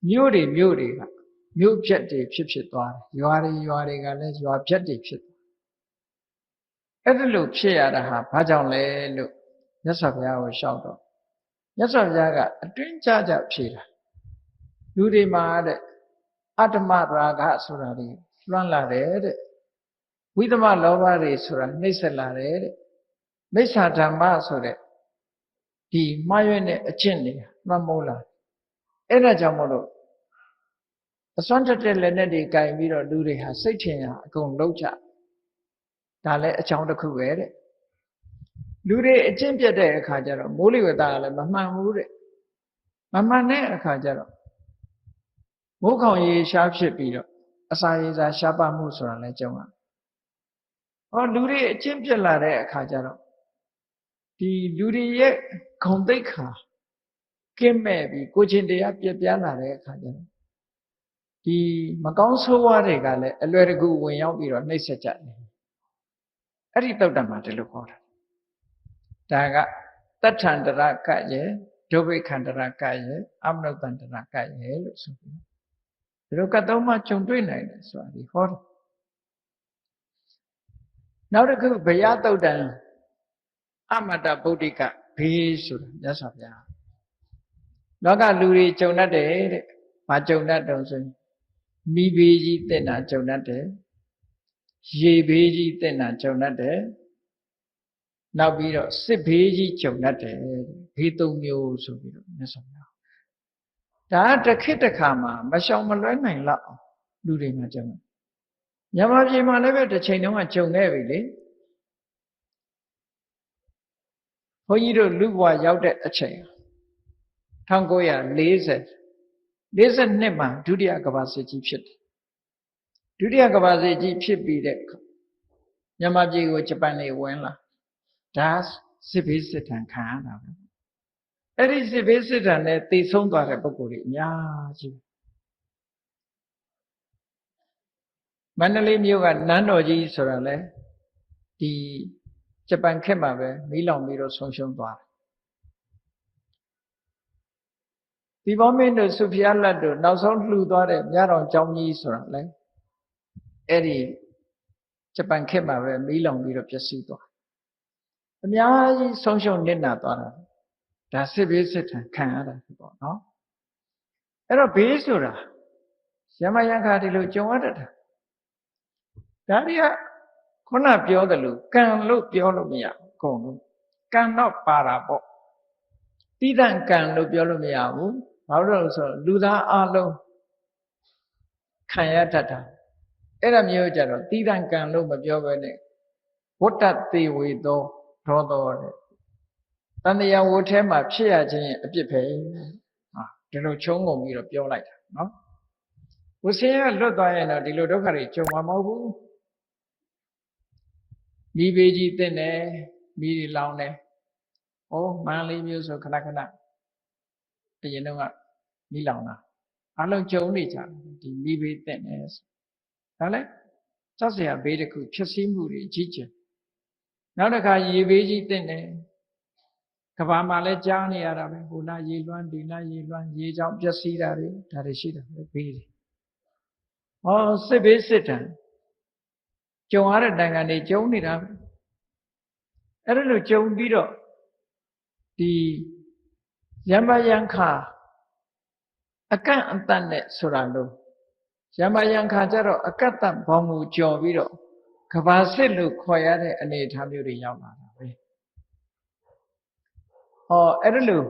မြို့တွေကမြို့ပြတ်တွေဖြစ်သွားတယ်ရွာတွေကလည်းရွာပြတ်တွေဖြစ်အဲ့ဒါလို့ဖြစ်ရတာဟာဘာကြောင့်လဲလို့မြတ်စွာဘုရားကိုလျှောက်တော့မြတ်စွာဘုရားကအတွင်းကြဖြေတာလူတွေမှာတဲ့အတ္တမရာဂဆိုတာတွေလွှမ်းလာတယ်တဲ့ဝိသမလောဘတွေဆိုတာနှိမ့်ဆက်လာတယ်တဲ့မိစ္ဆာဓမ္မဆိုတဲ့ဒီမှားရွံ့တဲ့အကျင့်တွေမှတ်မိုးလာအဲ့ဒါကြောင့်မို့လို့အစွမ်းတက်တဲ့လက်နဲ့တွေကင်ပြီးတော့လူတွေဟာစိတ်ထင်ရအကုန်လုံးကြဒါလည်းအကြောင်းတစ်ခုပဲတဲ့လူတွေအကျင့်ပြတ်တဲ့အခါကျတော့မိုးလေဝသကလည်းမမှန်ဘူးတဲ့မမှန်တဲ့အခါကျတော့မိုးခေါင်ရေရှားဖြစ်ပြီးတော့အစာရေစာရှားပါမှုဆိုတာလည်းကြုံရလူတွေအကျင့်ပြတ်လာတဲ့အခါကျတော့ဒီလူတွေရဲ့ဂုဏ်သိက္ခာကင်းမဲ့ပြီးကိုချင်းတရားပြပြလာတဲ့အခါကျတော့ဒီမကောင်းဆိုးဝါးတွေကလည်းအလွယ်တကူဝင်ရောက်ပြီးတော့နှိမ့်ဆက်ကြတယ်အဲ့ဒီတုတ်တံမှာဒီလိုခေါ်တာဒါကတထန္တရကရဲ့ဒုဗိခန္တရကရဲ့အမနုဿန္တရကရဲ့လို့ဆိုပြီးဒီလိုကသုံးမှကြုံတွေ့နိုင်တယ်ဆိုတာဒီဟောတယ်နောက်တစ်ခုဘယတုတ်တံအမတဗုဒ္ဓိကဘေးဆိုတာမြတ်စွာဘုရားလောကလူတွေကြုံတတ်တယ်တဲ့။ဘာကြုံတတ်တုံးဆိုရင်မိဘေးကြီးတက်တာကြုံတတ်တယ်။ရေဘေးကြီးတက်တာကြုံတတ်တယ်။နောက်ပြီးတော့စစ်ဘေးကြီးကြုံတတ်တယ်။ဘေးသုံးမျိုးဆိုပြီးတော့မြတ်စွာဘုရား။ဒါတစ်ခေတ်တစ်ခါမှာမရှောင်မလွှဲနိုင်လောက်လူတွေမှာကြုံတယ်။မြန်မာပြည်မှာလည်းပဲတစ်ချိန်တုန်းကကြုံခဲ့ပြီလေ။ဘုန်းကြီးတို့လူဘဝရောက်တဲ့အချိန်1942မှာဒုတိယကမ္ဘာစစ်ကြီးဖြစ်တယ်ဒုတိယကမ္ဘာစစ်ကြီးဖြစ်ပြီးတဲ့မြန်မာပြည်ကိုဂျပန်တွေဝင်လာဒါစစ်ဘေးစစ်ဒဏ်ခံရတာပဲအဲ့ဒီစစ်ဘေးစစ်ဒဏ်နဲ့သေဆုံးသွားတဲ့ပုဂ္ဂိုလ်တွေအများကြီးမန္တလေးမြို့ကနန်းတော်ကြီးဆိုတာလဲဒီဂျပန်ခေတ်မှာပဲမီးလောင်ပြီးတော့ဆုံးရှုံးသွားတယ်ဒီဘောမင်းတို့စုဖျားလက်တို့နောက်ဆုံးလှူသွားတဲ့မြတော်ကျောင်းကြီးဆိုတာလဲအဲ့ဒီဂျပန်ခေတ်မှာပဲမီးလောင်ပြီးတော့ပျက်စီးသွားအများကြီးဆုံးရှုံးနစ်နာသွားတာဒါစစ်ဘေးစစ်ထံခံရတာပေါ့နော်အဲ့တော့ဘေးဆိုတာရမယံခါဒီလိုကြုံရတတ်တာဒါတွေကခုနပြောသလိုကံလို့ပြောလို့မရဘူးအကုန်လုံးကံတော့ပါတာပေါ့တိတံကံလို့ပြောလို့မရဘူးဘာလို့လဲဆိုတော့လူသားအလုံးခံရတတ်တာအဲ့ဒါမျိုးကြတော့တိတံကံလို့မပြောဘဲနဲ့ဝတ္တသေဝေသောဒေါသောတဲ့တန်တရားဝတ်ထဲမှာဖြစ်ရခြင်းအပြစ်ပဲဟာဒီလိုချုံးငုံပြီးတော့ပြောလိုက်တာနော်ဝဆင်းရလွတ်သွားရင်တော့ဒီလိုဒုက္ခတွေကြုံမှာမဟုတ်ဘူးမိဘေးကြီးတက်နေမိတွေလောင်းနေဟောမန္တလေးမျိုးဆိုခဏခဏအရင်တော့ကမိလောင်တာအလုံးကြုံနေကြဒီမိဘေးတက်နေဒါလည်းစောက်เสียဘေးတစ်ခုဖြစ်စည်းမှုတွေကြီးကျယ်နောက်တစ်ခါရေဘေးကြီးတက်နေကဘာမှာလည်းကြားနေရတာပဲဟိုနာရေလွှမ်းဒီနာရေလွှမ်းရေကြောင့်ပျက်စီးတာတွေဒါတွေရှိတယ်ဘေးတွေဟောစစ်ဘေးစစ်တံကြုံရတဲ့နိုင်ငံတွေကြုံနေတာပဲအဲ့ဒါလိုကြုံပြီးတော့ဒီယမယံခါအကန့်အသတ်နဲ့ဆိုတာလို့ယမယံခါကျတော့အကန့်အသတ်ဘောင်ကိုကျော်ပြီးတော့ကဘာစစ်လို့ခေါ်ရတဲ့အနေအထားမျိုးတွေရောက်လာတာပဲဟောအဲ့ဒါလို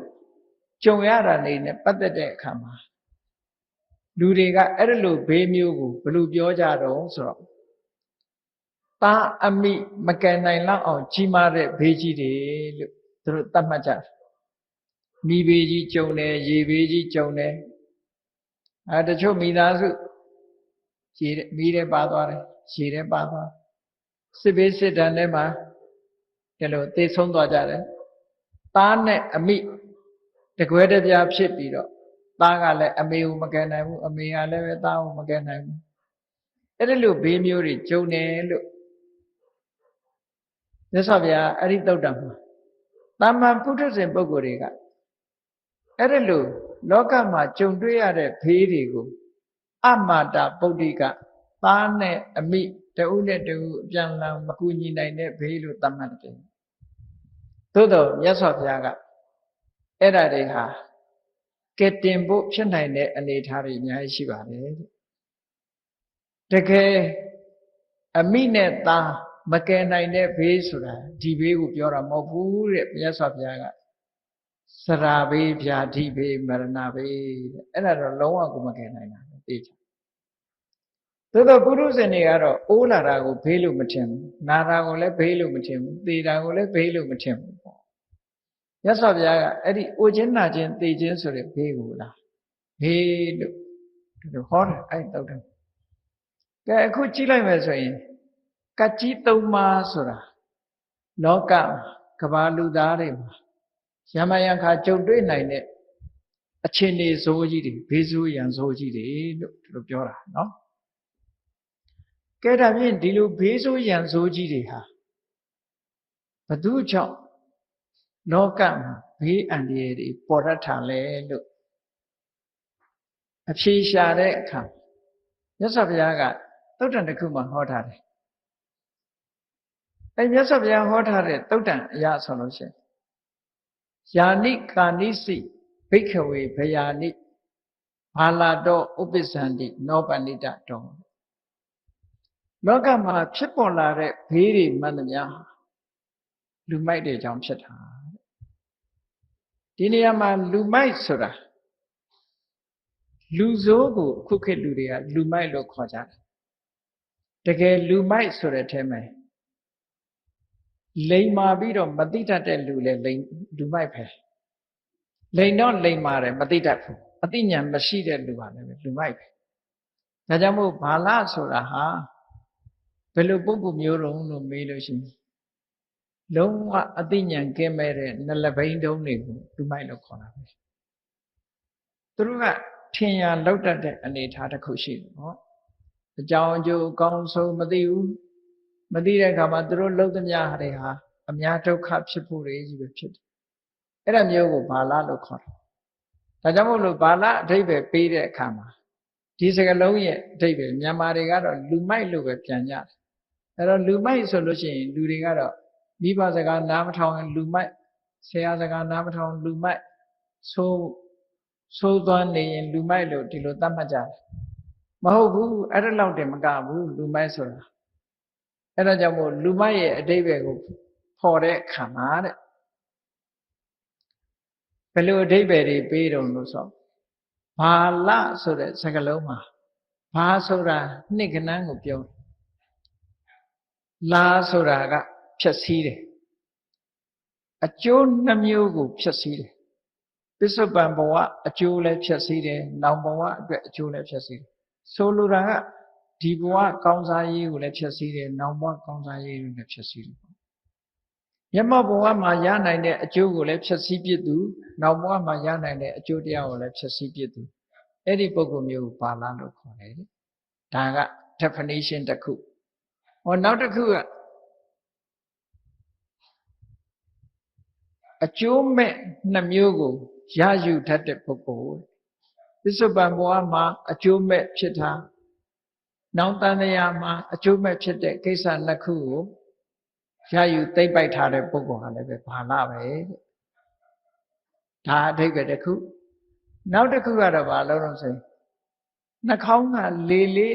ကြုံရတာနေနဲ့ပတ်သက်တဲ့အခါမှာလူတွေကအဲ့ဒါလိုဘေးမျိုးကိုဘယ်လိုပြောကြတော့ဆိုတော့တာအမိမကယ်နိုင်လောက်အောင်ကြီးမားတဲ့ဘေးကြီးတွေလို့သူတို့သတ်မှတ်ကြတယ်မိဘေးကြီးကြုံတယ်ရေဘေးကြီးကြုံတယ်တချို့မိသားစုရေမီးထဲပါသွားတယ်ရေထဲပါသွားစစ်ဘေးစစ်တမ်းထဲမှာဒီလိုသေဆုံးသွားကြတယ်သားနဲ့အမိတကွဲတပြားဖြစ်ပြီးတော့သားကလည်းအမေကိုမကယ်နိုင်ဘူးအမေကလည်းပဲသားကိုမကယ်နိုင်ဘူးအဲ့ဒီလိုဘေးမျိုးတွေကြုံတယ်လို့မြတ်စွာဘုရားအဲ့ဒီသုတ်တံမှာတာမန်ပုထုဇဉ်ပုဂ္ဂိုလ်တွေကအဲ့ဒီလို လောကမှာကြုံတွေ့ရတဲ့ဘေးတွေကိုအမာတာပုဒ္ဓိကသားနဲ့အမိတဦးနဲ့တဦးအပြန်အလှန်မကူညီနိုင်တဲ့ဘေးလို့သတ်မှတ်တယ်သို့တော့မြတ်စွာဘုရားကအဲ့ဒါတွေဟာကဲတင်ဖို့ဖြစ်နိုင်တဲ့အနေအထားတွေအများကြီးရှိပါတယ်တကယ်အမိနဲ့သားမကယ်နိုင်တဲ့ဘေးဆိုတာဒီဘေးကိုပြောတာမဟုတ်ဘူးတဲ့မြတ်စွာဘုရားကစရာဘေးဗျာဒိဘေးမရဏဘေးတဲ့အဲ့ဒါတော့လုံးဝကိုမကယ်နိုင်တာသိချင်သို့တော့ပုရုဇဉ်တွေကတော့အိုးလာတာကိုဘေးလို့မထင်ဘူးနာတာကိုလည်းဘေးလို့မထင်ဘူးသေတာကိုလည်းဘေးလို့မထင်ဘူးပေါ့မြတ်စွာဘုရားကအဲ့ဒီအိုခြင်းနာခြင်းသေခြင်းဆိုတဲ့ဘေးကိုလားဘေးလို့ဒီလိုဟောတယ်အဲ့တုတ်တယ်ကဲအခုကြည့်လိုက်မယ်ဆိုရင်ကတ်ကြီးသုံးပါးဆိုတာလောကကဘာလူသားတွေမှာယမယံခါကြုံတွေ့နိုင်တဲ့အခြေအနေဆိုးကြီးတွေဘေးဆိုးရန်ဆိုးကြီးတွေလို့ဒီလိုပြောတာနော်ကဲဒါဖြင့်ဒီလိုဘေးဆိုးရန်ဆိုးကြီးတွေဟာဘသူကြောင့်လောကမှာဘေးအန္တရာယ်တွေပေါ်ရထလဲလို့အဖြေရှာတဲ့အခါမြတ်စွာဘုရားကသုတ်တန်တစ်ခုမှဟောထားတယ်အဲမြတ်စွာဘုရားဟောထားတဲ့သုတ်တန်အရာဆိုလို့ရှိရင်ယာနိကာနိစိဘိက္ခဝေဘယာနိဘာလာတောဥပ္ပစ္ဆန္တိနောပဏိတတောလောကမှာဖြစ်ပေါ်လာတဲ့ဘေးတွေမှန်သမျှလူမိုက်တွေကြောင့်ဖြစ်တာဒီနေရာမှာလူမိုက်ဆိုတာလူဆိုးကိုခုခေတ်လူတွေကလူမိုက်လို့ခေါ်ကြတယ်တကယ်လူမိုက်ဆိုတဲ့အထဲမှာလိမ်မာပြီးတော့မသိတတ်တဲ့လူလည်းလူမိုက်ပဲလိမ်တော့လိမ်မာတယ်မသိတတ်ဘူးအသိဉာဏ်မရှိတဲ့လူပါလည်းလူမိုက်ပဲဒါကြောင့်မို့ဘာလဆိုတာဟာဘယ်လိုပုဂ္ဂိုလ်မျိုးတုံးလို့မေးလို့ရှိရင်လုံးဝအသိဉာဏ်ကင်းမဲ့တဲ့နှလဘိန်းတုံးတွေကိုလူမိုက်လို့ခေါ်တာပဲသူတို့ကထင်ရလောက်တတ်တဲ့အနေအထားတစ်ခုရှိတယ်နော်အကြောင်းအကျိုးအကောင်းဆုံးမသိဘူးမသိတဲ့အခါမှာသူတို့လှုပ်သမျှတွေဟာအများဒုက္ခဖြစ်ဖို့တွေကြီးပဲဖြစ်တယ်အဲ့ဒါမျိုးကိုဘာလလို့ခေါ်တယ်ဒါကြောင့်မို့လို့ဘာလအဓိပ္ပာယ်ပေးတဲ့အခါမှာဒီစကားလုံးရဲ့အဓိပ္ပာယ်မြန်မာတွေကတော့လူမိုက်လို့ပဲပြန်ကြတယ်အဲ့တော့လူမိုက်ဆိုလို့ရှိရင်လူတွေကတော့မိဘစကားနားမထောင်ရင်လူမိုက်ဆရာစကားနားမထောင်လူမိုက်ဆိုးသွားနေရင်လူမိုက်လို့ဒီလိုသတ်မှတ်ကြတယ်မဟုတ်ဘူးအဲ့ဒါလောက်တင်မကဘူးလူမိုက်ဆိုတာအဲ့ဒါကြောင့်မို့လူမိုက်ရဲ့အဓိပ္ပာယ်ကိုဖော်တဲ့အခါမှာတဲ့ဘယ်လိုအဓိပ္ပာယ်တွေပေးတုံလို့ဆိုဘာလဆိုတဲ့စကားလုံးမှာဘာဆိုတာနှစ်ကဏ္ဍကိုပြောတယ်လာဆိုတာကဖြည့်ဆည်းတယ်အကျိုးနှမျိုးကိုဖြည့်ဆည်းတယ်ပစ္စုပန်ဘဝအကျိုးလည်းဖြည့်ဆည်းတယ်နောင်ဘဝအတွက်အကျိုးလည်းဖြည့်ဆည်းတယ်ဆိုလိုတာကဒီဘဝကောင်းစားရေးကိုလည်းဖြည့်ဆည်းတယ်နောင်ဘဝကောင်းစားရေးကိုလည်းဖြည့်ဆည်းတယ်မျက်မှောက်ဘဝမှာရနိုင်တဲ့အကျိုးကိုလည်းဖြည့်ဆည်းပြစ်သူနောက်ဘဝမှာရနိုင်တဲ့အကျိုးတရားကိုလည်းဖြည့်ဆည်းပြစ်သူအဲ့ဒီပုဂ္ဂိုလ်မျိုးကိုဘာလလို့ခေါ်တယ်ဒါက definition တစ်ခုနောက်တစ်ခုကအကျိုးမဲ့နှမျိုးကိုရယူတတ်တဲ့ပုဂ္ဂိုလ်ပစ္စုပန်ဘဝမှာအကျိုးမဲ့ဖြစ်တာနောင်တန်တရားမှာအကျိုးမဲ့ဖြစ်တဲ့ကိစ္စနှစ်ခုကိုရယူသိမ့်ပိုက်ထားတဲ့ပုဂ္ဂိုလ်ဟာလည်းပဲဘာလပဲဒါအဓိပ္ပာယ်တစ်ခုနောက်တစ်ခုကတော့ဘာလို့လဲဆိုရင်နှာခေါင်းကလေလေ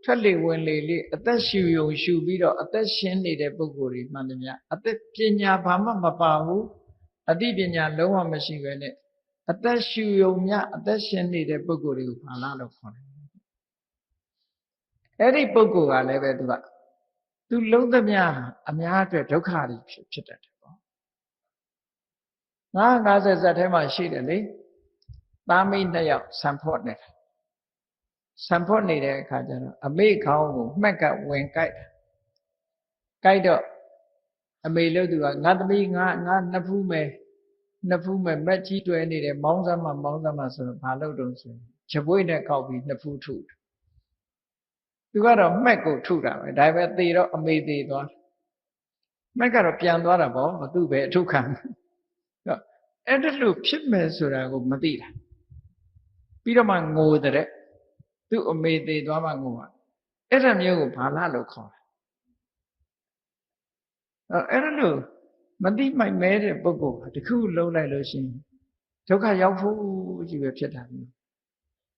ထွက်လေဝင်လေလေအသက်ရှူယုံရှူပြီးတော့အသက်ရှင်နေတဲ့ပုဂ္ဂိုလ်တွေမှန်တယ်များအသက်ပညာဘာမှမပါဘူးအသိပညာလုံးဝမရှိပဲနဲ့အသက်ရှူယုံမြအသက်ရှင်နေတဲ့ပုဂ္ဂိုလ်တွေကိုဘာလလို့ခေါ်တယ်အဲ့ဒီပုဂ္ဂိုလ်ကလည်းပဲသူလုံးသမျှအများအတွက်ဒုက္ခတွေဖြစ်တတ်တယ်ပေါ့50ဇက်ထဲမှာရှိတယ်လေသားမိ2ယောက်ဆံဖော့နေတာဆံဖော့နေတဲ့အခါကျတော့အမေခေါင်းကိုမှက်ကဝင်ကြိုက်တော့အမေလို့သူကငါသမီးငါနှစ်ဖူးမယ်မက်ကြီးတွဲနေတယ်မောင်းစမ်းမှဆိုတော့ဘာလို့တုံးဆိုချပွေးနဲ့ကောက်ပြီးနှစ်ဖူးထုသူကတော့မှက်ကိုထုတာပဲဒါပေမဲ့သေတော့အမေသေသွားမှက်ကတော့ပြန်သွားတာပေါ့သူ့ပဲအထုခံအဲ့ဒါလို့ဖြစ်မယ်ဆိုတာကိုမသိတာ ပြီးတော့မှငိုတဲ့သူ့အမေသေးသွားမှငိုပါအဲ့ဒါမျိုးကိုဘာလလို့ခေါ်တယ်အဲ့ဒါလို့မတိမိုက်မဲတဲ့ပုဂ္ဂိုလ်ကတခုလုံးလိုက်လို့ရှိရင်ဒုက္ခရောက်ဖို့ကြီးပဲဖြစ်တာမျိုး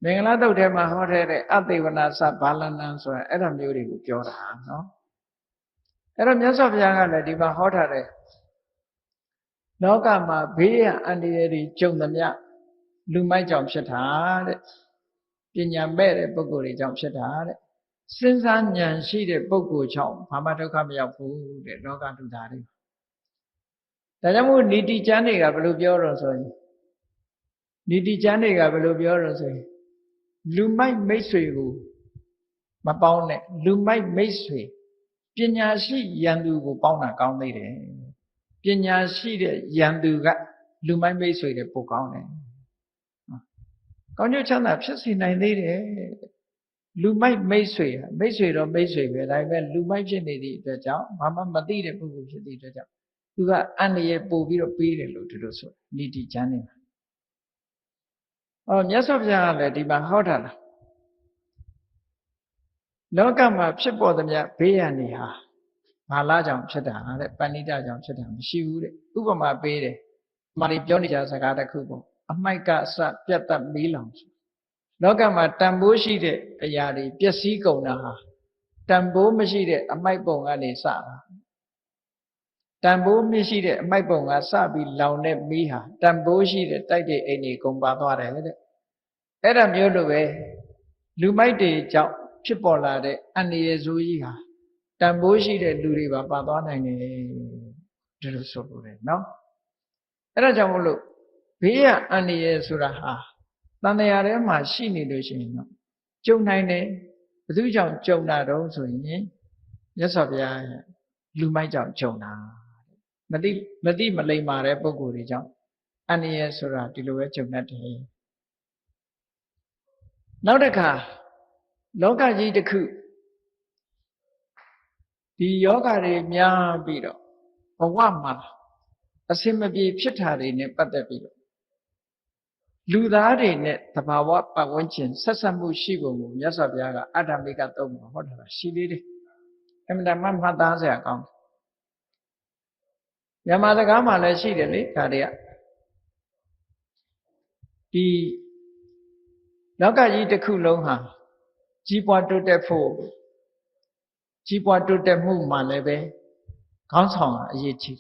မင်္ဂလာတုတ်ထဲမှာဟောတဲ့အသေဝနာသဘာလနံဆိုတာအဲ့ဒါမျိုးတွေကိုပြောတာနော်အဲ့တော့မြတ်စွာဘုရားကလည်းဒီမှာဟောထားတဲ့လောကမှာဘေးရန်အန္တရာယ်တွေကြုံသမျှလူမိုက်ကြောင့်ဖြစ်တာတဲ့ပညာမဲ့တဲ့ပုဂ္ဂိုလ်တွေကြောင့်ဖြစ်တာတဲ့စဉ်းစားဉာဏ်ရှိတဲ့ပုဂ္ဂိုလ်ကြောင့်ဘာမှဒုက္ခမရောက်ဘူးတဲ့လောကလူသားတွေဒါကြောင့်မို့ဏီတိကျမ်းတွေကဘယ်လိုပြောတော့ဆိုရင်ဏီတိကျမ်းတွေကဘယ်လိုပြောတော့ဆိုရင်လူမိုက်မိတ်ဆွေကိုမပေါင်းနဲ့လူမိုက်မိတ်ဆွေပညာရှိယန္တုကိုပေါင်းတာကောင်းသေးတယ်ပညာရှိတဲ့ယန္တုကလူမိုက်မိတ်ဆွေတွေပိုကောင်းတယ်ကောင်းကျိုးချမ်းသာဖြစ်စေနိုင်သေးတယ်လူမိုက်မိတ်ဆွေမိတ်ဆွေတော့မိတ်ဆွေပဲဒါပေမဲ့လူမိုက်ဖြစ်နေသည့်အတွက်ကြောင့်ဘာမှမသိတဲ့ပုဂ္ဂိုလ်ဖြစ်သည့်အတွက်ကြောင့်သူကအန္တရာယ်ပို့ပြီးတော့ပေးတယ်လို့ဒီလိုဆိုဏီတိကျမ်းနေမှာမြတ်စွာဘုရားကလည်းဒီမှာဟောထားတာလောကမှာဖြစ်ပေါ်သမျှဘေးရန်တွေဟာဘာလာကြောင့်ဖြစ်တာတဲ့ပဏိတကြောင့်ဖြစ်တာမရှိဘူးတဲ့ဥပမာပေးတယ်မာရီပြောနေကြစကားတစ်ခုပေါ့အမိုက်ကအစပြတ်သက်မီးလောင်လောကမှာတန်ဖိုးရှိတဲ့အရာတွေပျက်စီးကုန်တာဟာတန်ဖိုးမရှိတဲ့အမိုက်ပုံကနေစတာတန်ဖိုးမရှိတဲ့အမိုက်ပုံကစပြီးလောင်တဲ့မီးဟာတန်ဖိုးရှိတဲ့တိုက်တဲ့အိမ်တွေကုန်ပါသွားတယ်တဲ့အဲ့ဒါမျိုးလိုပဲလူမိုက်တွေကြောင့်ဖြစ်ပေါ်လာတဲ့အန္တရာယ်ဆိုးကြီးဟာတန်ဖိုးရှိတဲ့လူတွေပါသွားနိုင်တယ်ဒီလိုဆိုလို့ရတယ်နော်အဲ့ဒါကြောင့်မို့လို့ဘေးရန်အန္တရာယ်ဆိုတာဟာတန်တရားထဲမှာရှိနေလို့ရှိရင်တော့ကြုံနိုင်တယ်ဘယ်သူကြောင့်ကြုံတာတော့ဆိုရင်မြတ်စွာဘုရားလူမိုက်ကြောင့်ကြုံတာမသိမလိမ္မာတဲ့ပုဂ္ဂိုလ်တွေကြောင့်အန္တရာယ်ဆိုတာဒီလိုပဲကြုံတတ်တယ်နောက်တစ်ခါလောကကြီးတစ်ခုဒီယောဂတွေများပြီးတော့ဘဝမှာအစင်မပြေဖြစ်တာတွေနဲ့ပတ်သက်ပြီးတော့လူသားတွေနဲ့သဘာဝပတ်ဝန်းကျင်ဆက်ဆက်မှုရှိပုံကိုမြတ်စွာဘုရားကအတ္တမိကသုံးမှာဟောတာရှိသေးတယ်အမှန်တမ်းမှတ်သားစရာကောင်းတယ်မြန်မာစကားမှာလည်းရှိတယ်လေဒါတွေကဒီလောကကြီးတစ်ခုလုံးဟာကြီးပွားတိုးတက်ဖို့ကြီးပွားတိုးတက်မှုမှလည်းပဲခေါင်းဆောင်အရေးကြီး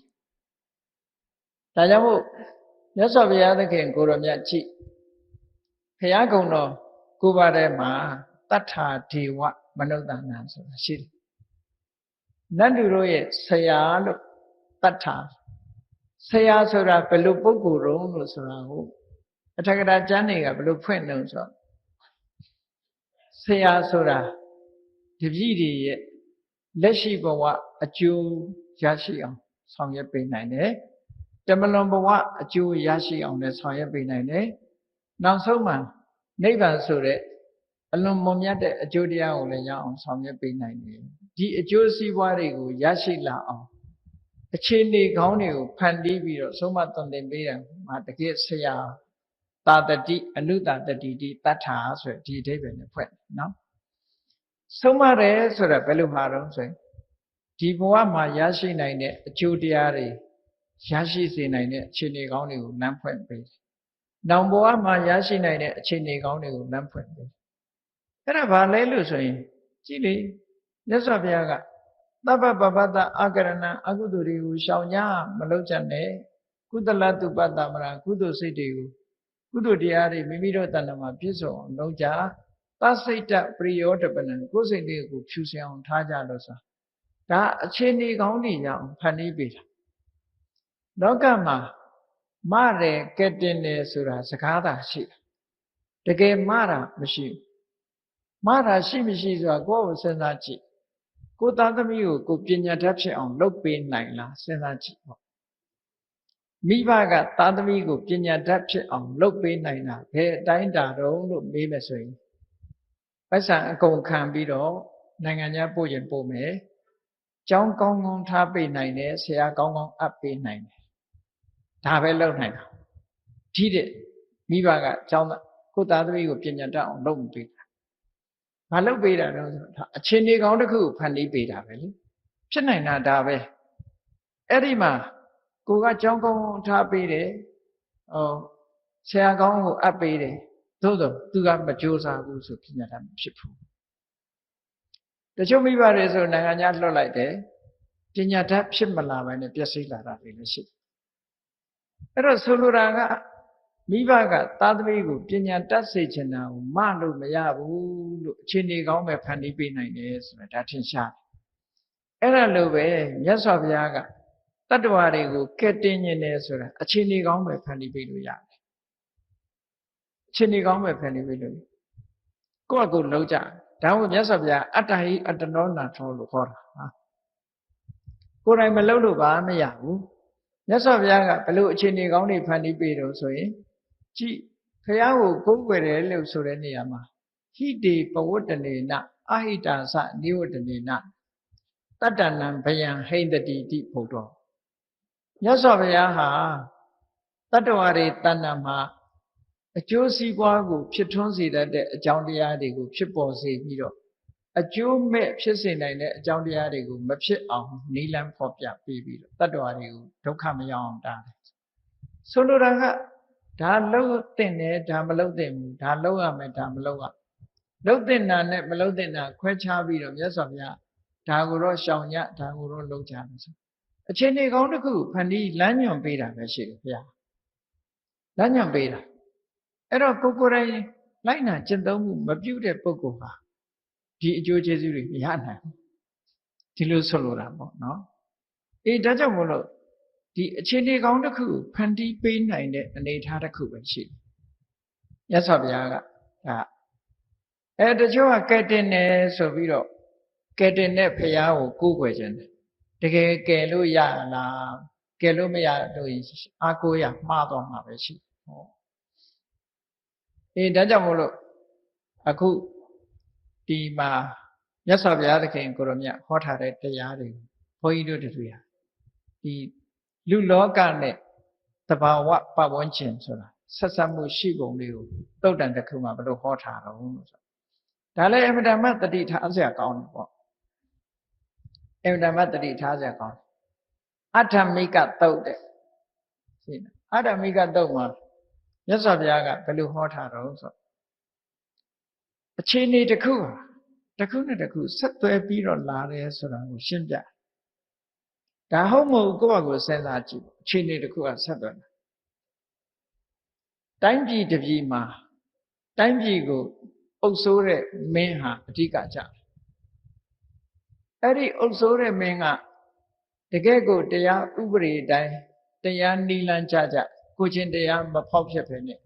ဒါကြောင့်မို့မြတ်စွာဘုရားသခင်ကိုရောမြတ်ကြည့်ဘုရားကုံတော်ကိုပါထဲမှာတတ္ထာဒေဝမနုဿာနံဆိုတာရှိတယ်နတ်လူတို့ရဲ့ဆရာလို့တတ္ထာဆရာဆိုတာဘယ်လိုပုဂ္ဂိုလ်တုံးလို့ဆိုတာကိုအထက်ကရာကျမ်းတွေကဘယ်လိုဖွင့်လို့ဆိုတော့ဆရာဆိုတာတပည့်တွေရဲ့လက်ရှိဘဝအကျိုးရရှိအောင်ဆောင်ရွက်ပေးနိုင်တယ်တမလွန်ဘဝအကျိုးရရှိအောင်လည်းဆောင်ရွက်ပေးနိုင်တယ်နောက်ဆုံးမှာနိဗ္ဗာန်ဆိုတဲ့အလွန်မွန်မြတ်တဲ့အကျိုးတရားကိုလည်းရအောင်ဆောင်ရွက်ပေးနိုင်တယ်ဒီအကျိုးစီးပွားတွေကိုရရှိလာအောင်အခြေအနေကောင်းတွေကိုဖန်တီးပြီးတော့ဆုံးမသွန်သင်ပေးတယ်မှာတကယ်ဆရာတာတတိအနုတာတတိတိတတ္ထာဆိုဒီအဓိပ္ပာယ်နဲ့ဖွဲ့နော်ဆုံးမတယ်ဆိုတာဘယ်လိုမှာတော့ဆိုရင်ဒီဘဝမှာရရှိနိုင်တဲ့အကျိုးတရားတွေရရှိစေနိုင်တဲ့အခြေအနေကောင်းတွေကိုလမ်းဖွင့်ပေးတယ်။နောင်ဘဝမှာရရှိနိုင်တဲ့အခြေအနေကောင်းတွေကိုလမ်းဖွင့်ပေးတယ်။အဲ့ဒါဘာလဲလို့ဆိုရင်ကြည့်လေမြတ်စွာဘုရားကသဗ္ဗပပတ္တအကရဏအကုသိုလ်တွေကိုရှောင်ကြမလုပ်ကြနဲ့ကုသလတုပတ္တမရာကုသိုလ်စိတ်တွေကိုကုသိုလ်တရားတွေမိမိတို့တဏ္ဍာမှာပြည့်စုံအောင်လုပ်ကြသစိတ်တပရိယောတပနံကိုယ်စိတ်တွေကိုဖြူစင်အောင်ထားကြလို့ဆိုတာဒါအခြေအနေကောင်းတွေရအောင်ဖန်တီးပေးတာလောကမှာမတယ်ကဲတင်တယ်ဆိုတာစကားသာရှိတယ်တကယ်မတာမရှိဘူးမတာရှိမရှိဆိုတာကိုယ့်ကိုစဉ်းစားကြည့်ကိုယ်သားသမီးကိုကိုယ်ပညာတတ်ဖြစ်အောင်လုပ်ပေးနိုင်လားစဉ်းစားကြည့်ပေါ့မိဘကသားသမီးကိုပညာတတ်ဖြစ်အောင်လုပ်ပေးနိုင်တာဘယ်အတိုင်းတာတော့လို့မေးမယ်ဆိုရင်ပတ်စံအကုန်ခံပြီးတော့နိုင်ငံခြားပို့ရင်ပို့မယ်ကျောင်းကောင်းကောင်းထားပေးနိုင်တယ်ဆရာကောင်းကောင်းအပ်ပေးနိုင်တယ်ဒါပဲလုပ်နိုင်တာဒီတဲ့မိဘကကျောင်း ကိုသားသမီးကိုပညာတတ်အောင်လုပ်ပေးတာမလုပ်ပေးတာတော့ဆိုတာအချင်းနေကောင်းတစ်ခုဖန်တီးပေးတာပဲလေဖြစ်နိုင်တာဒါပဲအဲ့ဒီမှာကိုကကြောင်းကောင်းထားပေးတယ်ဆရာကောင်းကိုအပ်ပေးတယ်သို့တော့သူကမကြိုးစားဘူးဆိုပညာတတ်မဖြစ်ဘူးတချို့မိဘတွေဆိုနိုင်ငံခြားလွှတ်လိုက်တယ်ပညာတတ်ဖြစ်မလာဘဲနဲ့ပျက်စီးလာတာတွေလည်းရှိတယ်အဲ့တော့ဆိုလိုတာကမိဘကသားသမီးကိုပညာတတ်စေချင်တာကိုမလို့မရဘူးလို့အခြေအနေကောင်းပဲဖန်တီးပေးနိုင်တယ်ဆိုတာဒါထင်ရှားတယ်အဲ့ဒါလိုပဲမြတ်စွာဘုရားကတတ္တဝါတွေကိုကဲတင်နေတယ်ဆိုတာအခြေအနေကောင်းပဲဖန်တီးပေးလို့ရတယ်အခြေအနေကောင်းပဲဖန်တီးပေးလို့ကိုယ့်အကူလုံးကြဒါမှမဟုတ်မြတ်စွာဘုရားအတ္တဟိအတ္တနောနာထောလို့ခေါ်တာဟာကိုယ်တိုင်မလုပ်လို့ဘာမရဘူးမြတ်စွာဘုရားကဘလို့အခြေအနေကောင်းတွေဖန်တီးပေးတော့ဆိုရင်ကြည့်ဘုရားကိုကိုးကွယ်တယ်လို့ဆိုတဲ့နေရာမှာဟိတေပဝတ္တနေနအဟိတာသနိဝတ္တနေနတတ္တနံဘယံဟိန္တတိတိဘုဒ္ဓမြတ်စွာဘုရားဟာတတ္တဝါတွေတဏ္ဍာမှာအကျိုးစီးပွားကိုဖြစ်ထွန်းစေတတ်တဲ့အကြောင်းတရားတွေကိုဖြစ်ပေါ်စေပြီးတော့အကျိုးမဲ့ဖြစ်စေနိုင်တဲ့အကြောင်းတရားတွေကိုမဖြစ်အောင်နိလန်းဖော်ပြပေးပြီးတော့တတ္တဝါတွေကိုဒုက္ခမရောက်အောင်တားတယ်ဆိုလိုတာကဒါလှုပ်တင်တယ်ဒါမလှုပ်တင်ဘူးဒါလှုပ်ရမယ်ဒါမလှုပ်ရလှုပ်တင်တာနဲ့မလှုပ်တင်တာခွဲခြားပြီးတော့မြတ်စွာဘုရားဒါကိုတော့ရှောင်ညဒါကိုတော့လှုပ်ကြတယ်ဆိုအခြေအနေကောင်းတစ်ခုဖန်တီးလမ်းညွှန်ပေးတာပဲရှိတယ်ဘုရားလမ်းညွှန်ပေးတာအဲ့တော့ကိုယ်တိုင်လိုက်နာကျင့်သုံးမှုမပြုတဲ့ပုဂ္ဂိုလ်ဟာဒီအကျိုးကျေးဇူးတွေမရနိုင်ဘူးဒီလိုဆိုလိုတာပေါ့နော်အေးဒါကြောင့်မို့လို့ဒီအခြေအနေကောင်းတစ်ခုဖန်တီးပေးနိုင်တဲ့အနေအထားတစ်ခုပဲရှိတယ်မြတ်စွာဘုရားကဒါတချို့ကကဲတင်တယ်ဆိုပြီးတော့ကဲတင်တဲ့ဘုရားကိုကိုးကွယ်ခြင်းတယ်တကယ်ကဲလို့ရလားကဲလို့မရလို့အားကိုးရမှားသွားမှာပဲရှိဟောအေးဒါကြောင့်မို့လို့အခုဒီမှာမြတ်စွာဘုရားသခင်ကိုရောမြတ်ဟောထားတဲ့တရားတွေဘုန်းကြီးတို့တွေဟာဒီလူလောကနဲ့သဘာဝပတ်ဝန်းကျင်ဆိုတာဆက်ဆက်မှုရှိပုံလေးကိုတုတ်တန်တစ်ခုမှဘယ်လိုဟောထားတော့လို့ဆိုဒါလည်းအမြဲတမ်းတတိထားစရာကောင်းတယ်ပေါ့အမြဲတမ်းတတိထားစရာကောင်းတယ်အဋ္ဌမိကတုတ်တဲ့ရှင်းအဋ္ဌမိကတုတ်မှာမြတ်စွာဘုရားကဘယ်လိုဟောထားတော့ဆိုအခြေအနေတစ်ခုနဲ့တစ်ခုဆက်သွဲပြီးတော့လာတယ်ဆိုတာကိုရှင်းပြဒါဟုတ်မဟုတ်ကိုယ့်ဘာကိုစဉ်းစားကြည့်အခြေအနေတစ်ခုကဆက်သွဲလာတိုင်းပြည်တစ်ပြည်မှာတိုင်းပြည်ကိုအုပ်စိုးတဲ့မင်းဟာအဓိကကြတယ်အဲ့ဒီအုပ်စိုးတဲ့မင်းကတကယ်ကိုတရားဥပဒေတိုင်းတရားနိလန်းကြကိုချင်းတရားမဖောက်ဖျက်ပဲနဲ့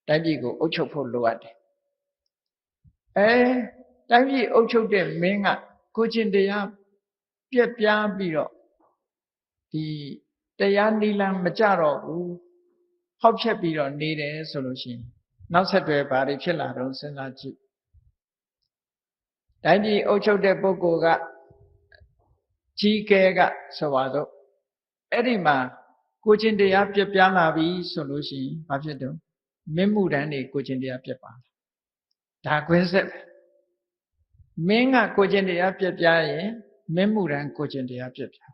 တိုင်းပြည်ကိုအုပ်ချုပ်ဖို့လိုအပ်တယ်တိုင်းပြည်အုပ်ချုပ်တဲ့မင်းကကိုချင်းတရားပြက်ပြားပြီးတော့ဒီတရားနိလန်းမကြတော့ဘူးဖောက်ဖျက်ပြီးတော့နေတယ်ဆိုလို့ရှိရင်နောက်ဆက်တွဲဘာတွေဖြစ်လာတော့စဉ်းစားကြည့်တိုင်းပြည်အုပ်ချုပ်တဲ့ပုဂ္ဂိုလ်ကကြီးကဲကဆိုပါတော့အဲ့ဒီမှာကိုချင်းတရားပြက်ပြားလာပြီဆိုလို့ရှိရင်ဘာဖြစ်တော့မင်းမှုတန်းတွေကိုချင်းတရားပြက်ပါဒါကွင်းဆက်မင်းကကိုချင်းတရားပြက်ပြားရင်မင်းမှုတန်းကိုချင်းတရားပြက်ပြား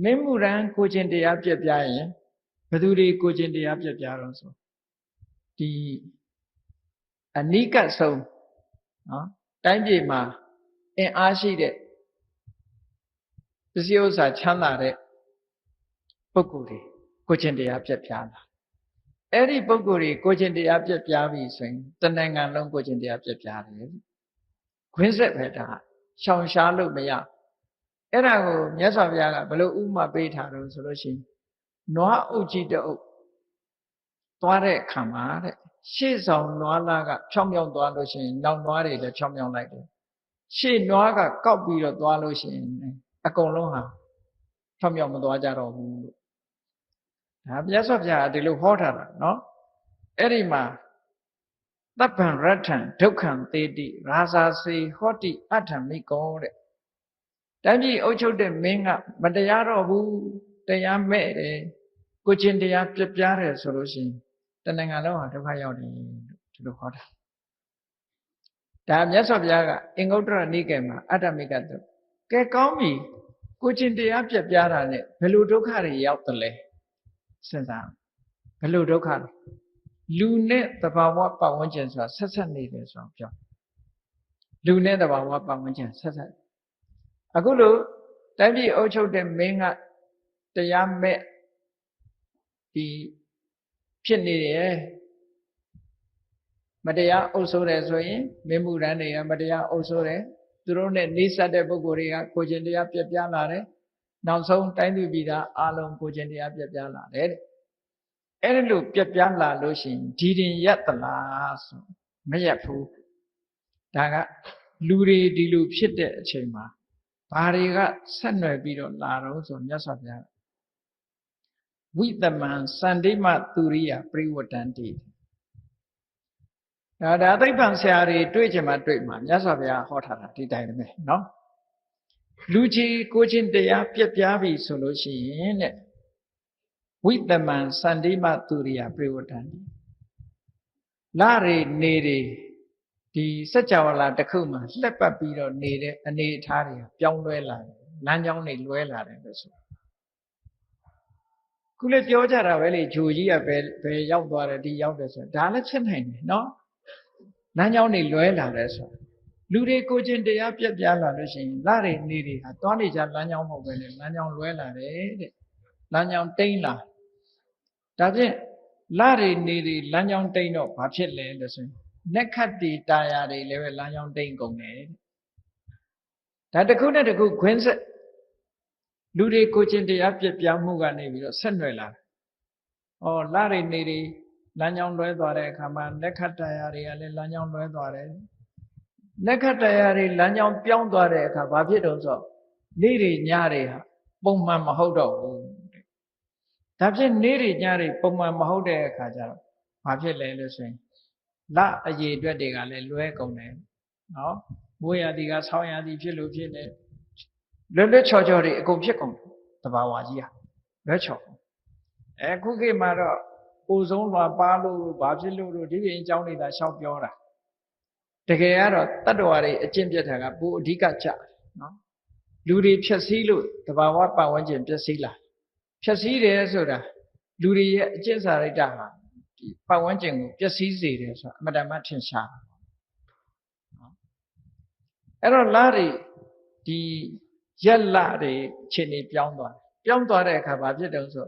မင်းမှုတန်းကိုချင်းတရားပြက်ပြားရင်ဘယ်သူတွေကိုချင်းတရားပြက်ပြားတော့ဆိုဒီအနိကဆုံးနော်တိုင်းပြည်မှာအင်အားရှိတဲ့ပစ္စည်းဥစ္စာချမ်းသာတဲ့ပုဂ္ဂိုလ်တွေကိုချင်းတရားပြက်ပြားလာအဲ့ဒီပုဂ္ဂိုလ်တွေကိုချင်းတရားပြက်ပြားပြီဆိုရင်တဏ္ဍာလုံးကိုချင်းတရားပြက်ပြားတယ်ခွင်းဆက်ပဲဒါရှောင်ရှားလို့မရအဲ့ဒါကိုမြတ်စွာဘုရားကဘယ်လိုဥပမာပေးထားတော့ဆိုလို့ရှိရင်နွားအုပ်ကြီးတအုပ်သွားတဲ့အခါမှာတဲ့ရှေ့ဆောင်နွားလားကဖြောင်းဖြောင်းသွားလို့ရှိရင်နောက်နွားတွေလည်းဖြောင်းဖြောင်းလိုက်တယ်ရှေ့နွားကကောက်ပြီးတော့သွားလို့ရှိရင်အကုန်လုံးဟာဖြောင်းဖြောင်းမသွားကြတော့ဘူးလို့ဒါမြတ်စွာဘုရားဒီလိုဟောထားတာနော်အဲ့ဒီမှာသဗ္ဗံရထံဒုက္ခံသေတိရာဇာစေဟောတိအဋ္ဌမိကောတဲ့တိုင်းပြည်အုပ်ချုပ်တဲ့မင်းကမတရားတော့ဘူးတရားမဲ့တယ်ကိုချင်းတရားပြပြတယ်ဆိုလို့ရှိရင် တဏှာလုံးဟာဒုက္ခရောက်တယ်ဒီလိုဟောတာဒါမြတ်စွာဘုရားကအင်္ဂုတ္တရနိကေမှာအတ္တမိကတုကဲကောင်းပြီကိုချင်းတရားပြက်ပြားတာနဲ့ဘယ်လိုဒုက္ခတွေရောက်တယ်လဲစဉ်းစားဘယ်လိုဒုက္ခလဲလူနဲ့သဘာဝပတ်ဝန်းကျင်ဆိုတာဆက်ဆက်နေတယ်ဆိုတော့ပြောလူနဲ့သဘာဝပတ်ဝန်းကျင်ဆက်ဆက်အခုလို့တိုင်းပြည်အုပ်ချုပ်တဲ့မင်းကတရားမဲ့ဒီဖြစ်နေတယ်မတရားအုပ်ဆိုးတယ်ဆိုရင်မင်းမှုရန်တွေကမတရားအုပ်ဆိုးတယ်သူတို့နဲ့နှိစက်တဲ့ပုဂ္ဂိုလ်တွေကကိုချင်းတရားပြက်ပြားလာတယ်နောက်ဆုံးတိုင်းသူပြည်သားအလုံးကိုချင်းတရားပြက်ပြားလာတယ်အဲ့ဒီလိုပြက်ပြားလာလို့ရှိရင်ဒီတင်ရက်သလားဆိုမရက်ဘူးဒါကလူတွေဒီလိုဖြစ်တဲ့အချိန်မှာဘာတွေကဆက်နွယ်ပြီးတော့လာတော့ဆိုမြတ်စွာဘုရားဝိတမံစန္တိမသူရိယပရိဝတ္တန္တိဒါသိပ္ပံဆရာတွေတွေ့ချင်မှတွေ့မှာမြတ်စွာဘုရားဟောထားတာဒီတိုင်းပဲเนาะလူကြီးကိုချင်းတရားပြက်ပြားပြီဆိုလို့ရှိရင်တဲ့ဝိတမံစန္တိမသူရိယပရိဝတ္တန္တိလာရီနေတွေဒီစัจ java လာတစ်ခုမှာလှက်ပတ်ပြီးတော့နေတဲ့အနေအထားတွေပြောင်းလဲလာတယ်လမ်းကြောင်းတွေလွဲလာတယ်လို့ဆိုခုလည်းပြောကြတာပဲလေဂျိုကြီးကဘယ်ရောက်သွားတယ်ဒီရောက်တယ်ဆိုဒါလည်းဖြစ်နိုင်တယ်เนาะလမ်းကြောင်းတွေလွဲလာတယ်ဆိုလူတွေကိုချင်းတရားပြက်ပြားလာလို့ရှိရင်လာရီနေတွေဟာတွားနေကြလမ်းကြောင်းမဟုတ်ပဲလေလမ်းကြောင်းလွဲလာတယ်တဲ့လမ်းကြောင်းတိမ့်လာဒါဖြင့်လာရီနေတွေလမ်းကြောင်းတိမ့်တော့ဘာဖြစ်လဲလို့ဆိုရင်နက္ခတ္တိတာယာတွေလည်းပဲလမ်းကြောင်းတိမ့်ကုန်တယ်ဒါတစ်ခုနဲ့တစ်ခုခွင်းဆက်လူတွေကိုချင်းတရားပြက်ပြားမှုကနေပြီးတော့ဆက်နွယ်လာတယ်။ဩလာရီနေတွေလမ်းကြောင်းလွဲသွားတဲ့အခါမှာနက္ခတ္တယာတွေကလည်းလမ်းကြောင်းလွဲသွားတယ်။နက္ခတ္တယာတွေလမ်းကြောင်းပြောင်းသွားတဲ့အခါဘာဖြစ်တော့ဆိုနေ့တွေညတွေဟာပုံမှန်မဟုတ်တော့ဘူး။ဒါဖြင့်နေ့တွေညတွေပုံမှန်မဟုတ်တဲ့အခါကျတော့ဘာဖြစ်လဲလို့ဆိုရင်လအရေအတွက်တွေကလည်းလွဲကုန်တယ်နော်မိုးရာသီကဆောင်းရာသီဖြစ်လို့ဖြစ်နေလွတ်ချော်ချော်တွေအကုန်ဖြစ်ကုန်တဘာဝကြီးဟာလွဲချော်အခုခေတ်မှာတော့အိုဆုံးလွာပါလို့ဘာဖြစ်လို့ဒီပြင်အကြောင်းတွေသာရှောက်ပြောတာတကယ်ကတော့တတ္တဝါတွေအကျင့်ပြတ်တာကပိုအဓိကကြနော်လူတွေဖြည့်ဆည်းလို့တဘာဝပတ်ဝန်းကျင်ပြည့်စည်လာဖြည့်ဆည်းတယ်ဆိုတာလူတွေရဲ့အကျင့်စာရိတ္တဟာဒီပတ်ဝန်းကျင်ကိုပျက်စီးစေတယ်ဆိုတာအမှန်တမ်းထင်ရှားနော်အဲ့တော့လာတွေဒီရက်လတွေခြေနေပြောင်းသွားတဲ့အခါဘာဖြစ်တုံးဆို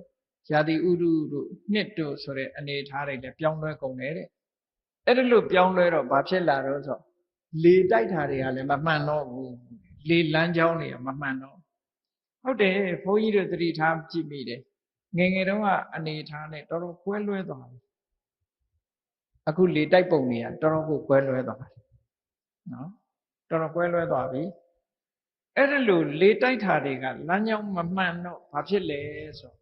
ရာသီဥတုတို့နှစ်တို့ဆိုတဲ့အနေအထားတွေလည်းပြောင်းလဲကုန်တယ်တဲ့အဲ့ဒါလို့ပြောင်းလဲတော့ဘာဖြစ်လာတော့ဆိုလေတိုက်တာတွေကလည်းမမှန်တော့ဘူးလေလမ်းကြောင်းတွေကမမှန်တော့ဟုတ်တယ်ဘုန်းကြီးတို့သတိထားကြည့်မိတယ်ငယ်ငယ်တုန်းကအနေအထားနဲ့တော်တော်ကွဲလွဲသွားတယ်အခုလေတိုက်ပုံတွေကတော်တော်ကိုကွဲလွဲသွားတယ်နော်တော်တော်ကွဲလွဲသွားပြီအဲ့ဒါလို့လေတိုက်တာတွေကလမ်းကြောင်းမမှန်တော့ဘာဖြစ်လဲဆို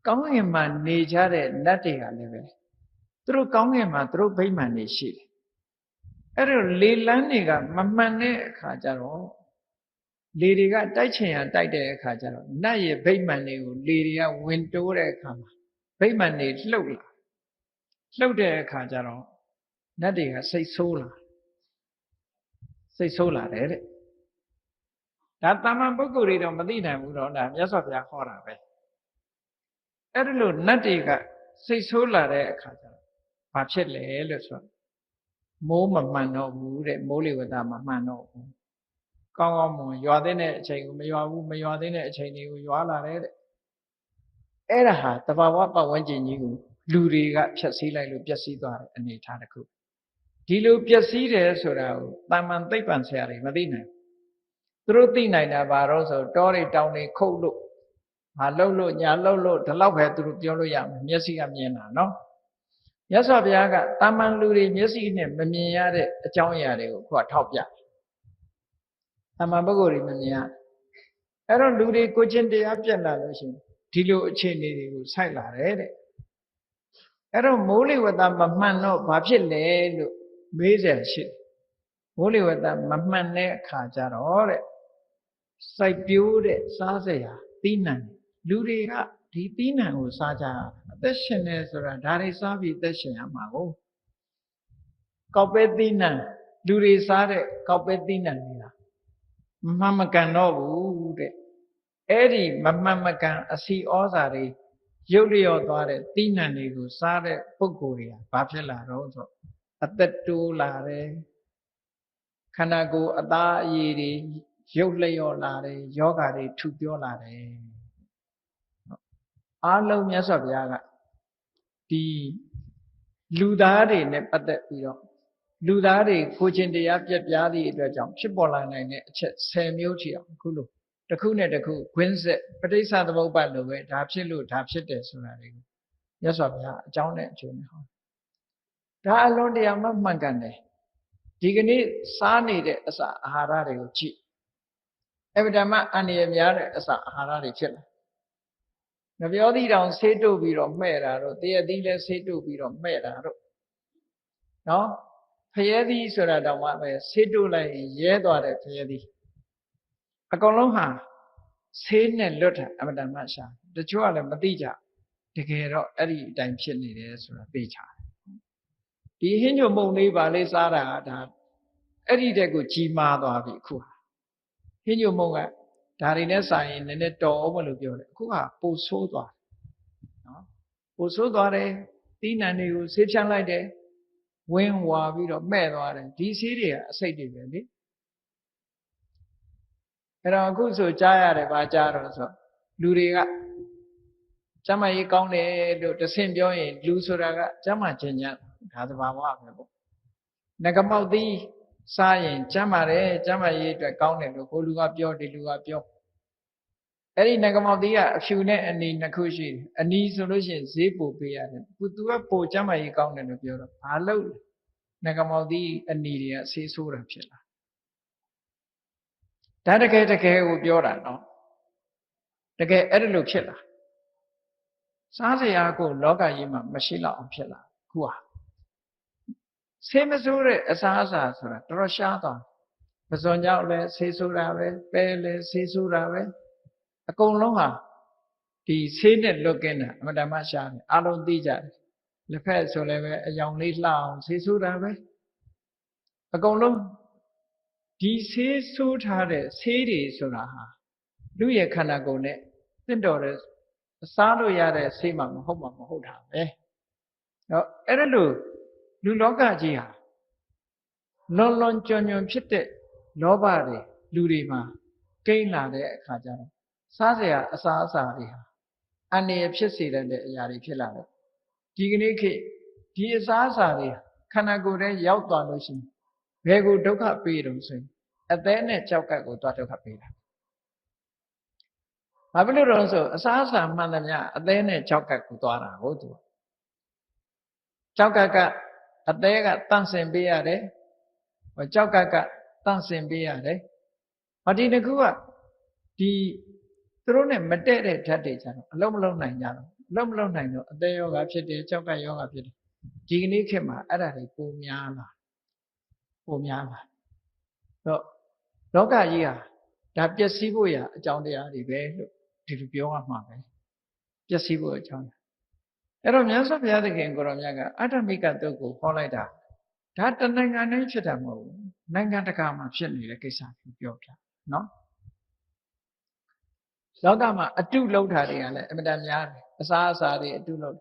ကောင်းကင်မှာနေကြတဲ့နတ်တွေကလည်းပဲသူတို့ကောင်းကင်မှာသူတို့ဗိမာန်တွေရှိတယ်အဲ့တော့လေလမ်းတွေကမမှန်တဲ့အခါကျတော့လေတွေကတိုက်ချင်ရတိုက်တဲ့အခါကျတော့နတ်ရဲ့ဗိမာန်တွေကိုလေတွေကဝင်တိုးတဲ့အခါမှာဗိမာန်တွေလှုပ်တဲ့အခါကျတော့နတ်တွေကစိတ်ဆိုးလာတယ်တဲ့ဒါတာမန်ပုဂ္ဂိုလ်တွေတော့မသိနိုင်ဘူးတော့ဒါမြတ်စွာဘုရားဟောတာပဲအဲ့ဒါလို့နတ်တွေကစိတ်ဆိုးလာတဲ့အခါကျတော့ဘာဖြစ်လဲလို့ဆိုမိုးမမှန်တော့ဘူးတဲ့မိုးလေဝသမမှန်တော့ဘူးကောင်းကောင်းမွန်ရွာတဲ့အချိန်ကိုမရွာဘူးမရွာတဲ့အချိန်တွေကိုရွာလာတယ်တဲ့အဲ့ဒါဟာတဘာဝပတ်ဝန်းကျင်ကြီးကိုလူတွေကဖျက်ဆီးလိုက်လို့ပျက်စီးသွားတဲ့အနေအထားတစ်ခုဒီလိုပျက်စီးတယ်ဆိုတာကိုတာမန်သိပ္ပံဆရာတွေမသိနိုင်သူတို့သိနိုင်တာဘာလို့ဆိုတောတွေတောင်တွေခုတ်လို့ဟာလှုပ်လို့ညာလှုပ်လို့ဒီလောက်ပဲသူတို့ပြောလို့ရမယ်မျက်စိကမြင်တာနော်မြတ်စွာဘုရားကတာမန်လူတွေမျက်စိနဲ့မမြင်ရတဲ့အကြောင်းအရာတွေကိုခုကထောက်ပြတာမန်ပုဂ္ဂိုလ်တွေမမြင်ရအဲ့တော့လူတွေကိုချင်းတရားပြတ်လာလို့ရှိရင်ဒီလိုအခြေအနေတွေကိုဆိုက်လာတယ်တဲ့အဲ့တော့မိုးလေဝသမမှန်တော့ဘာဖြစ်လဲလို့မေးစရာရှိတယ်မိုးလေဝသမမှန်တဲ့အခါကျတော့တဲ့စိုက်ပျိုးတဲ့စားစရာသီးနှံလူတွေက ဒီသီးနှံကိုစားကြအသက်ရှင်နေဆိုတာဒါတွေစားပြီးအသက်ရှင်ရမှာကိုကောက်ပဲသီးနှံလူတွေစားတဲ့ကောက်ပဲသီးနှံနေတာမမှန်မကန်တော့ဘူးတဲ့အဲ့ဒီမမှန်မကန်အစီဩဇာတွေရုပ်လျော့သွားတဲ့သီးနှံတွေကိုစားတဲ့ပုဂ္ဂိုလ်တွေကဘာဖြစ်လာတော့ဆိုအသက်တိုးလာတယ်ခန္ဓာကိုယ်အသားအရည်တွေရုပ်လျော့လာတယ်ယောဂါတွေထူပြောလာတယ်အားလုံးမြတ်စွာဘုရားကဒီလူသားတွေနဲ့ပတ်သက်ပြီးတော့လူသားတွေကိုချင်းတရားပြက်ပြားသည့်အတွက်ကြောင့်ဖြစ်ပေါ်လာနိုင်တဲ့အချက်10မျိုးချီအောင်အခုလို့တစ်ခုနဲ့တစ်ခုခွင်းဆက်ပဋိစ္စသမုပ္ပါဒ်လိုပဲဒါဖြစ်လို့ဒါဖြစ်တယ်ဆိုတာတွေကိုမြတ်စွာဘုရားအကြောင်းနဲ့အကျိုးနဲ့ဟောဒါအလွန်တရာမှန်ကန်တယ်ဒီကနေ့စားနေတဲ့အစာအာဟာရတွေကိုကြည့်အဗ္ဗဓမ္မအန္တရာယ်များတဲ့အစာအာဟာရတွေဖြစ်လာငပြောသီးတောင်ဆေးတုပ်ပြီးတော့မှဲ့တာတော့တရက်သီးလည်းဆေးတုပ်ပြီးတော့မှဲ့တာတော့နော်ဖရဲသီးဆိုတာတောင်မှပဲဆေးတုပ်လိုက်ရင်ရဲသွားတဲ့ဖရဲသီးအကုန်လုံးဟာဆေးနဲ့လွတ်တာအမတန်မှရှာတချို့ကလည်းမသိကြတကယ်တော့အဲ့ဒီအတိုင်းဖြစ်နေတယ်ဆိုတာသိချတယ်ဒီဟင်းညွန့်မုံလေးပါလေးစားတာဒါအဲ့ဒီတက်ကိုကြီးမားသွားပြီအခုဟာဟင်းညွန့်မုံကဒါတွေနဲ့ဆိုင်ရင်နည်းနည်းတော်အောင်မလို့ပြောတယ်အခုကပိုဆိုးသွားနော်ပိုဆိုးသွားတယ်သီးနှံတွေကိုဆေးဖြန်းလိုက်တယ်ဝင်းဝါပြီးတော့မှဲ့သွားတယ်ဒီဆေးတွေကအစိတ်တွေပဲလေအဲ့တော့အခုဆိုကြားရတယ်ဗာကြားတော့ဆိုလူတွေကကျမ်းမာရေးကောင်းတယ်လို့တဆင့်ပြောရင်လူဆိုတာကကျမ်းမာခြင်းညာဒါသဘာဝပဲပေါ့ငကမောက်သီးစားရင်ကျမ်းမာတယ်ကျမ်းမာရေးအတွက်ကောင်းတယ်လို့ကိုလူကပြောဒီလူကပြောအဲ့ဒီငကမောက်သီးကအဖြူနဲ့အနီနှစ်ခုရှိတယ်အနီဆိုလို့ရှိရင်ဈေးပိုပေးရတယ်သူကပိုကျမ်းမာရေးကောင်းတယ်လို့ပြောတော့ဘာလို့ငကမောက်သီးအနီတွေကဆေးဆိုးတာဖြစ်လာဒါတကယ်ကိုပြောတာနော်တကယ်အဲ့လိုဖြစ်လာစားစရာကိုလောကကြီးမှာမရှိတော့အောင်ဖြစ်လာခုဟာဆေးမဆိုးတဲ့အစားအစာဆိုတာတော်တော်ရှားသွားပဇွန်ကြောင့်လည်းဆေးဆိုးတာပဲပဲလည်းဆေးဆိုးတာပဲအကုန်လုံးဟာဒီဆေးနဲ့လွတ်ကင်းတာအမှန်တမ်းရှားတယ်အလုံးသိကြတယ်လက်ဖက်ဆိုလည်းပဲအယောင်လေးလှအောင်ဆေးဆိုးတာပဲအကုန်လုံးဒီဆေးဆိုးထားတဲ့ဆေးတွေဆိုတာဟာလူရဲ့ခန္ဓာကိုယ်နဲ့တင့်တော်တဲ့စားလို့ရတဲ့ဆေးမှမဟုတ်တာပဲတော့အဲ့ဒါလို့လူလောကကြီးဟာလွန်ကျွံဖြစ်တဲ့လောဘတွေလူတွေမှာကိန်းလာတဲ့အခါကျတော့စားစရာအစားအစာတွေဟာအန္တရာယ်ဖြစ်စေတဲ့အရာတွေဖြစ်လာတယ်ဒီကနေ့ခေတ်ဒီအစားအစာတွေခန္ဓာကိုယ်ထဲရောက်သွားလို့ရှိရင်ဘယ်ကိုဒုက္ခပေးတုံးဆိုရင်အသေးနဲ့ကြောက်ကပ်ကိုသွားဒုက္ခပေးတာဘာဖြစ်လို့တော့ဆိုအစားအစာမှန်သမျှအသေးနဲ့ကြောက်ကပ်ကိုသွားတာဟုတ်သူကြောက်ကပ်ကအသေးကတန့်စင်ပေးရတယ်ကြောက်ကပ်ကတန့်စင်ပေးရတယ်ဒီတစ်ခုကဒီသူတို့နဲ့မတည့်တဲ့ဓာတ်တွေကြတော့အလုံးမလုံးနိုင်ကြတော့အလုံးမလုံးနိုင်တော့အသေးယောဂဖြစ်တယ်ကြောက်ကပ်ယောဂဖြစ်တယ်ဒီကနေ့ခေတ်မှာအဲ့ဒါတွေပိုများလာတော့လောကကြီးဟာဒါပျက်စီးဖို့ရအကြောင်းတရားတွေပဲလို့ဒီလိုပြောရမှာပဲပျက်စီးဖို့အကြောင်းအဲ့တော့မြတ်စွာဘုရားသခင်ကိုရောမြတ်ကအတ္တမိကတုတ်ကိုဟောလိုက်တာဒါတနိုင်ငံတိုင်းဖြစ်တာမဟုတ်ဘူးနိုင်ငံတကာမှာဖြစ်နေတဲ့ကိစ္စကိုပြောပြနော်လောကမှာအတုလောက်တာတွေကလည်းအမှန်တမ်းများတယ်အစားအစာတွေအတုလောက်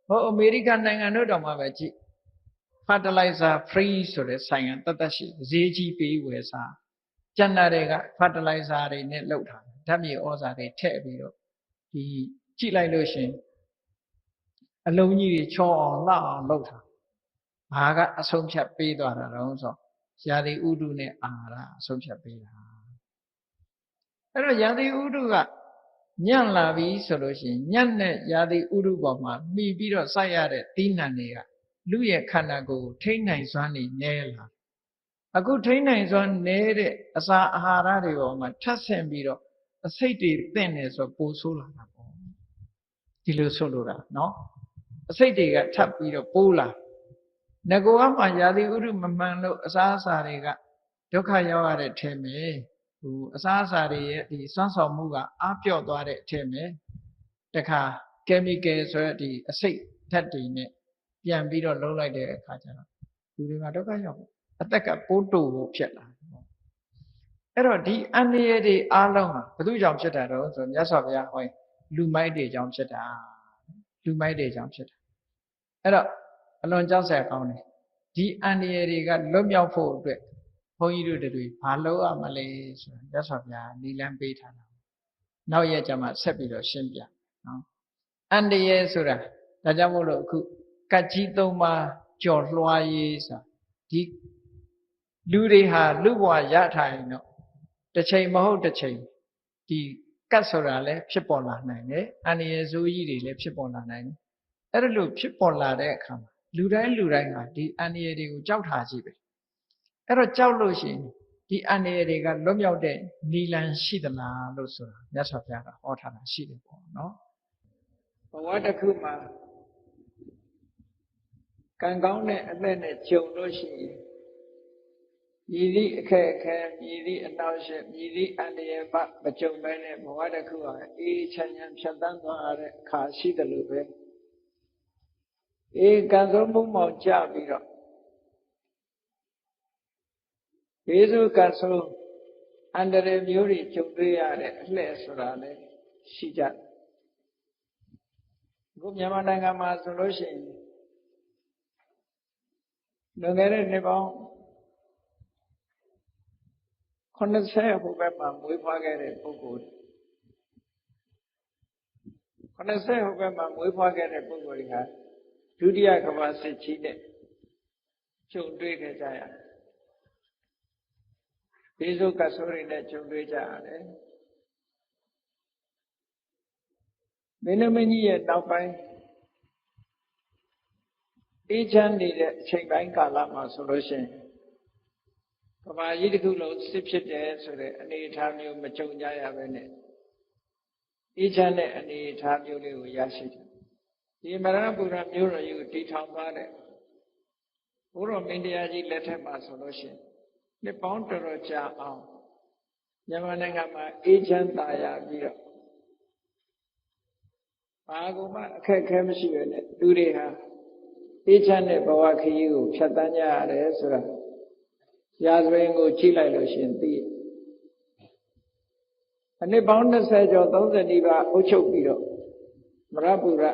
ဟိုအမေရိကန်နိုင်ငံတို့တောင်မှပဲကြည့် fertilizer free ဆိုတဲ့ဆိုင်ငံတတ်ရှိဈေးကြီးပေးဝယ်စားကျန်တာတွေက fertilizer တွေနဲ့လုပ်ထားတယ်ဓာတ်မြေဩဇာတွေထည့်ပြီးတော့ဒီကြည့်လိုက်လို့ရှင်အလုံးကြီးတွေချောအောင်လှအောင်လုပ်ထားဘာကအဆုံးဖြတ်ပေးသွားတာတော့ဆိုရာသီဥတုနဲ့အာဟာရအဆုံးဖြတ်ပေးတာအဲ့တော့ရာသီဥတုကညံ့လာပြီဆိုလို့ရှိရင်ညံ့တဲ့ရာသီဥတုပေါ်မှာမှီပြီးတော့စိုက်ရတဲ့သီးနှံတွေကလူရဲ့ခန္ဓာကိုယ်ကိုထိန်းနိုင်စွမ်းနေနေလာအခုထိန်းနိုင်စွမ်းနေတဲ့အစာအာဟာရတွေပေါ်မှာထပ်ဆင့်ပြီးတော့အစိတ်တွေသင့်နေဆိုပိုဆိုးလာတာပေါ့ဒီလိုဆိုလိုတာနော်အစိတ်တွေကထပ်ပြီးတော့ပိုးလာငကောကမှရာသီဥတုမမှန်လို့အစာအစာတွေကဒုက္ခရောက်ရတဲ့အထက်မှာအစာအစာတွေရဲ့ဒီစွမ်းဆောင်မှုကအားပြော့သွားတဲ့အထက်မှာ တခါ chemical ဆိုရတဲ့အစိတ်ဓာတ်တွေနဲ့ပြန်ပြီးတော့လုံးလိုက်တဲ့အခါကျတော့လူတွေမှာဒုက္ခရောက်ဘူးအသက်ကပိုးတူဖို့ဖြစ်လာတယ်ပေါ့အဲ့တော့ဒီအန္တရာယ်တွေအားလုံးဟာဘယ်သူကြောင့်ဖြစ်တာတော့ဆိုမြတ်စွာဘုရားဟောလူမိုက်တွေကြောင့်ဖြစ်တာလူမိုက်တွေကြောင့်ဖြစ်တာအဲ့တော့အလွန်ကြောက်စရာကောင်းတယ်ဒီအန္တရာယ်တွေကလွတ်မြောက်ဖို့အတွက်ဘုန်းကြီးတို့တွေဘာလုပ်ရမလဲဆိုတော့မြတ်စွာဘုရားနိလန်းပေးထားတာနောက်ရက်ကျမှဆက်ပြီးတော့ရှင်းပြနော်အန္တရာယ်ဆိုတာဒါကြောင့်မို့လို့အခုကတ်ကြီး၃ပါးကြော်လွှားရေးဆိုတာဒီလူတွေဟာလူဘဝရထားရင်တော့တစ်ချိန်မဟုတ်တစ်ချိန်ဒီကတ်ဆိုတာလည်းဖြစ်ပေါ်လာနိုင်တယ်အန္တရာယ်ဆိုးကြီးတွေလည်းဖြစ်ပေါ်လာနိုင်တယ်အဲ့ဒါလို့ဖြစ်ပေါ်လာတဲ့အခါမှာလူတိုင်းဟာဒီအန္တရာယ်တွေကိုကြောက်ထားကြည့်ပဲအဲ့တော့ကြောက်လို့ရှိရင်ဒီအန္တရာယ်တွေကလွတ်မြောက်တဲ့နိလန်ရှိသလားလို့ဆိုတာမြတ်စွာဘုရားကဟောထားတာရှိတယ်ပေါ့နော်ဘဝတစ်ခုမှာကံကောင်းတဲ့အသက်နဲ့ကြုံလို့ရှိရင်မြည်သည့်အခက်အခဲမြည်သည့်အနှောင့်အယှက်မြည်သည့်အန္တရာယ်မကြုံမဲနဲ့ဘဝတစ်ခုဟာအေးချမ်းချမ်းဖြတ်သန်းသွားတဲ့အခါရှိတယ်လို့ပဲကံဆုံးမှုမောင်ကြပြီးတော့ဘေးဆိုးကံဆုံးအန္တရာယ်မျိုးတွေကြုံတွေ့ရတဲ့အလှည့်ဆိုတာလည်းရှိကြတယ်အခုမြန်မာနိုင်ငံမှာဆိုလို့ရှိရင်လွန်ခဲ့တဲ့နှစ်ပေါင်း80ဟိုဘက်မှာမွေးဖွားခဲ့တဲ့ပုဂ္ဂိုလ်80ဟိုဘက်မှာမွေးဖွားခဲ့တဲ့ပုဂ္ဂိုလ်တွေကဒုတိယကမ္ဘာစစ်ကြီးနဲ့ကြုံတွေ့ခဲ့ကြရတယ်ဘေးဆိုးကဆိုးတွေနဲ့ကြုံတွေ့ကြရတယ်မင်းသမီးကြီးရဲ့နောက်ပိုင်းအေးချမ်းနေတဲ့အချိန်ပိုင်းကာလမှာဆိုလို့ရှိရင်ကမ္ဘာကြီးတစ်ခုလုံးစစ်ဖြစ်တယ်ဆိုတဲ့အနေအထားမျိုးမကြုံကြရပဲနဲ့အေးချမ်းတဲ့အနေအထားမျိုးလေးကိုရရှိတယ်ဒီမရဏပူရမျိုးတော်ကြီးကိုတည်ထောင်သွားတဲ့ဘုရောမင်းတရားကြီးလက်ထက်မှာဆိုလို့ရှိရင်နှစ်ပေါင်းတော်တော်ကြာအောင်မြန်မာနိုင်ငံမှာအေးချမ်းသာယာပြီးတော့ဘာကူမှအခက်အခဲမရှိပဲနဲ့လူတွေဟာအေးချမ်းတဲ့ဘဝခရီးကိုဖြတ်သန်းကြရတယ်ဆိုတာရာဇဝင်ကိုကြည့်လိုက်လို့ရှိရင်သိအနှစ်ပေါင်း20ကျော်30နီးပါးအုပ်ချုပ်ပြီးတော့မရပူရ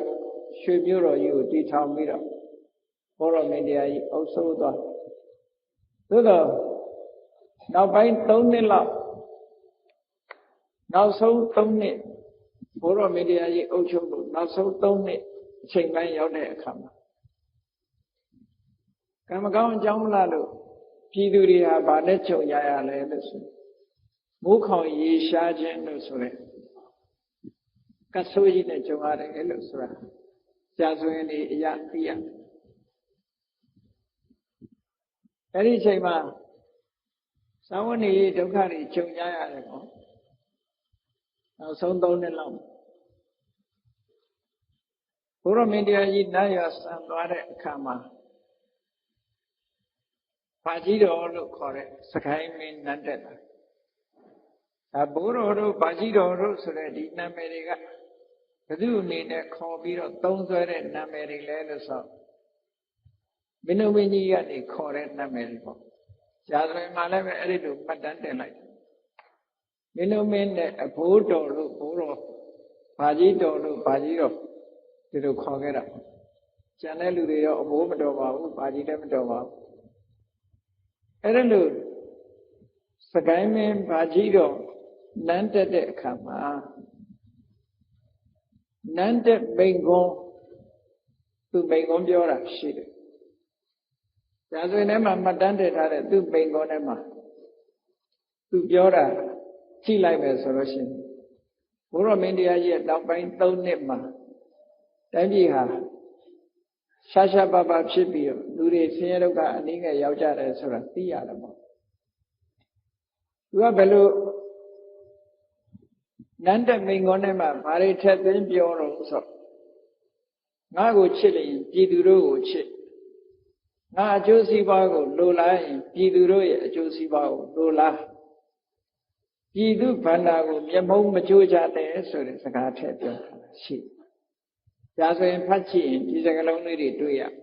ရွှေမြို့တော်ကြီးကိုတည်ထောင်ပြီးတော့ဘောရမင်းတရားကြီးအုပ်စိုးသွားသို့တော့နောက်ပိုင်း3နှစ်လောက်နောက်ဆုံး3နှစ်ဘောရမင်းတရားကြီးအုပ်ချုပ်လို့နောက်ဆုံး3နှစ်အချိန်ပိုင်းရောက်တဲ့အခါမှာကံမကောင်းအကြောင်းမလားလို့ပြည်သူတွေဟာဗာနဲ့ကြုံရရလဲလို့ဆိုမိုးခေါင်ရေရှားခြင်းလို့ဆိုရဲကဆိုးကြီးနဲ့ကြုံရတယ်လို့ဆိုတာကြာဆိုရင်ဒီအရာသိရအဲ့ဒီအချိန်မှာသာဝဏီဒုက္ခတွေကြုံကြရတယ်ပေါ့နောက်ဆုံး3နှစ်လောက်ဘုရမင်းတရားကြီးနာရဆံသွားတဲ့အခါမှာဘာကြီးတော်လို့ခေါ်တဲ့စကိုင်းမင်းနတ်တက်တာဒါဘိုးတော်တို့ဘာကြီးတော်တို့ဆိုတဲ့ဒီနာမည်တွေကဘယ်သူအနေနဲ့ခေါ်ပြီးတော့သုံးဆွဲတဲ့နာမည်တွေလဲလို့ဆိုမင်းတို့မင်းကြီးကနေခေါ်တဲ့နာမည်တွေပေါ့ရာဇဝင်မှာလည်းပဲအဲ့ဒီလိုမှတ်တမ်းတင်လိုက်မင်းတို့မင်းနဲ့အဘိုးတော်တို့ဘိုးတော်ဘာကြီးတော်တို့ဘာကြီးတော်ဒီလိုခေါ်ခဲ့တာကျန်တဲ့လူတွေတော့အဘိုးမတော်ပါဘူးဘာကြီးလည်းမတော်ပါဘူးအဲ့ဒါလို့စကိုင်းမင်းဘာကြီးတော်နန်းတက်တဲ့အခါမှာနန်းတက်မိန်ကွန်းသူမိန်ကွန်းပြောတာရှိတယ်။ဒါဆိုရင်လည်းမှတ်တမ်းတင်ထားတဲ့သူမိန်ကွန်းထဲမှာသူပြောတာကြည့်လိုက်မယ်ဆိုလို့ရှိရင်ဘုရောမင်းတရားကြီးရဲ့နောက်ပိုင်း3နှစ်မှာတိုင်းပြည်ဟာရှားရှားပါပါဖြစ်ပြီးတော့လူတွေဆင်းရဲဒုက္ခအနည်းငယ်ရောက်ကြတယ်ဆိုတာသိရတယ်ပေါ့။သူကဘယ်လိုနန်းတက်မိန်ကွန်းထဲမှာဘာတွေထက်သွင်းပြောတော့ဆိုငါ့ကိုချစ်ရင်ပြည်သူတို့ကိုချစ်ငါအကျိုးစီးပွားကိုလိုလားရင်ပြည်သူတို့ရဲ့အကျိုးစီးပွားကိုလိုလား ပြည်သူဗန္ဒာကိုမျက်မုံမကြိုးကြတဲ့ဆိုတဲ့စကားထည့်ပြောထားတာရှိ။ဒါဆိုရင်ဖတ်ကြည့်ရင်ဒီစကားလုံးလေးတွေတွေ့ရ။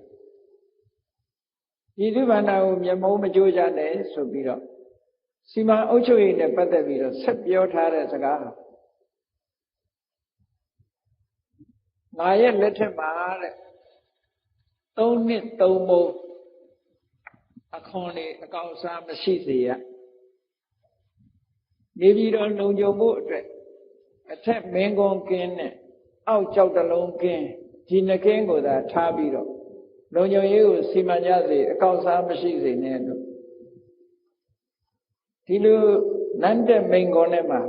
ပြည်သူဗန္ဒာကိုမျက်မုံမကြိုးကြတဲ့ဆိုပြီးတော့စီမံအုပ်ချုပ်ရေးနဲ့ပတ်သက်ပြီးတော့ဆက်ပြောထားတဲ့စကားဟာငါရဲ့လက်ထက်မှာတဲ့3 နှစ် 3 မိုးအခွန်တွေအကောက်အစားမရှိစေရနေပြီးတော့လုံခြုံမှုအတွက်အထက်မင်းကုန်းကင်းနဲ့အောက်ကြောက်တလုံးကင်းဒီနှကင်းကိုသာထားပြီးတော့လုံခြုံရေးကိုစီမံကြစေအကောက်အစားမရှိစေနဲ့လို့ဒီလိုနန်းတဲ့မိန်ကုန်းထဲမှာ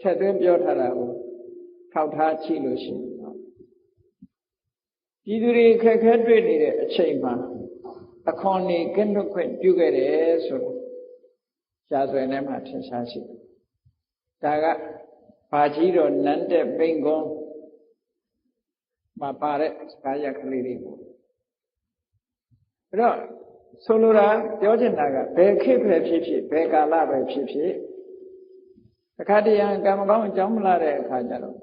ထည့်သွင်းပြောထားတာကိုထောက်ထားကြည့်လို့ရှိရင်ပြည်သူတွေခက်ခဲတွေ့နေတဲ့အချိန်မှာအခွန်နေကင်းလွတ်ခွင့်ပြုခဲ့တယ်ဆိုတော့ရှားစွယ်ထဲမှာထင်ရှားရှိတယ်။ဒါကဘာကြီးတော့နန်းတဲ့မိန်ကုန်းမှာပါတဲ့စကားရက်ကလေးတွေကိုအဲ့တော့ဆိုလိုတာပြောချင်တာကဘယ်ခေတ်ပဲဖြစ်ဖြစ်ဘယ်ကာလပဲဖြစ်ဖြစ်အခါတရံကံမကောင်းအကြောင်းမလာတဲ့အခါကျတော့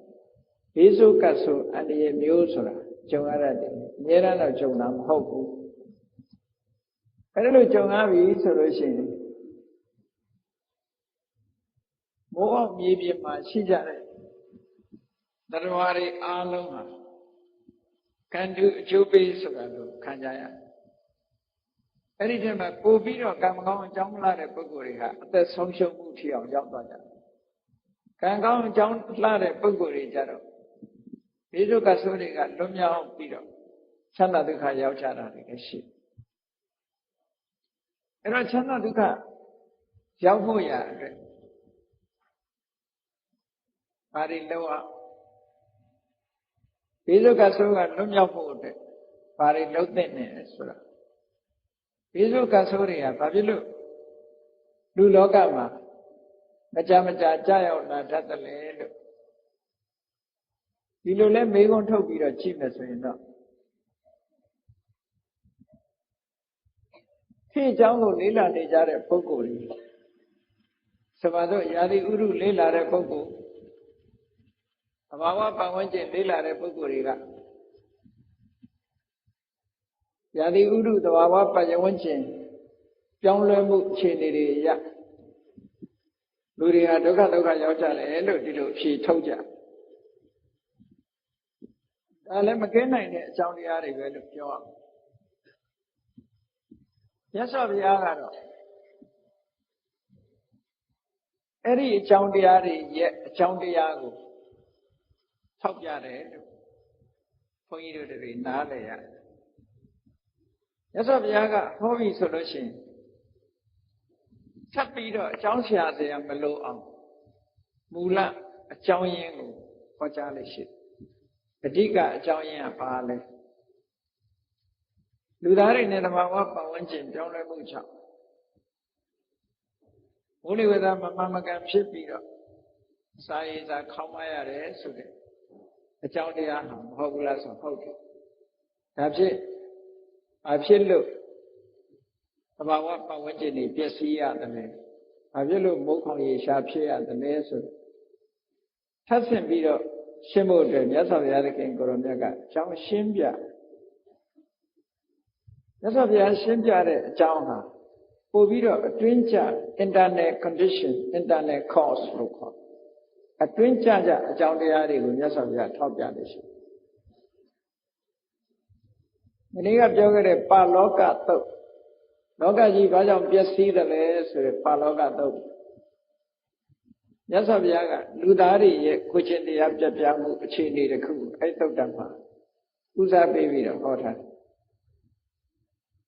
ဘေးဆိုးကတ်ဆိုးအန္တရာယ်မျိုးဆိုတာကြုံရတတ်တယ်အများအားတော့ကြုံတာမဟုတ်ဘူးအဲ့ဒါလို့ကြုံရပြီဆိုလို့ရှိရင်မိုးအောင်မြေပြင်မှာရှိကြတဲ့တရားတွေအားလုံးဟာကံတူအကျိုးပေးဆိုတာလို့ခံကြရအဲ့ဒီတည်းမှာပို့ပြီးတော့ကံမကောင်းအကြောင်းမလာတဲ့ပုဂ္ဂိုလ်တွေဟာအသက်ဆုံးရှုံးမှုထီအောင်ရောက်သွားကြတယ်ကံကောင်းအကြောင်းလာတဲ့ပုဂ္ဂိုလ်တွေကြတော့ဘေးဒုက္ခဆိုးတွေကလွတ်မြောက်ပြီးတော့ချမ်းသာဒုက္ခရောက်ကြတာတွေလည်းရှိအဲ့တော့ချမ်းသာဒုက္ခရောက်ဖို့ရအတွက်ဘာတွေလုပ်အောင်ဘေးဒုက္ခဆိုးကလွတ်မြောက်ဖို့အတွက်ဘာတွေလုပ်သင့်တယ်ဆိုတာဘေးဒုက္ခဆိုးတွေကဘာဖြစ်လို့လူလောကမှာမကြမကြာကြာရောက်လာတတ်တယ်လေလို့ဒီလိုလဲမေးခွန်းထုတ်ပြီးတော့ကြည့်မယ်ဆိုရင်တော့ခေတ်အကြောင်းကိုလေးလာနေကြတဲ့ပုဂ္ဂိုလ်တွေဆိုပါတော့ယာတိဥရုလေးလာတဲ့ပုဂ္ဂိုလ်အဘာဝပတ်ဝန်းကျင်လေးလာတဲ့ပုဂ္ဂိုလ်တွေကယာတိဥရုသဘာဝပတ်ဝန်းကျင်ပြောင်းလဲမှုအခြေအနေတွေရလူတွေဟာဒုက္ခရောက်ကြတယ်လို့ဒီလိုဖြေထုတ်ကြဒါလည်းမကင်းနိုင်တဲ့အကြောင်းတရားတွေပဲလို့ပြောရအောင်မြတ်စွာဘုရားကတော့အဲ့ဒီအကြောင်းတရားတွေရဲ့အကြောင်းတရားကိုထောက်ပြတယ်လို့ဘုန်းကြီးတို့တွေနားလည်ရတယ်မြတ်စွာဘုရားကဟောပြီဆိုလို့ရှိရင်ထပ်ပြီးတော့အကြောင်းရှာစရာမလိုအောင်မူလအကြောင်းရင်းကိုဟောကြားလိုက်ရှိတယ်အဓိကအကြောင်းရင်းကဘာလဲလူသားတွေနဲ့သဘာဝပတ်ဝန်းကျင်ပြောင်းလဲမှုကြောင့်မိုးလေဝသမမှန်မကန်ဖြစ်ပြီးတော့စာရေးစာခေါင်းမရတယ်ဆိုတဲ့အကြောင်းတရားဟာမဟုတ်ဘူးလားဆိုဟုတ်တယ်ဒါဖြစ်အဖြစ်လို့သဘာဝပတ်ဝန်းကျင်တွေပျက်စီးရတယ်လေအဖြစ်လို့မိုးခေါင်ရေရှားဖြစ်ရတယ်လေဆိုထပ်ဆင့်ပြီးတော့ရှင်းဖို့အတွက်မြတ်စွာဘုရားသခင်ကိုရောမြတ်ကအကြောင်းရှင်းပြမြတ်စွာဘုရားရှင်းပြတဲ့အကြောင်းဟာပို့ပြီးတော့အတွင်းကျ internal condition internal cause လို့ခေါ်အတွင်းကျအကြောင်းတရားတွေကိုမြတ်စွာဘုရားထောက်ပြနေရှိဒီနေ့ကပြောခဲ့တဲ့ပါလောကသုတ်လောကကြီးဘာကြောင့်ပျက်စီးတယ်လဲဆိုတဲ့ပါလောကသုတ်မြတ်စွာဘုရားကလူသားတွေရဲ့ကိုယ်ချင်းတရားပြတ်ပြားမှုအခြေအနေတစ်ခုအဲ့သုတ်တံမှာဦးစားပေးပြီးတော့ဟောထားတယ်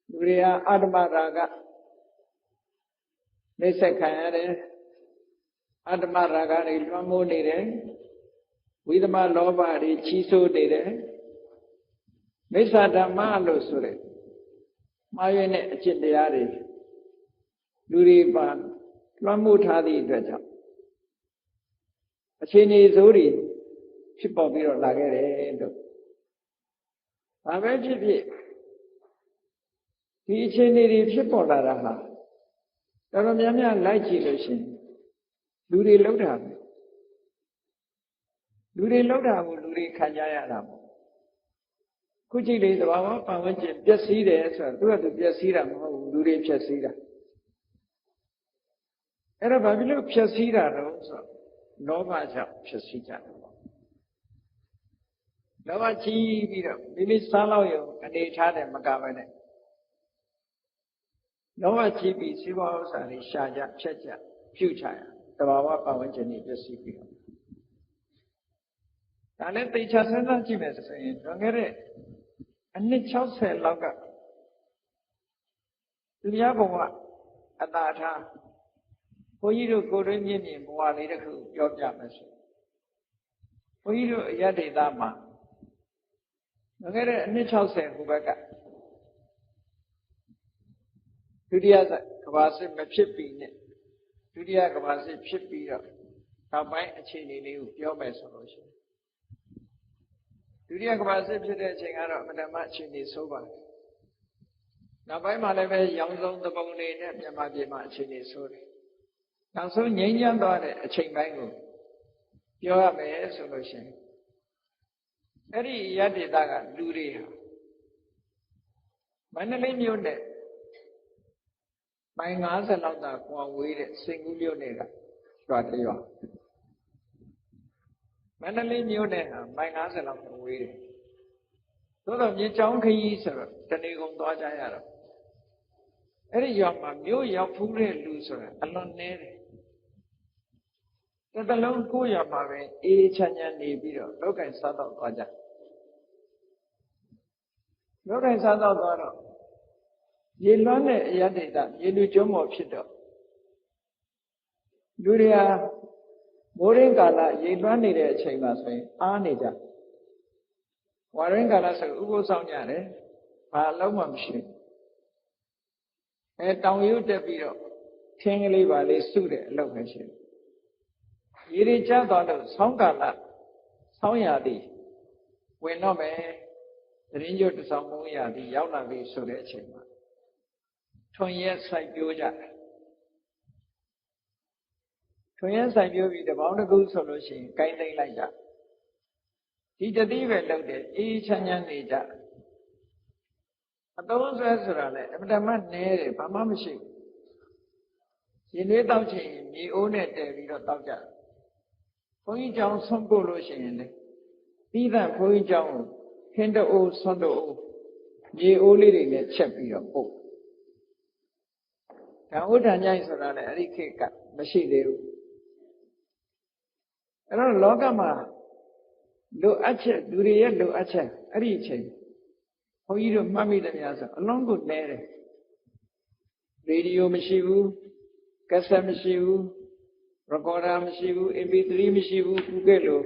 လူတွေဟာအတ္တမရာဂနှိစ္စခံရတယ်အတ္တမရာဂတွေလွှမ်းမိုးနေတယ်ဝိသမလောဘတွေကြီးစိုးနေတယ်မိစ္ဆာဓမ္မလို့ဆိုတဲ့မှားယွင်းတဲ့အကျင့်တရားတွေလူတွေပါလွှမ်းမိုးထားသည့်အတွက်ကြောင့်အခြေအနေဆိုးတွေဖြစ်ပေါ်ပြီးတော့လာခဲ့တယ်လို့ဘာပဲဖြစ်ဖြစ်ဒီအခြေအနေတွေဖြစ်ပေါ်လာတာဟာတော်တော်များများလိုက်ကြည့်လို့ရှိရင် လူတွေလှုပ်တာပဲလူတွေလှုပ်တာကိုလူတွေခံကြရတာပေါ့ခုကြည့်လေသဘာဝပတ်ဝန်းကျင်ပျက်စီးတယ်ဆိုတာသူကသူပျက်စီးတာမဟုတ်ဘူးလူတွေပျက်စီးတာအဲ့တော့ဘာဖြစ်လို့ပျက်စီးတာတော့ဆိုလောဘကြောင့်ပျက်စီးကြတယ်ပေါ့လောဘကြီးပြီးတော့မိမိစားလောက်ရုံအနေထားတယ်မကပဲနဲ့လောဘကြီးပြီးစီးပွားဥစ္စာတွေရှာကြဖြတ်ကြပြုတ်ချရသဘာဝပတ်ဝန်းကျင်တွေပျက်စီးပြီးတော့ဒါနဲ့သိချစဉ်းစားကြည့်မယ်ဆိုရင်လွန်ခဲ့တဲ့အနှစ်60လောက်ကသူများဘဝအတားထားဘုန်းကြီးတို့ကိုယ်တွင်းမြင့်မြင့်ဘဝလေးတစ်ခုပြောပြမယ်ဆိုဘုန်းကြီးတို့အရဒေသမှာလွန်ခဲ့တဲ့အနှစ်60ဟိုဘက်ကဒုတိယကမ္ဘာစစ်မဖြစ်ပြီးနဲ့ဒုတိယကမ္ဘာစစ်ဖြစ်ပြီးတော့နောက်ပိုင်းအခြေအနေလေးကိုပြောမယ်ဆိုလို့ရှိရင်ဒုတိယကမ္ဘာစစ်ဖြစ်တဲ့အချိန်ကတော့ပထမအခြေအနေဆိုးပါတယ်နောက်ပိုင်းမှာလည်းပဲရောင်စုံသဘုံတွေနဲ့မြန်မာပြည်မှာအခြေအနေဆိုးတယ်နောက်ဆုံးငြိမ်းချမ်းသွားတဲ့အချိန်ပိုင်းကိုပြောရမယ်ဆိုလို့ရှိရင်အဲ့ဒီရတ္တိတကလူတွေဟာမန္တလေးမြို့နဲ့မိုင်90လောက်သာကွာဝေးတဲ့စင်ကူးမြို့နယ်ကရွာတရွာမန္တလေးမြို့နယ်ဟာမိုင်90လောက်ဝေးတယ်သို့တော့မြေချောင်းခရီးဆိုတော့တဏီကုံသွားကြရတော့အဲ့ဒီရွာမှာမြို့ရောက်ဖူးတဲ့လူဆိုတာအလွန်နည်းတယ်တစ်တလုံးကိုရွာမှာပဲအေးချမ်းချမ်းနေပြီးတော့လောက်ကင်စားတော့သွားကြလောက်ကင်စားတော့သွားတော့ရေလွှမ်းတဲ့အရဒေတာရေလူကျွန်းပေါ်ဖြစ်တော့လူတွေဟာမိုးရင်းကာလရေလွှမ်းနေတဲ့အချိန်မှာဆိုရင်အားနေကြဝါရင်းကာလဆိုဥပုသ်ဆောင်ကြတယ်ဘာအလုံးမှမရှိဘူးတောင်ရုပ်တက်ပြီးတော့ခင်းကလေးပါလေးစုတဲ့အလုပ်ပဲရှိတယ်ရေတွေကျသွားလို့ဆောင်းကာလဆောင်းရာသီဝင်တော့မယ်သတင်းကြိုတဆောင်မုံရာသီရောက်လာပြီဆိုတဲ့အချိန်မှာထွန်ရက်စိုက်ပျိုးကြတယ်ထွန်ရက်စိုက်ပျိုးပြီးတပေါင်းတစ်ခုဆိုလို့ရှိရင်ကိုင်းသိမ့်လိုက်ကြဒီတတိပဲလုပ်တယ်အေးချမ်းချမ်းနေကြအသုံးဆွဲဆိုတာလည်းအမှန်တမ်းနဲတယ်ဘာမှမရှိဘူးရင်လေးတောက်ချင်မြေအိုးနဲ့တည်ပြီးတော့တောက်ကြဘုန်းကြီးကျောင်းဆွန့်ပို့လို့ရှိရင်လေပြီးတဲ့ဘုန်းကြီးကျောင်းကိုခင်းတအိုးဆွန့်တအိုးမြေအိုးလေးတွေနဲ့ချက်ပြီးတော့ပို့ဓာဝဋ္ဌာညိုက်ဆိုတာလည်းအဲ့ဒီခေတ်ကမရှိသေးဘူးအဲ့တော့လောကမှာလိုအပ်ချက်လူတွေရဲ့လိုအပ်ချက်အဲ့ဒီအချိန်ဘုန်းကြီးတို့မှတ်မိတယ်များဆိုအလုံးကိုနဲတယ်ရေဒီယိုမရှိဘူးကက်ဆက်မရှိဘူးရကော်ဒါမရှိဘူး MP3 မရှိဘူးခုကဲ့လို့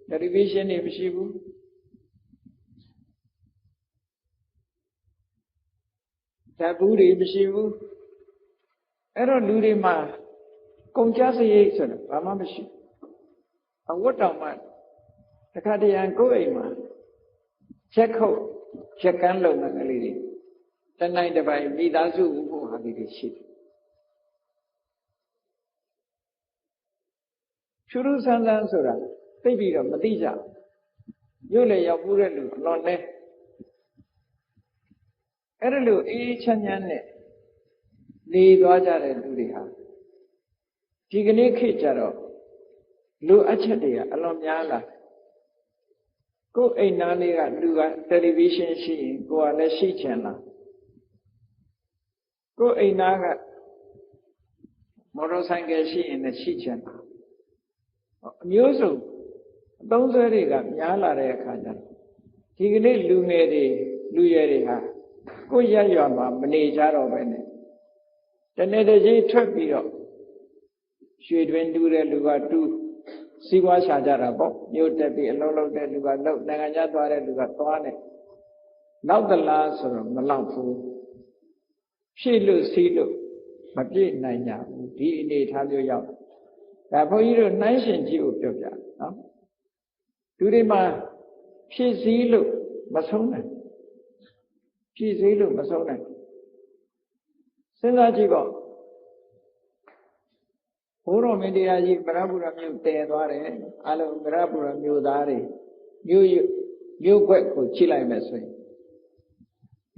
တယ်လီဗီရှင်းတွေမရှိဘူးဓာတ်ဘူးတွေမရှိဘူးအဲ့တော့လူတွေမှာကုန်ကြစရိတ်ဆိုတာဘာမှမရှိအဝတ်တောင်မှတခါတရံကိုယ့်အိမ်မှာချက်ခုတ်ချက်ကန်းလုံငယ်လေးတွေတနိုင်တစ်ပိုင်မိသားစုဥပ္ပဟာလေးတွေရှိတယ်ရှုရုဆန်းဆန်းဆိုတာသိပြီးတော့မသိကြရုပ်လေရောက်ဘူးတဲ့လူအလွန်နဲ့အဲ့ဒါလို့အေးချမ်းချမ်းနဲ့နေသွားကြတဲ့လူတွေဟာဒီကနေ့ခေတ်ကြတော့လူအပ်ချက်တွေကအလွန်များလာကိုယ်အိမ်သားလေးကလူကတယ်လီဗီရှင်းရှိရင်ကိုယ်ကလည်းရှိချင်လားကိုယ်အိမ်သားကမော်တော်ဆိုင်ကယ်ရှိရင်လည်းရှိချင်လားအမျိုးစုံအသုံးဆွဲတွေကများလာတဲ့အခါကျတော့ဒီကနေ့လူငယ်တွေလူရွယ်တွေဟာကိုယ်ရရွာမှာမနေကြတော့ပဲနဲ့တနေ့တစ်ချိန်ထွက်ပြီးတော့ရွှေတွင်တူးတဲ့လူကတူးစီးပွားရှာကြတာပေါ့မြို့တက်ပြီးအလုံးလုံးတဲ့လူကလုံးနိုင်ငံခြားသွားတဲ့လူကသွားတယ်နောက်သလားဆိုတော့မလောက်ဘူးဖြည့်လို့စီးလို့မပြည့်နိုင်ကြဘူးဒီအနေထားမျိုးရောက်ဒါဘုန်းကြီးတို့နှိုင်းရှင်ကြည့်ဖို့ပြောပြနော်လူတွေမှာဖြည့်စည်းလို့မဆုံးနိုင်ဖြည့်စည်းလို့မဆုံးနိုင်စဉ်းစားကြည့်ပေါ့ဘ ဘိုးတော်မင်းတရားကြီးဗရပုရမြို့တည်သွားတယ်အလုံးဗရပုရမြို့သားတွေမြို့ခွက်ကိုကြည့်လိုက်မယ်ဆိုရင်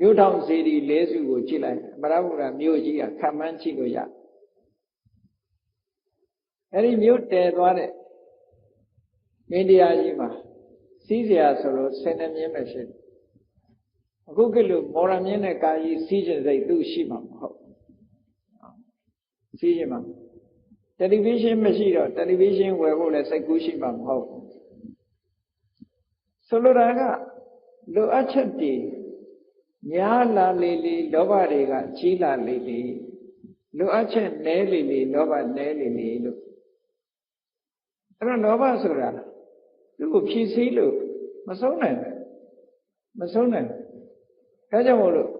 မြို့ထောင်စီဒီ၄စုကိုကြည့်လိုက်ဗရပုရမြို့ကြီးကခံမှန်းကြည့်လို့ရအဲ့ဒီမြို့တည်သွားတဲ့မင်းတရားကြီးမှာစီးเสียဆိုလို့ဆယ်နှစ်မြင်းပဲရှိတယ်အခုကလို့မော်ရမြင်းနဲ့ကာကြီးစီးကျင်စိတ်သူ့ရှိမှာမဟုတ်စီးကျင်မှာတယ်လီဗီရှင်းမရှိတော့တယ်လီဗီရှင်းဝယ်ဖို့လည်းစိတ်ကူးရှိမှာမဟုတ်ဆိုလိုတာကလိုအပ်ချက်တွေများလာလေလေလောဘတွေကကြီးလာလေလေလိုအပ်ချက်နည်းလေလေလောဘနည်းလေလေလို့အဲ့တော့လောဘဆိုတာသူ့ကိုဖြည့်ဆည်းလို့မဆုံးနိုင်ဒါကြောင့်မို့လို့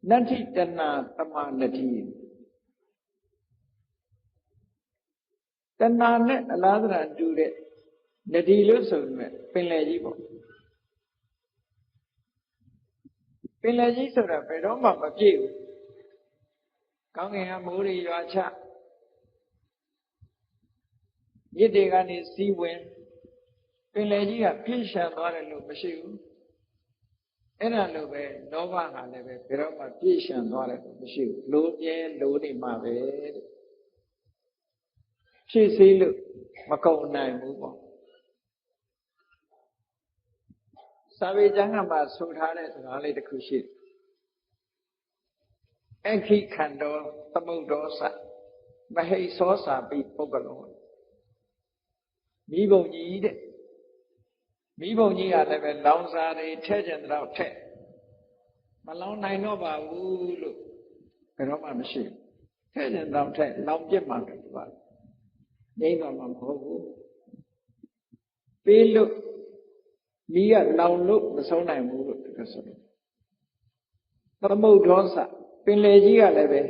နတ္ထိတဏသမာနတိတဏနဲ့အလားတရာတူတဲ့နဒီလို့ဆိုပေမဲ့ပင်လယ်ကြီးပေါ့ပင်လယ်ကြီးဆိုတာဘယ်တော့မှမပြည့်ဘူးကောင်းကင်ကမိုးတွေရွာချမြစ်တွေကနေစီးဝင်ပင်လယ်ကြီးကပြည့်ရှံသွားတယ်လို့မရှိဘူးအဲ့ဒါလိုပဲလောဘဟာလည်းပဲဘယ်တော့မှပြည့်ရှံသွားတယ်လို့မရှိဘူးလိုပြဲလိုနေမှာပဲဖြည့်ဆည်းလို့မကုန်နိုင်ဘူးပေါ့စာပေကျမ်းကမှဆိုထားတဲ့စကားလေးတစ်ခုရှိတယ်အခိခန္တောသမုဒ္ဒောစမဟိသောစာပိပုဂ္ဂလောမိဘုံကြီးတဲ့မိဘုံကြီးကလည်းပဲလောင်စာတွေထဲကျင်တော့ထဲမလောင်နိုင်တော့ပါဘူးလို့ဘယ်တော့မှမရှိဘူးထဲကျင်တော့ထဲလောင်ပြစ်မှတယ်ပါငြိမ့်တော့မှမဟုတ်ဘူးပေးလို့မိကလောင်လို့မဆုံးနိုင်ဘူးလို့ပြောဆိုတယ်သမုဒ္ဒောစပင်လေကြီးကလည်းပဲ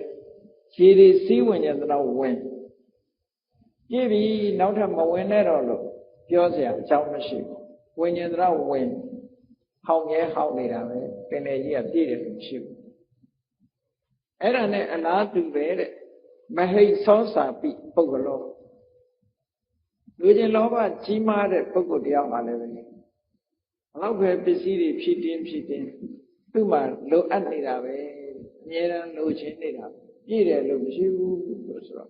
ခြေတွေစီးဝင်ကြတော့ဝင်ပြည့်ပြီနောက်ထပ်မဝင်နဲ့တော့လို့ပြောเสียအကြောင်းမရှိဘူးဝင်ကြတော့ဝင်ဟောင်းရဲဟောင်းနေတာပဲပင်လေကြီးကပြည့်တယ်လို့မရှိဘူးအဲ့ဒါနဲ့အလားတူပဲတဲ့မဟိသောစာပိပုဂ္ဂလောလူချင်းလောဘကြီးမားတဲ့ပုဂ္ဂိုလ်တရားမှလည်းပဲဘလောက်ပဲပစ္စည်းတွေဖြည့်တင်းသူ့မှာလိုအပ်နေတာပဲအမြဲတမ်းလိုချင်နေတာပြည့်တယ်လို့မရှိဘူးလို့ဆိုတော့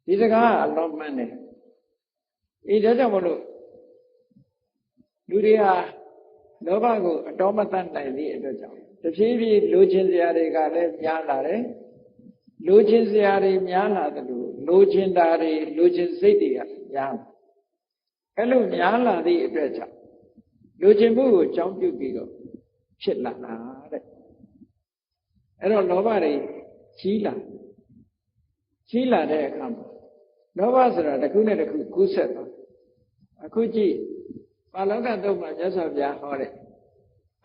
ဒီစကားကအလွန်မှန်တယ်ဒါကြောင့်မလို့လူတွေဟာလောဘကိုအတော်မတတ်နိုင်သည့်အတွက်ကြောင့်တဖြည်းဖြည်းလိုချင်စရာတွေကလည်းများလာတယ်လိုချင်စရာတွေများလာတယ်လို့လိုချင်တာတွေလိုချင်စိတ်တွေကများလာအဲ့လိုများလာသည့်အတွက်ကြောင့်လိုချင်မှုကိုကြောင်းပြုပြီးတော့ဖြစ်လာတာတဲ့အဲ့တော့လောဘတွေကြီးလာတဲ့အခါမှာလောဘဆိုတာတစ်ခုနဲ့တစ်ခုကူးဆက်သွားအခုကြည့်ပါဠိကတုတ်မှာမြတ်စွာဘုရားဟောတဲ့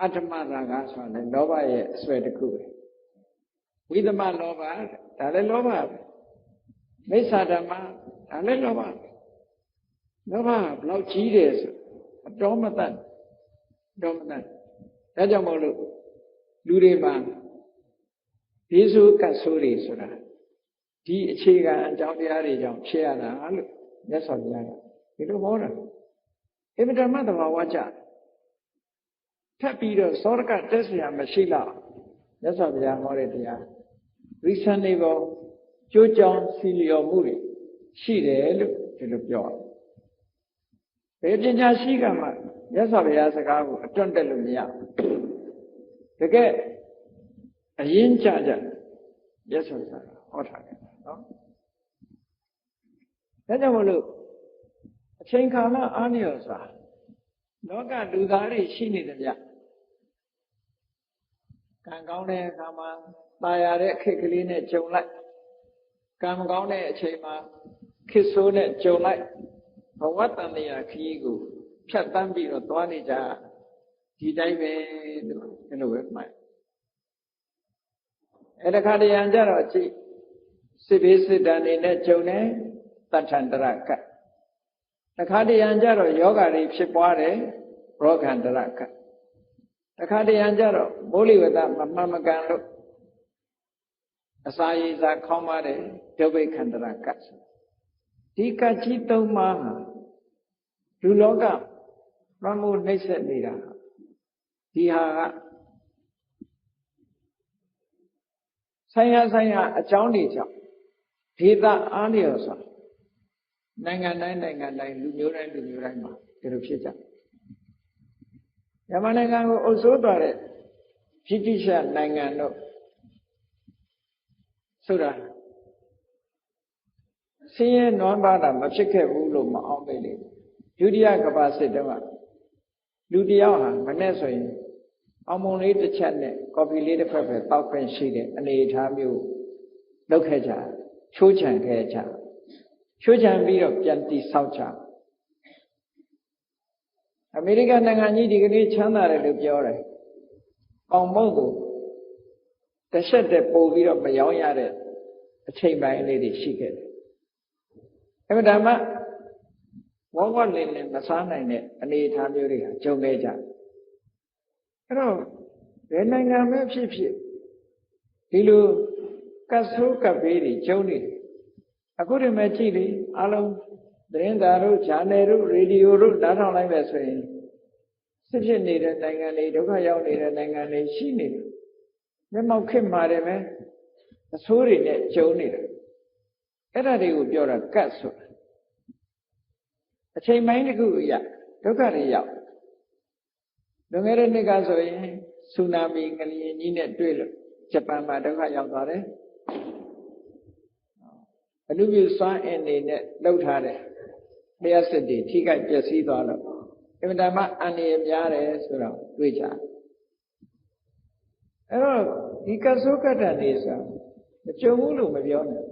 အတ္တမရာဂဆိုတာလည်းလောဘရဲ့အစွဲတစ်ခုပဲဝိသမလောဘဒါလည်းလောဘပဲမိစ္ဆာဓမ္မဒါလည်းလောဘပဲလောဘဘလောက်ကြီးတယ်ဆိုအတော်မတတ်ဒါကြောင့်မို့လို့လူတွေမှာဒီဆိုကတ်ဆိုးတွေဆိုတာဒီအခြေခံအကြောင်းတရားတွေကြောင့်ဖြစ်ရတာလို့မြတ်စွာဘုရားကဒီလိုဟောတာအင်မတန်မှသဘာဝကျထပ်ပြီးတော့သောရကတက်เสียမရှိလားမြတ်စွာဘုရားဟောတဲ့တရားရိသန်နေပေါ်ကျိုးကြောင်းစီလျော်မှုတွေရှိတယ်လို့ဒီလိုပြောတယ်ဘယ်ပညာရှိကမှမြတ်စွာဘုရားစကားကိုအတွန့်တက်လို့မရဘူးတကယ်အရင်ကြမြတ်စွာဘုရားဟောထားတယ်နော်ဒါကြောင့်မလို့အချိန်ကာလအားလျော်စွာလောကလူသားတွေရှိနေတယ်ဗျကံကောင်းတဲ့အခါမှာตายရတဲ့အခက်ကလေးနဲ့ကြုံလိုက်ကံမကောင်းတဲ့အချိန်မှာခစ်ဆိုးနဲ့ကြုံလိုက်ဘဝတန်တရားခရီးကိုဖြတ်တန်းပြီးတော့သွားနေကြဒီတိုင်းပဲလို့ဒီလိုပဲမှတ်အဲ့ဒီခါတရံကြတော့ကြည့်စစ်ဘေးစစ်တမ်းနေနဲ့ကြုံတယ်တထန္တရကတခါတရံကြတော့ယောဂါတွေဖြစ်ပွားတယ်ရောဂန္တရကတခါတရံကြတော့မိုးလေဝသမမှန်မကန်လို့ အစာရည်စာခေါင်းပါတဲ့ဒုဗိခန္တရကတ်ဒီကတ်ကြီးသုံးပါးဟာလူလောကလွှမ်းမိုးနှိမ့်ဆက်နေတာဒီဟာကဆိုင်ရာအကြောင်းတွေကြောင့်ဒေသအားလျော်စွာနိုင်ငံတိုင်းလူမျိုးတိုင်းမှာဒီလိုဖြစ်ကြမြန်မာနိုင်ငံကိုအုပ်စိုးသွားတဲ့ဗြိတိရှနိုင်ငံတို့ဆိုတာဆင်းရဲနွမ်းပါးတာမဖြစ်ခဲ့ဘူးလို့မအောင်မေ့လေဒုတိယကမ္ဘာစစ်တုန်းကလူတယောက်ဟာမနဲ့ဆိုရင်အောင်မုံလေးတစ်ချက်နဲ့ကော်ဖီလေးတစ်ဖက်ပဲတောက်ခွင့်ရှိတဲ့အနေအထားမျိုးလုပ်ခဲ့ကြချိုးချံခဲ့ကြချိုးချံပြီးတော့ပြန်တည်ဆောက်ကြအမေရိကန်နိုင်ငံကြီးဒီကနေ့ချမ်းသာတယ်လို့ပြောတယ်အောင်မုံကိုတစ်ချက်တည်းပို့ပြီးတော့မရောင်းရတဲ့အချိန်ပိုင်းလေးတွေရှိခဲ့တယ်အဲ့ဒါမှဝဝလင်းနဲ့မစားနိုင်တဲ့အနေအထားမျိုးတွေကကြုံခဲ့ကြအဲ့တော့ဘယ်နိုင်ငံပဲဖြစ်ဖြစ်ဒီလိုကတ်ဆိုးကပ်ဘေးတွေကျုံနေတယ်အခုဒီမဲ့ကြည့်လေအားလုံးသတင်းစာတို့ဂျာနယ်တို့ရေဒီယိုတို့နားထောင်လိုက်ပဲဆိုရင်စစ်ဖြစ်နေတဲ့နိုင်ငံတွေဒုက္ခရောက်နေတဲ့နိုင်ငံတွေရှိနေတယ်မျက်မှောက်ခစ်မာတယ်ပဲအဆိုးတွေနဲ့ကျုံနေတယ်အဲ့ဒါတွေကိုပြောတာကတ်ဆိုတာအချိန်ပိုင်းတစ်ခုရဒုက္ခတွေရောက်လွန်ခဲ့တဲ့နှစ်ကဆိုရင်ဆူနာမီငလျင်ကြီးနဲ့တွေ့လို့ဂျပန်မှာဒုက္ခရောက်သွားတယ်အလူမျိုးစွမ်းအင်တွေနဲ့လှုပ်ထားတဲ့လျှက်စစ်တွေထိခိုက်ပျက်စီးသွားတော့အင်မတန်မှအန္တရာယ်များတယ်ဆိုတော့တွေ့ကြအဲ့တော့ဒီကဆိုးကတ္တနေဆိုမကြုံဘူးလို့မပြောနဲ့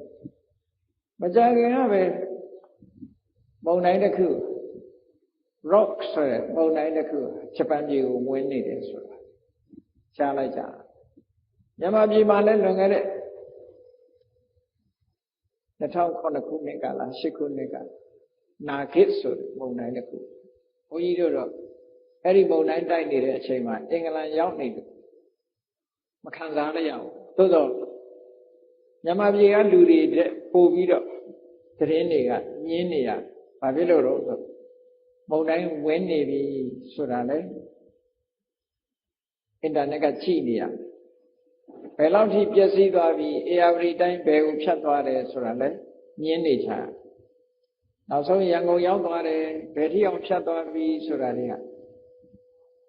မကြခင်ကပဲမုန်တိုင်းတစ်ခု rock ဆိုတဲ့မုန်တိုင်းတစ်ခုဂျပန်ပြည်ကိုဝင်နေတယ်ဆိုတာကြားလိုက်ကြမြန်မာပြည်မှာလည်းလွန်ခဲ့တဲ့2009ခုနှစ်ကလား10ခုနှစ်ကနာဂစ်ဆိုတဲ့မုန်တိုင်းတစ်ခုဘုန်းကြီးတို့တော့အဲ့ဒီမုန်တိုင်းတိုက်နေတဲ့အချိန်မှာအင်္ဂလန်ရောက်နေတယ်မခံစားရရဘူးသို့တော့မြန်မာပြည်ကလူတွေပို့ပြီးတော့သတင်းတွေကညင်းနေရဘာဖြစ်လို့တော့ဆိုမုန်တိုင်းဝင်နေပြီဆိုတာလေအင်တာနက်ကကြည့်နေရဘယ်လောက်ထိပျက်စီးသွားပြီအေယာဝတီတိုင်းဘယ်ကိုဖြတ်သွားတယ်ဆိုတာလေညင်းနေချာနောက်ဆုံးရန်ကုန်ရောက်သွားတယ်ဘယ်ထိအောင်ဖြတ်သွားပြီဆိုတာတွေက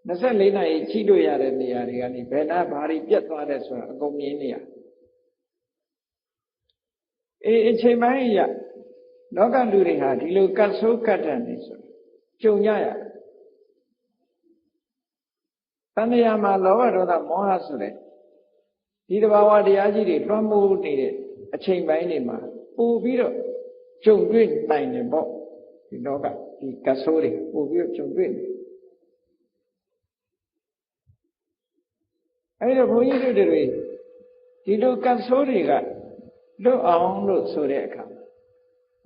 24နာရီကြည့်လို့ရတဲ့နေရာတွေကနေဘယ်နာဘာတွေပြတ်သွားတယ်ဆိုတာအကုန်မြင်နေရအချိန်ပိုင်းရလောကလူတွေဟာဒီလိုကတ်ဆိုးကတ်တန်နေဆိုကြုံကြရတဏှာမှာလောဘဒေါသမောဟဆိုတဲ့ဒီတဘာဝတရားကြီးတွေလွှမ်းမိုးနေတဲ့အချိန်ပိုင်းတွေမှာပို့ပြီးတော့ကြုံတွေ့နိုင်တယ်ပေါ့ဒီလောကဒီကတ်ဆိုးတွေပို့ပြီးတော့ကြုံတွေ့နေအဲ့တော့ဘုန်းကြီးတို့တွေဒီလိုကတ်ဆိုးတွေကလွတ်အောင်လို့ဆိုတဲ့အခါ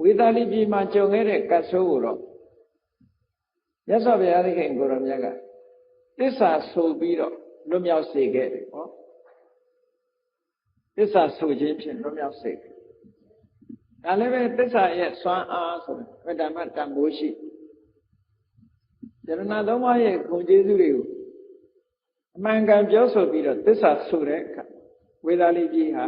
ဝေသာလိပြည်မှာကြုံခဲ့တဲ့ကတ်ဆိုးကိုတော့မြတ်စွာဘုရားသခင်ကိုရောမြတ်ကသစ္စာဆိုပြီးတော့လွတ်မြောက်စေခဲ့တယ်ပေါ့သစ္စာဆိုခြင်းဖြင့်လွတ်မြောက်စေတယ်ဒါလည်းပဲသစ္စာရဲ့စွမ်းအားဆိုတဲ့ဓမ္မတန်ဖိုးရှိယရဏသုံးပါးရဲ့ဂုဏ်ကျေးဇူးတွေကိုအမှန်ကန်ပြောဆိုပြီးတော့သစ္စာဆိုတဲ့အခါဝေသာလိပြည်ဟာ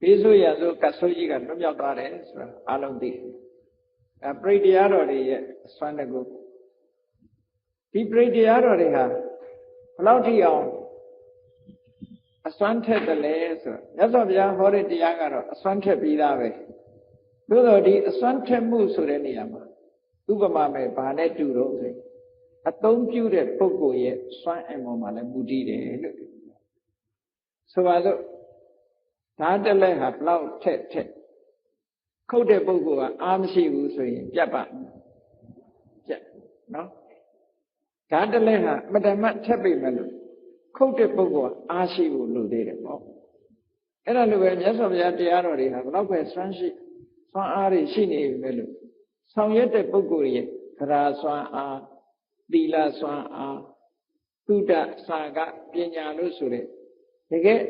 ဘေးဆိုးရဆိုးကတ်ဆိုးကြီးကလွတ်မြောက်သွားတယ်ဆိုတာအလုံးသိတယ်ပရိတရားတော်တွေရဲ့စွမ်းတကူဒီပရိတရားတော်တွေဟာဘယ်လောက်ထိအောင်အစွမ်းထက်တယ်လဲဆိုတော့မြတ်စွာဘုရားဟောတဲ့တရားကတော့အစွမ်းထက်ပြီးသားပဲသို့တော့ဒီအစွမ်းထက်မှုဆိုတဲ့နေရာမှာဥပမာမဲ့ဘာနဲ့တူတော့ဆိုအသုံးပြုတဲ့ပုဂ္ဂိုလ်ရဲ့စွမ်းအင်ပေါ်မှာလည်းမူတည်တယ်လို့ဆိုပါစို့ဓာတ်တလဲဟာဘလောက်ထက်ခုတ်တဲ့ပုဂ္ဂိုလ်ကအားမရှိဘူးဆိုရင်ပြတ်ပါပြတ်နော်ဓာတ်တလဲဟာအမတမထက်ပြီမဲ့လို့ခုတ်တဲ့ပုဂ္ဂိုလ်ကအားရှိဖို့လိုသေးတယ်ပေါ့အဲ့ဒါလိုပဲမြတ်စွာဘုရားတရားတော်တွေဟာဘလောက်ပဲစွမ်းအားတွေရှိနေပြီမဲ့လို့ဆောင်ရွက်တဲ့ပုဂ္ဂိုလ်ရဲ့သရာစွမ်းအားသီလစွမ်းအားသုဒ္ဓစာကပညာလို့ဆိုတဲ့တကယ်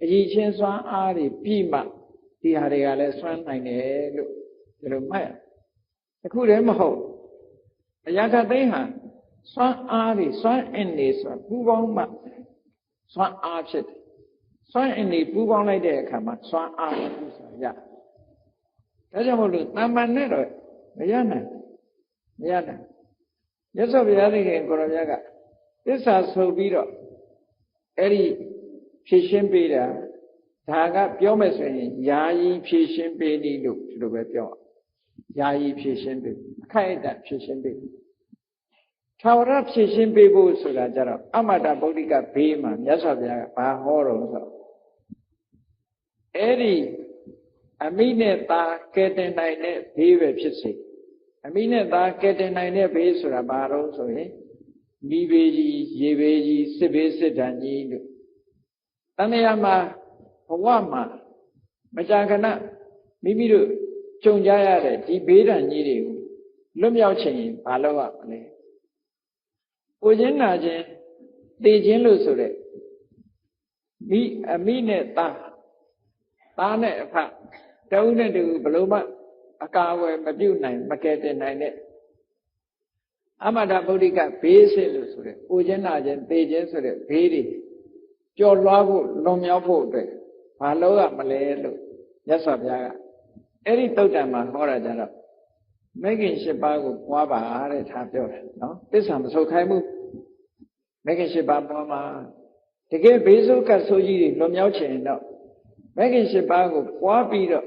အကြီးချင်းစွမ်းအားတွေပြီးမှဒီဟာတွေကလည်းစွမ်းနိုင်တယ်လို့ဒီလိုမှတ်ရအခုတည်းမဟုတ်အရာခသိန်းဟာစွမ်းအားတွေစွမ်းအင်တွေဆိုပူပေါင်းမှစွမ်းအားဖြစ်တယ်စွမ်းအင်တွေပူပေါင်းလိုက်တဲ့အခါမှာစွမ်းအားဖြစ်ဆိုရဒါကြောင့်မို့လို့တမ္မာနဲ့တော့မရနိုင်မြတ်စွာဘုရားသခင်ကိုရမြတ်ကသစ္စာဆိုပြီးတော့အဲ့ဒီဖြည့်ရှင်းပေးတာဒါကပြောမယ်ဆိုရင်ယာယီဖြည့်ရှင်းပေးနည်းလို့ဒီလိုပဲပြောယာယီဖြည့်ရှင်းပေးအခိုက်အတန့်ဖြည့်ရှင်းပေးထာဝရဖြည့်ရှင်းပေးဖို့ဆိုတာကြတော့အမတ္တဗုဒ္ဓိကဘေးမှာမြတ်စွာဘုရားကဘာဟောတော့ဆိုအဲ့ဒီအမိနဲ့သားကဲတင်နိုင်တဲ့ဘေးပဲဖြစ်စေအမိနဲ့သားကဲတင်နိုင်တဲ့ဘေးဆိုတာဘာတော့ဆိုရင်မိဘေးကြီးရေဘေးကြီးစစ်ဘေးစစ်တမ်းကြီးလို့တဏှာမှာဘဝမှာမကြာခဏမိမိတို့ကြုံကြရတဲ့ဒီဘေးဒဏ်ကြီးတွေကိုလွတ်မြောက်ချင်ရင်ဘာလုပ်ရမလဲကိုချင်းနာချင်းသိချင်းလို့ဆိုတဲ့အမိနဲ့သားနဲ့အဖတဦးနဲ့တူဘလို့မှအကာအကွယ်မပြုတ်နိုင်မကယ်တင်နိုင်တဲ့အမတ္တဗုဒ္ဓိကဘေးစစ်လို့ဆိုတဲ့ကိုချင်းနာချင်းသိချင်းဆိုတဲ့ဘေးတွေကြော်လွှားဖို့လွန်မြောက်ဖို့အတွက်ဘာလုပ်ရမလဲလို့မြတ်စွာဘုရားကအဲ့ဒီသုတ်တံမှာဟောတာကြတော့မဂ္ဂင်၈ပါးကိုပွားပါတဲ့ထားပြောတယ်နော်သစ္စာမဆုတ်ခိုင်းဘူးမဂ္ဂင်၈ပါးပွားမှာတကယ်ဘေးဆိုးကတ်ဆိုးကြီးတွေလွန်မြောက်ချင်တော့မဂ္ဂင်၈ပါးကိုပွားပြီးတော့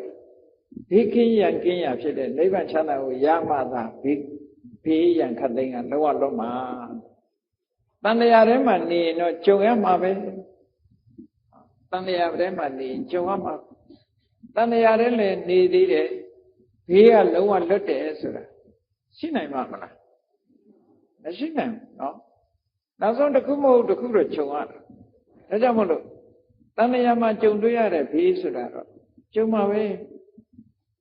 ဘေးကင်းရန်ကင်းရဖြစ်တဲ့နိဗ္ဗာန်ချမ်းသာကိုရမှသာဘေးရန်ခတ်သိမ်းကလောကလုံးမှာတန်တရားထဲမှာနေရင်တော့ကြုံရမှာပဲတန်တရားထဲမှာနေကြုံရမှာတန်တရားထဲလည်းနေသေးတယ်ဘေးကလုံးဝလွတ်တယ်ဆိုတာရှိနိုင်မှာမလားမရှိနိုင်ဘူးเนาะနောက်ဆုံးတစ်ခုမဟုတ်တစ်ခုတော့ကြုံရတာဒါကြောင့်မို့လို့တန်တရားမှာကြုံတွေ့ရတဲ့ဘေးဆိုတာတော့ကြုံမှာပဲ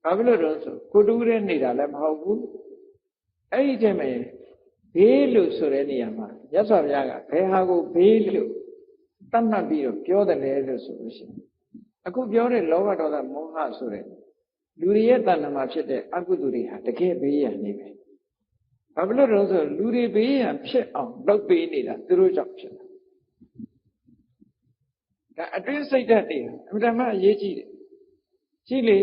ဘာဖြစ်လို့တော့ဆိုကိုတူးရဲနေတာလည်းမဟုတ်ဘူးအဲ့ဒီတည်းမှာဘေးလို့ဆိုတဲ့နေရာမှာမြတ်စွာဘုရားကဘယ်ဟာကိုဘေးလို့တတ်မှတ်ပြီးတော့ပြောတယ်လဲလို့ဆိုလို့ရှိရင်အခုပြောတဲ့လောဘဒေါသမောဟဆိုတဲ့လူတွေရဲ့တဏ္ဍာမှာဖြစ်တဲ့အကုသိုလ်တွေဟာတကယ်ဘေးရန်နေပဲဘာဖြစ်လို့တော့ဆိုလူတွေဘေးရန်ဖြစ်အောင်လုပ်ပေးနေတာသူတို့ကြောင့်ဖြစ်တာဒါအတွင်းစိတ်ဓာတ်တွေအမှန်တမ်းအရေးကြီးတယ်ရှိလေ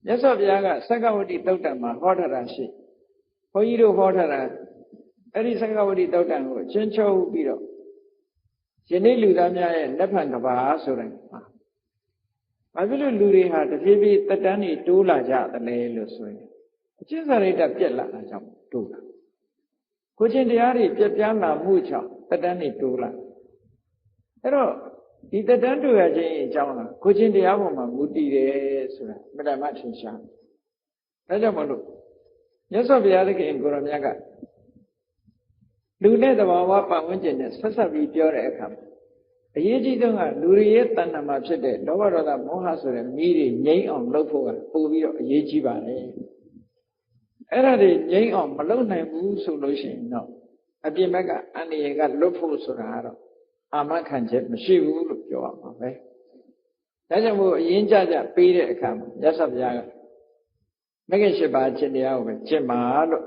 မြတ်စွာဘုရားကသက္ကဝတိသုတ်တံမှာဟောထားတာရှိဘုန်းကြီးတို့ဟောထားတာအဲ့ဒီသက္ကဝတိသုတ်တံကိုချင်းချုပ်ပြီးတော့ယနေ့လူသားများရဲ့လက်ဖန်ကဘာဆိုတယ်ဘာဖြစ်လို့လူတွေဟာတဖြည်းဖြည်းတက်တန်းတွေတိုးလာကြတယ်လဲလို့ဆိုရင်အကျင့်စာရိတ္တပြက်လာတာကြောင့်တိုးလာကိုချင်းတရားတွေပြက်ပြားလာမှုကြောင့်တက်တန်းတွေတိုးလာအဲ့တော့ဒီတက်တန်းတိုးရခြင်းအကြောင်းလားကိုချင်းတရားပေါ်မှာမူတည်တယ်ဆိုတာမတ္တမထင်ရှားဒါကြောင့်မလို့မြတ်စွာဘုရားသခင်ကိုရမြတ်ကလူနဲ့သဘာဝပတ်ဝန်းကျင်နဲ့ဆက်ဆက်ပြီးပြောတဲ့အခါမှာအရေးကြီးဆုံးကလူတွေရဲ့တဏ္ဍာမှာဖြစ်တဲ့လောဘဒေါသမောဟဆိုတဲ့မိတွေငြိမ်းအောင်လုပ်ဖို့ကပို့ပြီးတော့အရေးကြီးပါတယ်အဲ့ဒါတွေငြိမ်းအောင်မလုပ်နိုင်ဘူးဆိုလို့ရှိရင်တော့အပြင်ဘက်ကအန္တရာယ်ကလွတ်ဖို့ဆိုတာကတော့အာမခံချက်မရှိဘူးလို့ပြောရမှာပဲဒါကြောင့်မို့အရင်ကြပေးတဲ့အခါမှာမြတ်စွာဘုရားကမဂ္ဂင်၈ပါးအကျင့်တရားကိုပဲကျင့်ပါလို့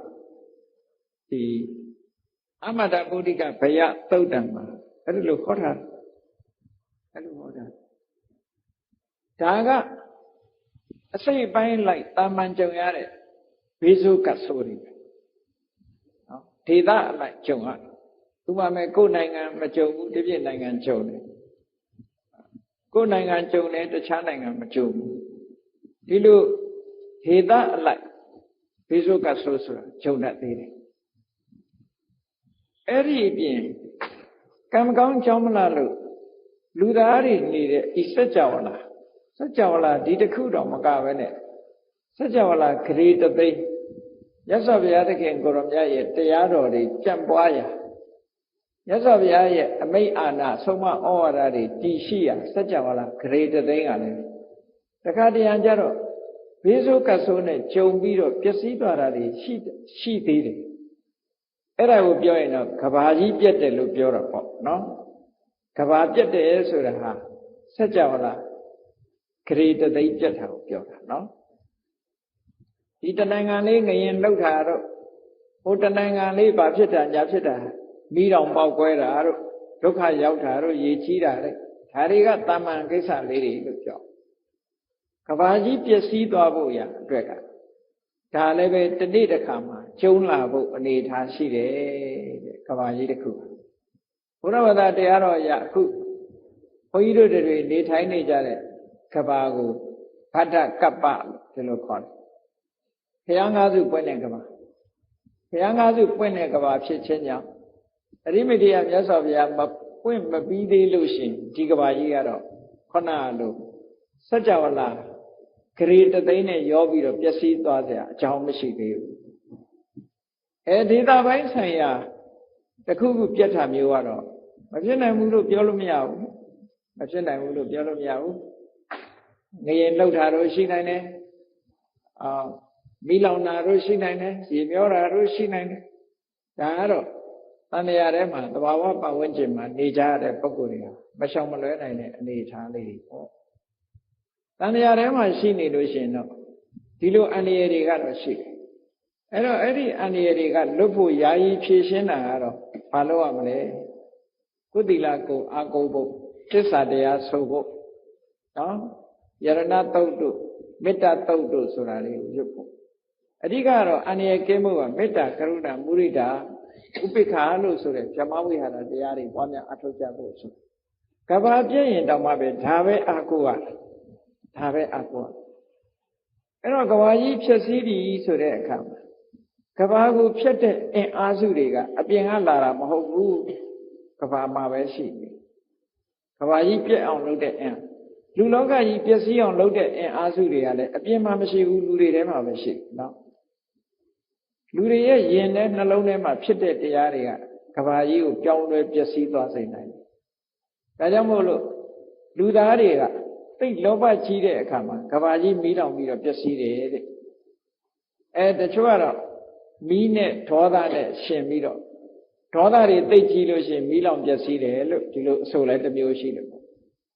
ဒီအမတ္တဗုဒ္ဓိကဘယသုတ်တံမှာအဲ့လိုဟောတာအဲ့လိုဟောတာဒါကအစိတ်ပိုင်းလိုက်တာမန်ကြုံရတဲ့ဘေးဆိုးကတ်ဆိုးတွေနော်ဒေသအလိုက်ကြုံရဥပမာကိုယ်နိုင်ငံမကြုံဘူးတပြည့်နိုင်ငံကြုံတယ်ကိုယ်နိုင်ငံကြုံတယ်တခြားနိုင်ငံမကြုံဘူးဒီလိုဒေသအလိုက်ဘေးဆိုးကတ်ဆိုးဆိုတာကြုံတတ်သေးတယ်အဲ့ဒီအပြင်ကံကောင်းကြောင်းမလားလို့လူသားတွေနေတဲ့ဤစัจ java လာစัจ java လာဒီတစ်ခုတော့မကပဲနဲ့စัจ java လာဂရေတသိန်းမြတ်စွာဘုရားသခင်ကိုရောမြတ်ရဲ့တရားတော်တွေပြန့်ပွားရာမြတ်စွာဘုရားရဲ့အမိန့်အာဏာဆုံးမဩဝါဒတွေတည်ရှိရာစัจ java လာဂရေတသိန်းကလည်းတခါတရံကြတော့ဘေးဆိုးကတ်ဆိုးနဲ့ကြုံပြီးတော့ပျက်စီးသွားတာတွေရှိသေးတယ်အဲ့ဒါကိုပြောရင်တော့ကဘာကြီးပြက်တယ်လို့ပြောတော့ပေါ့နော်ကဘာပြက်တယ်ဆိုတာဟာ ဆက်ကြပါလားဂရေတသိပြတ်တာကိုပြောတာနော်ဒီတနိုင်ငံလေးငရင်လှုပ်တာတော့ဟိုတနိုင်ငံလေးဘာဖြစ်တာညာဖြစ်တာမိတော်ပေါက်ကွဲတာတို့ဒုက္ခရောက်တာတို့ရေကြီးတာတဲ့ဒါတွေကတာမန်ကိစ္စလေးတွေလို့ပြောကဘာကြီးပျက်စီးသွားဖို့ရအတွက်ကဒါလည်းပဲတနေ့တစ်ခါမှကျုံလာဖို့အနေထားရှိတယ်တဲ့ကဘာကြီးတစ်ခုဘုရားဘာသာတရားတော်ရအခုဘုန်းကြီးတို့တွေနေထိုင်နေကြတဲ့ကဘာကိုဗဒ္ဒကပ္ပဒီလိုခေါ်တယ်ဘုရားငါးစုပွင့်တဲ့ကဘာဘုရားငါးစုပွင့်တဲ့ကဘာဖြစ်ခြင်းကြောင့်အရိမတိယမြတ်စွာဘုရားမပွင့်မပြီးသေးလို့ရှင်ဒီကဘာကြီးကတော့ခုနလိုစัจ java လာဂရေတသိန်းနဲ့ရောပြီးတော့ပျက်စီးသွားစရာအကြောင်းမရှိသေးဘူးဒေသပိုင်းဆိုင်ရာတခုခုပြတ်တာမျိုးကတော့မဖြစ်နိုင်ဘူးလို့ပြောလို့မရဘူးမဖြစ်နိုင်ဘူးလို့ပြောလို့မရဘူးငရင်လှုပ်တာတို့ရှိနိုင်တယ်မီးလောင်တာတို့ရှိနိုင်တယ်ရေမျောတာတို့ရှိနိုင်တယ်ဒါကတော့တန်တရားထဲမှာသဘာဝပတ်ဝန်းကျင်မှာနေကြတဲ့ပုဂ္ဂိုလ်တွေကမရှောင်မလွဲနိုင်တဲ့အနေအထားလေးတွေပေါ့တန်တရားထဲမှာရှိနေလို့ရှိရင်တော့ဒီလိုအန္တရာယ်တွေကတော့ရှိတယ်အဲ့တော့အဲ့ဒီအန္တရာယ်တွေကလွတ်ဖို့ယာယီဖြေရှင်းတာကတော့ဘာလို့ရမလဲကုသီလကိုအာကိုဖို့သစ္စာတရားဆိုဖို့နော်ယရဏတုတ်တို့မေတ္တာတုတ်တို့ဆိုတာလေးကိုရွတ်ဖို့အဓိကတော့အန္တရာယ်ကင်းဖို့ကမေတ္တာကရုဏာမုဒိတာဥပိ္ပခာလို့ဆိုတဲ့ဗြဟ္မဝိဟာရတရားတွေပွားများအထောက်ကြဖို့ဆိုကဘာပြည့်ရင်တောင်မှပဲဒါပဲအာကိုရဒါပဲအာကိုရအဲ့တော့ကဘာကြီးဖြစ်စည်းပြီဆိုတဲ့အခါမှာကဘာကိုဖြတ်တဲ့အင်အားစုတွေကအပြင်ကလာတာမဟုတ်ဘူးကဘာမှာပဲရှိတယ်ကဘာကြီးပြည့်အောင်လုပ်တဲ့အင်လူလောကကြီးပျက်စီးအောင်လုပ်တဲ့အင်အားစုတွေကလည်းအပြင်မှာမရှိဘူးလူတွေထဲမှာပဲရှိနော်လူတွေရဲ့ယင်နဲ့နှလုံးထဲမှာဖြစ်တဲ့တရားတွေကကဘာကြီးကိုပြောင်းလဲပျက်စီးသွားစေနိုင်တယ်ဒါကြောင့်မို့လို့လူသားတွေကသိလောဘကြီးတဲ့အခါမှာကဘာကြီးမီးတောင်ပြီးတော့ပျက်စီးတယ်တဲ့တချို့ကတော့မီးနဲ့ဒေါသနဲ့ရှင်ပြီးတော့ဒေါသတွေသိကြီးလို့ရှိရင်မီးလောင်ပျက်စီးတယ်လို့ဒီလိုအဆိုလည်းတစ်မျိုးရှိတယ်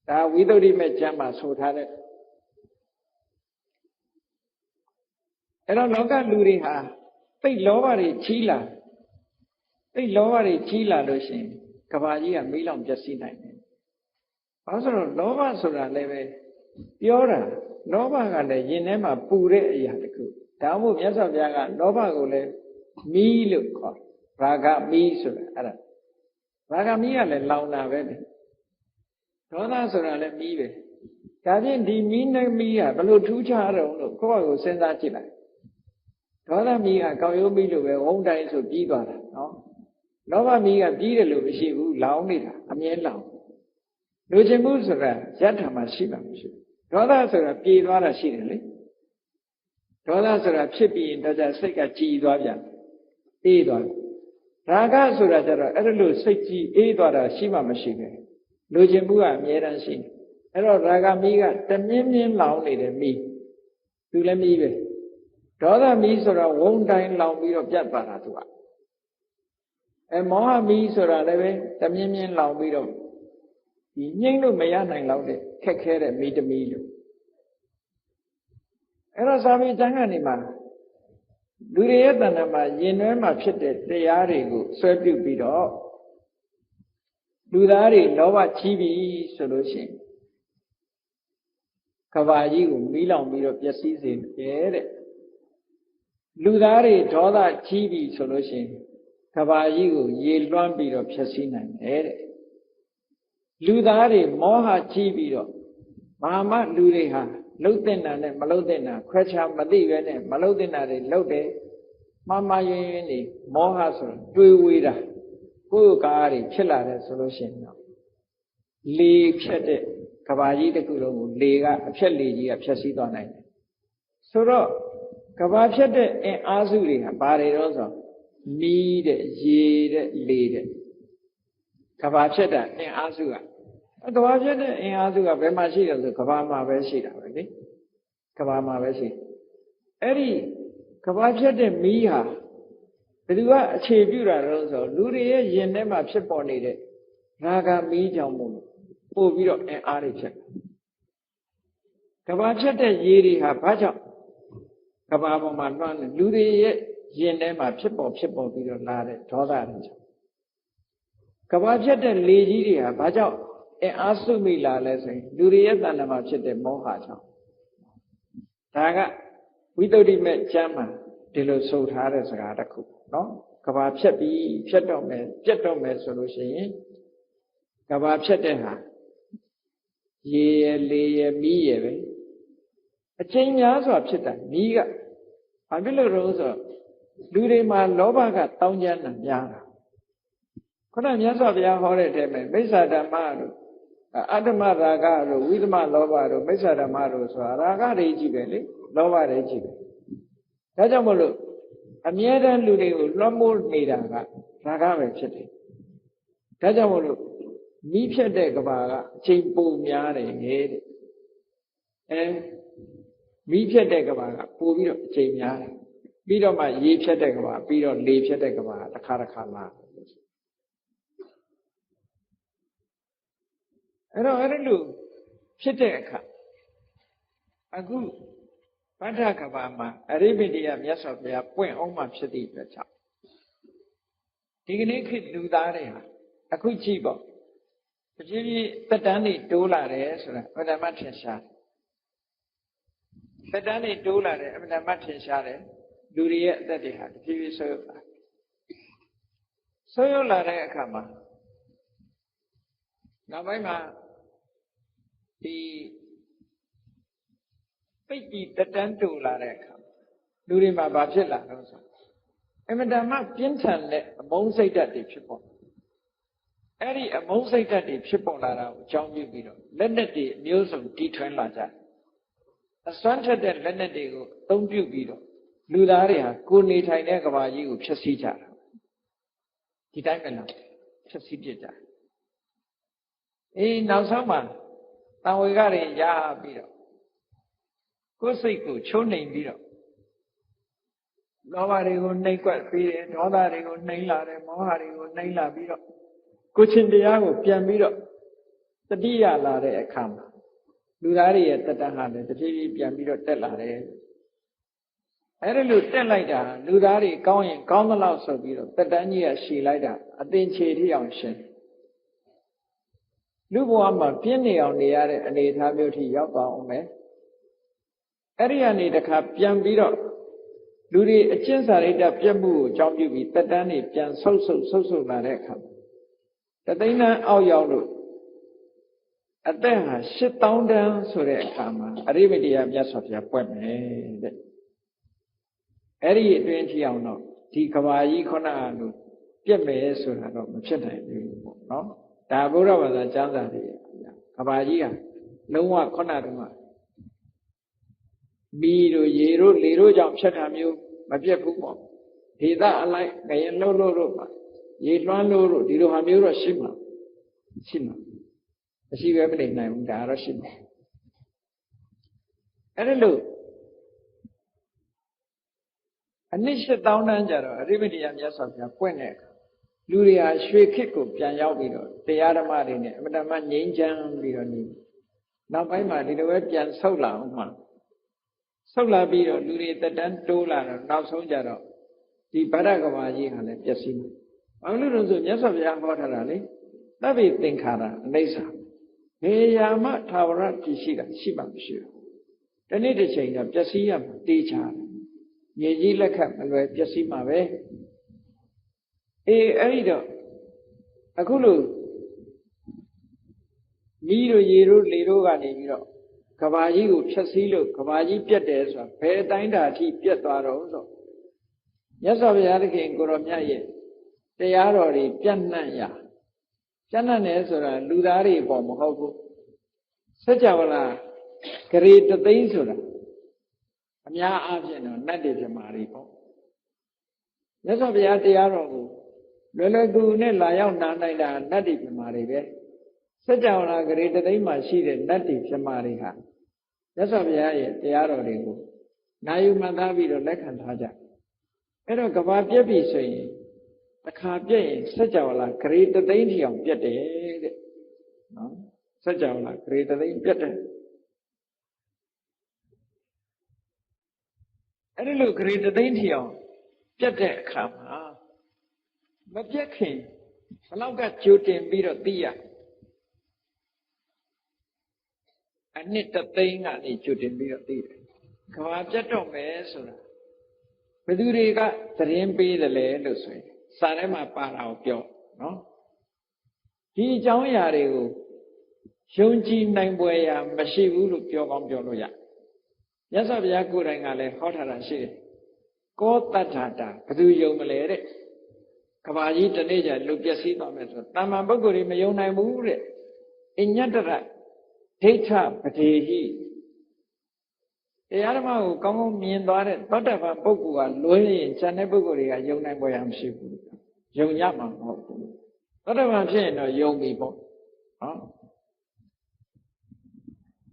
ဒါဝိသုဒ္ဓိမဲ့ကျမ်းမှာဆိုထားတဲ့အဲ့တော့လောကလူတွေဟာသိလောဘတွေကြီးလာသိလောဘတွေကြီးလာလို့ရှိရင်ကဘာကြီးကမီးလောင်ပျက်စီးနိုင်တယ်။ဘာလို့ဆိုတော့လောဘဆိုတာလည်းပဲပြောတာလောဘကလည်းယင်ထဲမှာပူတဲ့အရာတစ်ခုဒါမှမဟုတ်မြတ်စွာဘုရားကလောဘကိုလည်းမီးလို့ခေါ်ရာဂမီးဆိုတာအဲ့ဒါရာဂမီးကလည်းလောင်တာပဲဒေါသဆိုတာလည်းမီးပဲဒါဖြင့်ဒီမီးနဲ့မီးကဘယ်လိုထူးခြားတော့လို့ကိုယ့်ဘာကိုစဉ်းစားကြည့်လိုက်ဒေါသမီးကကောက်ရိုးမီးလိုပဲဝုန်းတိုင်းဆိုပြီးသွားတာနော်လောဘမီးကပြီးတယ်လို့မရှိဘူးလောင်နေတာအမြဲလောင်လူချင်းမှုဆိုတာယတ္ထမှာရှိပါမရှိဒေါသဆိုတာပြေသွားတာရှိတယ်လေဒေါသဆိုတာဖြစ်ပြီးရင်ဒါကြစိတ်ကကြည်သွားပြန်အေးသွားရာဂဆိုတာကျတော့အဲ့လိုစိတ်ကြည်အေးသွားတာရှိမှမရှိပဲလူချင်းမှုကအမြဲတမ်းရှိအဲ့တော့ရာဂမီးကတမြင်းမြင်းလောင်နေတဲ့မီးသူလည်းမီးပဲဒေါသမီးဆိုတာဝုန်းတိုင်းလောင်ပြီးတော့ပြတ်သွားတာသူကမောဟမီးဆိုတာလည်းပဲတမြင်းမြင်းလောင်ပြီးတော့ဒီငြိမ့်လို့မရနိုင်တော့တဲ့ခက်ခဲတဲ့မီးတမီးလို့အဲ့တော့သာမီးကျမ်းကနေမှာလူတွေရဲ့တဏ္ဍာမှာယင်နွဲမှာဖြစ်တဲ့တရားတွေကိုဆွဲပြုတ်ပြီးတော့လူသားတွေလောဘကြီးပြီဆိုလို့ရှိရင်ကဘာကြီးကိုမီးလောင်ပြီးတော့ပျက်စီးစေတယ်တဲ့လူသားတွေဒေါသကြီးပြီဆိုလို့ရှိရင်ကဘာကြီးကိုရေလွှမ်းပြီးတော့ဖျက်ဆီးနိုင်တယ်တဲ့လူသားတွေမောဟကြီးပြီးတော့ဘာမှလူတွေဟာလှုပ်တဲ့နာနဲ့မလှုပ်တဲ့နာခွဲခြားမသိပဲနဲ့မလှုပ်တဲ့နာတွေလှုပ်တယ်မှားမှားယွင်းယွင်းနေမောဟဆိုတွေးဝေးတာကိုယ်ကားတွေဖြစ်လာတယ်ဆိုလို့ရှိရင်တော့လေဖြတ်တဲ့ကဘာကြီးတစ်ခုလုံးကိုလေကအဖြက်လေကြီးကဖြတ်စည်းသွားနိုင်တယ်ဆိုတော့ကဘာဖြတ်တဲ့အင်အားစုတွေဟာဘာတွေတော့ဆိုမီးတဲ့ရေတဲ့လေတဲ့ကဘာဖြတ်တဲ့အင်အားစုကကဘာဖြတ်တဲ့အင်အားစုကဘယ်မှာရှိတယ်ဆိုကဘာမှာပဲရှိတာပဲလေကဘာမှာပဲရှိအဲ့ဒီကဘာဖြတ်တဲ့မီးဟာဘယ်သူကအခြေပြုတာတော့ဆိုလူတွေရဲ့ယင်ထဲမှာဖြစ်ပေါ်နေတဲ့ရာဂမီးကြောင့်မို့ ပို့ပြီးတော့အင်အားတွေဖြစ်ကဘာဖြစ်တဲ့ရေတွေဟာဘာကြောင့်ကဘာပေါ်မှာလွှမ်းနေလူတွေရဲ့ရင်ထဲမှာဖြစ်ပေါ်ပြီးတော့လာတဲ့ဒေါသတွေကြောင့်ကဘာဖြစ်တဲ့လေကြီးတွေဟာဘာကြောင့်အင်အားစုမိလာလဲဆိုရင်လူတွေရဲ့တဏ္ဍာမှာဖြစ်တဲ့မောဟကြောင့်ဒါကဝိသုဒ္ဓိမဲ့ကျမ်းမှာဒီလိုဆိုထားတဲ့စကားတစ်ခုနော်ကဘာဖြစ်ပြီးဖြစ်တော့မယ်ပြတ်တော့မယ်ဆိုလို့ရှိရင်ကဘာဖြစ်တဲ့ဟာရေရလေရမီးရပဲအချိန်များစွာဖြစ်တာမီးကဘာဖြစ်လို့လဲဆိုတော့လူတွေမှာလောဘကတောင်းကျမ်းတာများတာခုနမြတ်စွာဘုရားဟောတဲ့အထဲမှာမိစ္ဆာဓမ္မတို့အတ္တမရာဂတို့ဝိသမလောဘတို့မိစ္ဆာဓမ္မတို့ဆိုတာရာဂတွေကြီးပဲလေလောဘတွေကြီးပဲဒါကြောင့်မလို့အမြဲတမ်းလူတွေကိုလွှမ်းမိုးနေတာကရာဂပဲဖြစ်တယ်ဒါကြောင့်မလို့မိဖြတ်တဲ့ကဘာကအချိန်ပိုများတယ်ငယ်တဲ့မိဖြတ်တဲ့ကဘာကပိုပြီးတော့အချိန်များတယ်ပြီးတော့မှရေဖြတ်တဲ့ကဘာပြီးတော့လေဖြတ်တဲ့ကဘာတစ်ခါလာအဲ့တော့အဲ့လိုဖြစ်တဲ့အခါအခုဗဒ္ဒကဘာမှာအရိပတိယမြတ်စွာဘုရားပွင့်အောင်မှဖြစ်သည့်အတွက်ကြောင့်ဒီကနေ့ခေတ်လူသားတွေဟာအခုကြည့်ပေါ့တဖြည်းဖြည်းသက်တမ်းတွေတိုးလာတယ်ဆိုတာအမှန်တမ်းထင်ရှားတယ်သက်တမ်းတွေတိုးလာတယ်အမှန်တမ်းထင်ရှားတယ်လူတွေရဲ့အသက်တွေဟာတဖြည်းဖြည်းဆိုးရွားလာတဲ့အခါမှာနောက်ပိုင်းမှာဒီပိတ်ပြီးတက်တန်းတူလာတဲ့အခါလူတွေမှာဘာဖြစ်လာလို့ဆိုအမှန်တမ်းပြင်းထန်တဲ့အမုန်းစိတ်ဓာတ်တွေဖြစ်ပေါ်အဲ့ဒီအမုန်းစိတ်ဓာတ်တွေဖြစ်ပေါ်လာတာကိုအကြောင်းပြုပြီးတော့လက်နက်တွေအမျိုးစုံတီထွင်လာကြတယ်အစွမ်းထက်တဲ့လက်နက်တွေကိုအသုံးပြုပြီးတော့လူသားတွေဟာကိုယ်နေထိုင်တဲ့ကမ္ဘာကြီးကိုဖျက်ဆီးကြတာဒီတိုင်းပဲလားဖျက်ဆီးပြစ်ကြနောက်ဆုံးမှာတန်ဝေကတွေရပြီးတော့ကိုယ်စိတ်ကိုချိုးနှိမ်ပြီးတော့လောဘတွေကိုနှိပ်ကွက်ပြီးတယ်ဒေါသတွေကိုနှိမ်လာတယ်မောဟတွေကိုနှိမ်လာပြီးတော့ကိုယ်ချင်းတရားကိုပြန်ပြီးတော့တတိယလာတဲ့အခါမှာလူသားတွေရဲ့တတ္တဟာလည်းတဖြည်းဖြည်းပြန်ပြီးတော့တက်လာတယ်အဲ့ဒါလို့တက်လိုက်တာလူသားတွေကောင်းရင်ကောင်းသလောက်ဆိုပြီးတော့တတန်းကြီးကရှည်လိုက်တာအသင်ခြေထိအောင်ရှင်းလူဘဝမှာပြင်းနေအောင်နေရတဲ့အနေအထားမျိုးထိရောက်သွားအောင်မယ်အဲ့ဒီကနေတခါပြန်ပြီးတော့လူတွေအကျင့်စာရိတ္တပြတ်မှုကိုအကြောင်းပြုပြီးတတန်းတွေပြန်ဆုပ်လာတဲ့အခါတသိန်းတန်းအောက်ရောက်လို့အသက်ဟာ8000တန်းဆိုတဲ့အခါမှာအရိမတိယမြတ်စွာဘုရားပွက်မယ်တဲ့အဲ့ဒီအတွင်းထိအောင်တော့ဒီကဘာကြီးခုနကလို့ပြက်မယ်ဆိုတာတော့မဖြစ်နိုင်ဘူးပေါ့နော်ဒါဗုဒ္ဓဘာသာကျမ်းစာတွေကဘာကြီးကလုံးဝခုနတုန်းကမီးတို့ရေတို့လေတို့ကြောင့်ဖြစ်တာမျိုးမပြတ်ဘူးပေါ့ဒေသအလိုက်ငရင်လှုပ်လို့ပါရေလွှမ်းလို့ဒီလိုဟာမျိုးတော့ရှိမှာမရှိပဲမနေနိုင်ဘူးဒါတော့ရှိမှာအဲ့ဒါလို့အနည်း8000တန်းကြတော့အရိမတိယမြတ်စွာဘုရားပွင့်တဲ့အခါလူတွေဟာရွှေခေတ်ကိုပြန်ရောက်ပြီးတော့တရားဓမ္မတွေနဲ့အမှန်တမ်းငြိမ်းချမ်းပြီးတော့နေနောက်ပိုင်းမှာဒီလိုပဲပြန်ဆုတ်လာအောင်မှဆုတ်လာပြီးတော့လူတွေတက်တန်းတိုးလာတော့နောက်ဆုံးကြတော့ဒီဗဒ္ဒကဘာကြီးဟာလည်းပျက်စီးမှာဘာလို့လဲဆိုမြတ်စွာဘုရားဟောထားတာလေသဗ္ဗေသင်္ခါရအနိစ္စဘယ်ရာမှထာဝရတည်ရှိတာရှိမှမရှိဘူးတနေ့တစ်ချိန်တော့ပျက်စီးရမှာတေးချတယ်မြေကြီးလက်ခတ်မလွယ်ပျက်စီးမှာပဲအဲ့ဒီတော့အခုလို့မီးတို့ရေတို့လေတို့ကနေပြီးတော့ကဘာကြီးကိုဖျက်ဆီးလို့ကဘာကြီးပြတ်တယ်ဆိုတာဘယ်တိုင်းတာအထိပြတ်သွားတော့ဆိုမြတ်စွာဘုရားသခင်ကိုရောမြတ်ရဲ့တရားတော်တွေပြန့်နှံ့တယ်ဆိုတာလူသားတွေပေါ်မဟုတ်ဘူးစัจ java လာဂရေတသိန်းဆိုတာအများအားဖြင့်တော့နတ်တွေပြမာတွေပေါ့မြတ်စွာဘုရားတရားတော်ကိုလွယ်လွယ်ကူကူနဲ့လာရောက်နားနိုင်တာနတ်တွေပြမာတွေပဲစัจ java လာဂရေတသိန်းမှာရှိတဲ့နတ်တွေပြမာတွေဟာမြတ်စွာဘုရားရဲ့တရားတော်တွေကိုနာယူမှတ်သားပြီးတော့လက်ခံထားကြအဲ့တော့ကဘာပြက်ပြီဆိုရင်တစ်ခါပြက်ရင်စัจ java လာဂရေတသိန်းထီအောင်ပြက်တယ်တဲ့နော် စัจ java လားဂရေတသိန်းပြတ်တယ်အဲ့ဒီလိုဂရေတသိန်းထီအောင်ပြတ်တဲ့အခါမှာမပြတ်ခင်ဘလောက်ကကြိုတင်ပြီးတော့သိရအနှစ်တသိန်းကနေကြိုတင်ပြီးတော့သိတယ်ကဘာပြတ်တော့မယ်ဆိုတာဘယ်သူတွေကသတင်းပေးတယ်လဲလို့ဆိုရင်စာထဲမှာပါတာကိုပြောနော်ဒီအကြောင်းအရာတွေကိုယုံကြည်နိုင်ပွဲရာမရှိဘူးလို့ပြောကောင်းပြောလို့ရမြတ်စွာဘုရားကိုယ်တိုင်ကလည်းဟောထားတာရှိတယ်ကောတတ္ထာတာဘယ်သူယုံမလဲတဲ့ကဘာကြီးတနေ့ကျလူပျက်စီးသွားမယ်ဆိုတာမန်ပုဂ္ဂိုလ်တွေမယုံနိုင်ဘူးတဲ့အညတ္တရဒိဋ္ဌပတိဟိတရားဓမ္မကိုကောင်းကောင်းမြင်သွားတဲ့သောတပန်ပုဂ္ဂိုလ်ကလွဲရင်ဉာဏ်တဲ့ပုဂ္ဂိုလ်တွေကယုံနိုင်ပွဲရမရှိဘူးယုံရမှာမဟုတ်ဘူးသောတပန်ဖြစ်ရင်တော့ယုံပြီပေါ့နော်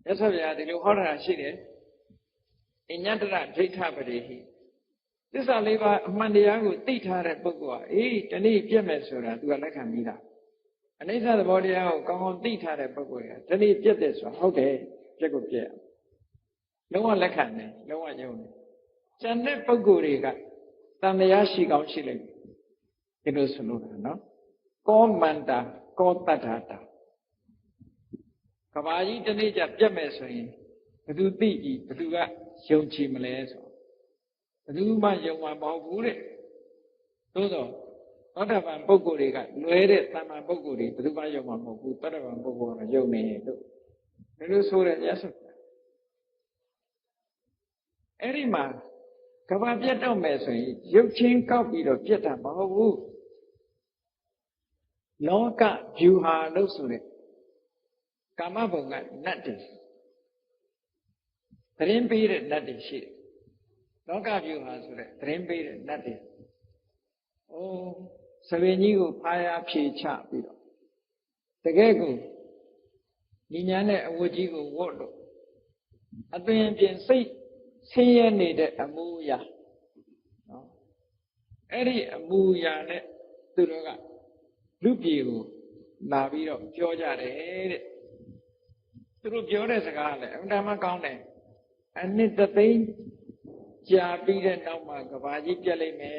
ရသော်ဗျာဒီလိုဟောတာရှိတယ်အညတ္တရဒိဋ္ဌပတိဟိသစ္စာလေးပါးအမှန်တရားကိုသိထားတဲ့ပုဂ္ဂိုလ်ကအေးတနေ့ပြည့်မယ်ဆိုတာသူကလက်ခံပြီးသားအနိစ္စသဘောတရားကိုကောင်းကောင်းသိထားတဲ့ပုဂ္ဂိုလ်ကတနေ့ပြည့်တယ်ဆိုတာဟုတ်တယ်ပြည့်ကိုပြည့်လုံးဝလက်ခံတယ်လုံးဝယုံတယ်ကျန်တဲ့ပုဂ္ဂိုလ်တွေကတန်တရားရှိကောင်းရှိလိမ့်မယ်ဒီလိုဆိုလို့နော်ကောမန္တာကောတတ္ထာတာကဘာကြီးတနေ့ကျပြတ်မယ်ဆိုရင်ဘယ်သူသိကြည့်ဘယ်သူကယုံကြည်မလဲဆိုဘယ်သူမှယုံမှာမဟုတ်ဘူးတဲ့သို့သောသောတပန်ပုဂ္ဂိုလ်တွေကလွဲတဲ့တမ္မာပုဂ္ဂိုလ်တွေဘယ်သူမှယုံမှာမဟုတ်ဘူးသောတပန်ပုဂ္ဂိုလ်ကယုံနေလို့ဘယ်လိုဆိုရဲရသော်အဲ့ဒီမှာကဘာပြတ်တော့မယ်ဆိုရင်ရုပ်ချင်းကောက်ပြီးတော့ပြတ်တာမဟုတ်ဘူးလောကဗျူဟာလို့ဆိုတဲ့ကာမဘုံကနတ်တွေသတင်းပေးတဲ့နတ်တွေရှိတယ်လောကဗျူဟာဆိုတဲ့သတင်းပေးတဲ့နတ်တွေအိုးသဘင်ကြီးကိုဖားရဖြေချပြီးတော့တကယ်ကိုညီညာနဲ့အဝတ်ကြီးကိုဝတ်လို့အသွင်ပြင်စိတ်ဆင်းရဲနေတဲ့အမူအရာနော်အဲ့ဒီအမူအရာနဲ့သူတို့ကလူပြေကိုလာပြီးတော့ပြောကြတယ်တဲ့သူတို့ပြောတဲ့စကားလည်းအမှန်တမ်းကောင်းတယ်အနှစ်တသိန်းကြာပြီးတဲ့နောက်မှာကဘာကြီးပြက်လိုက်မယ်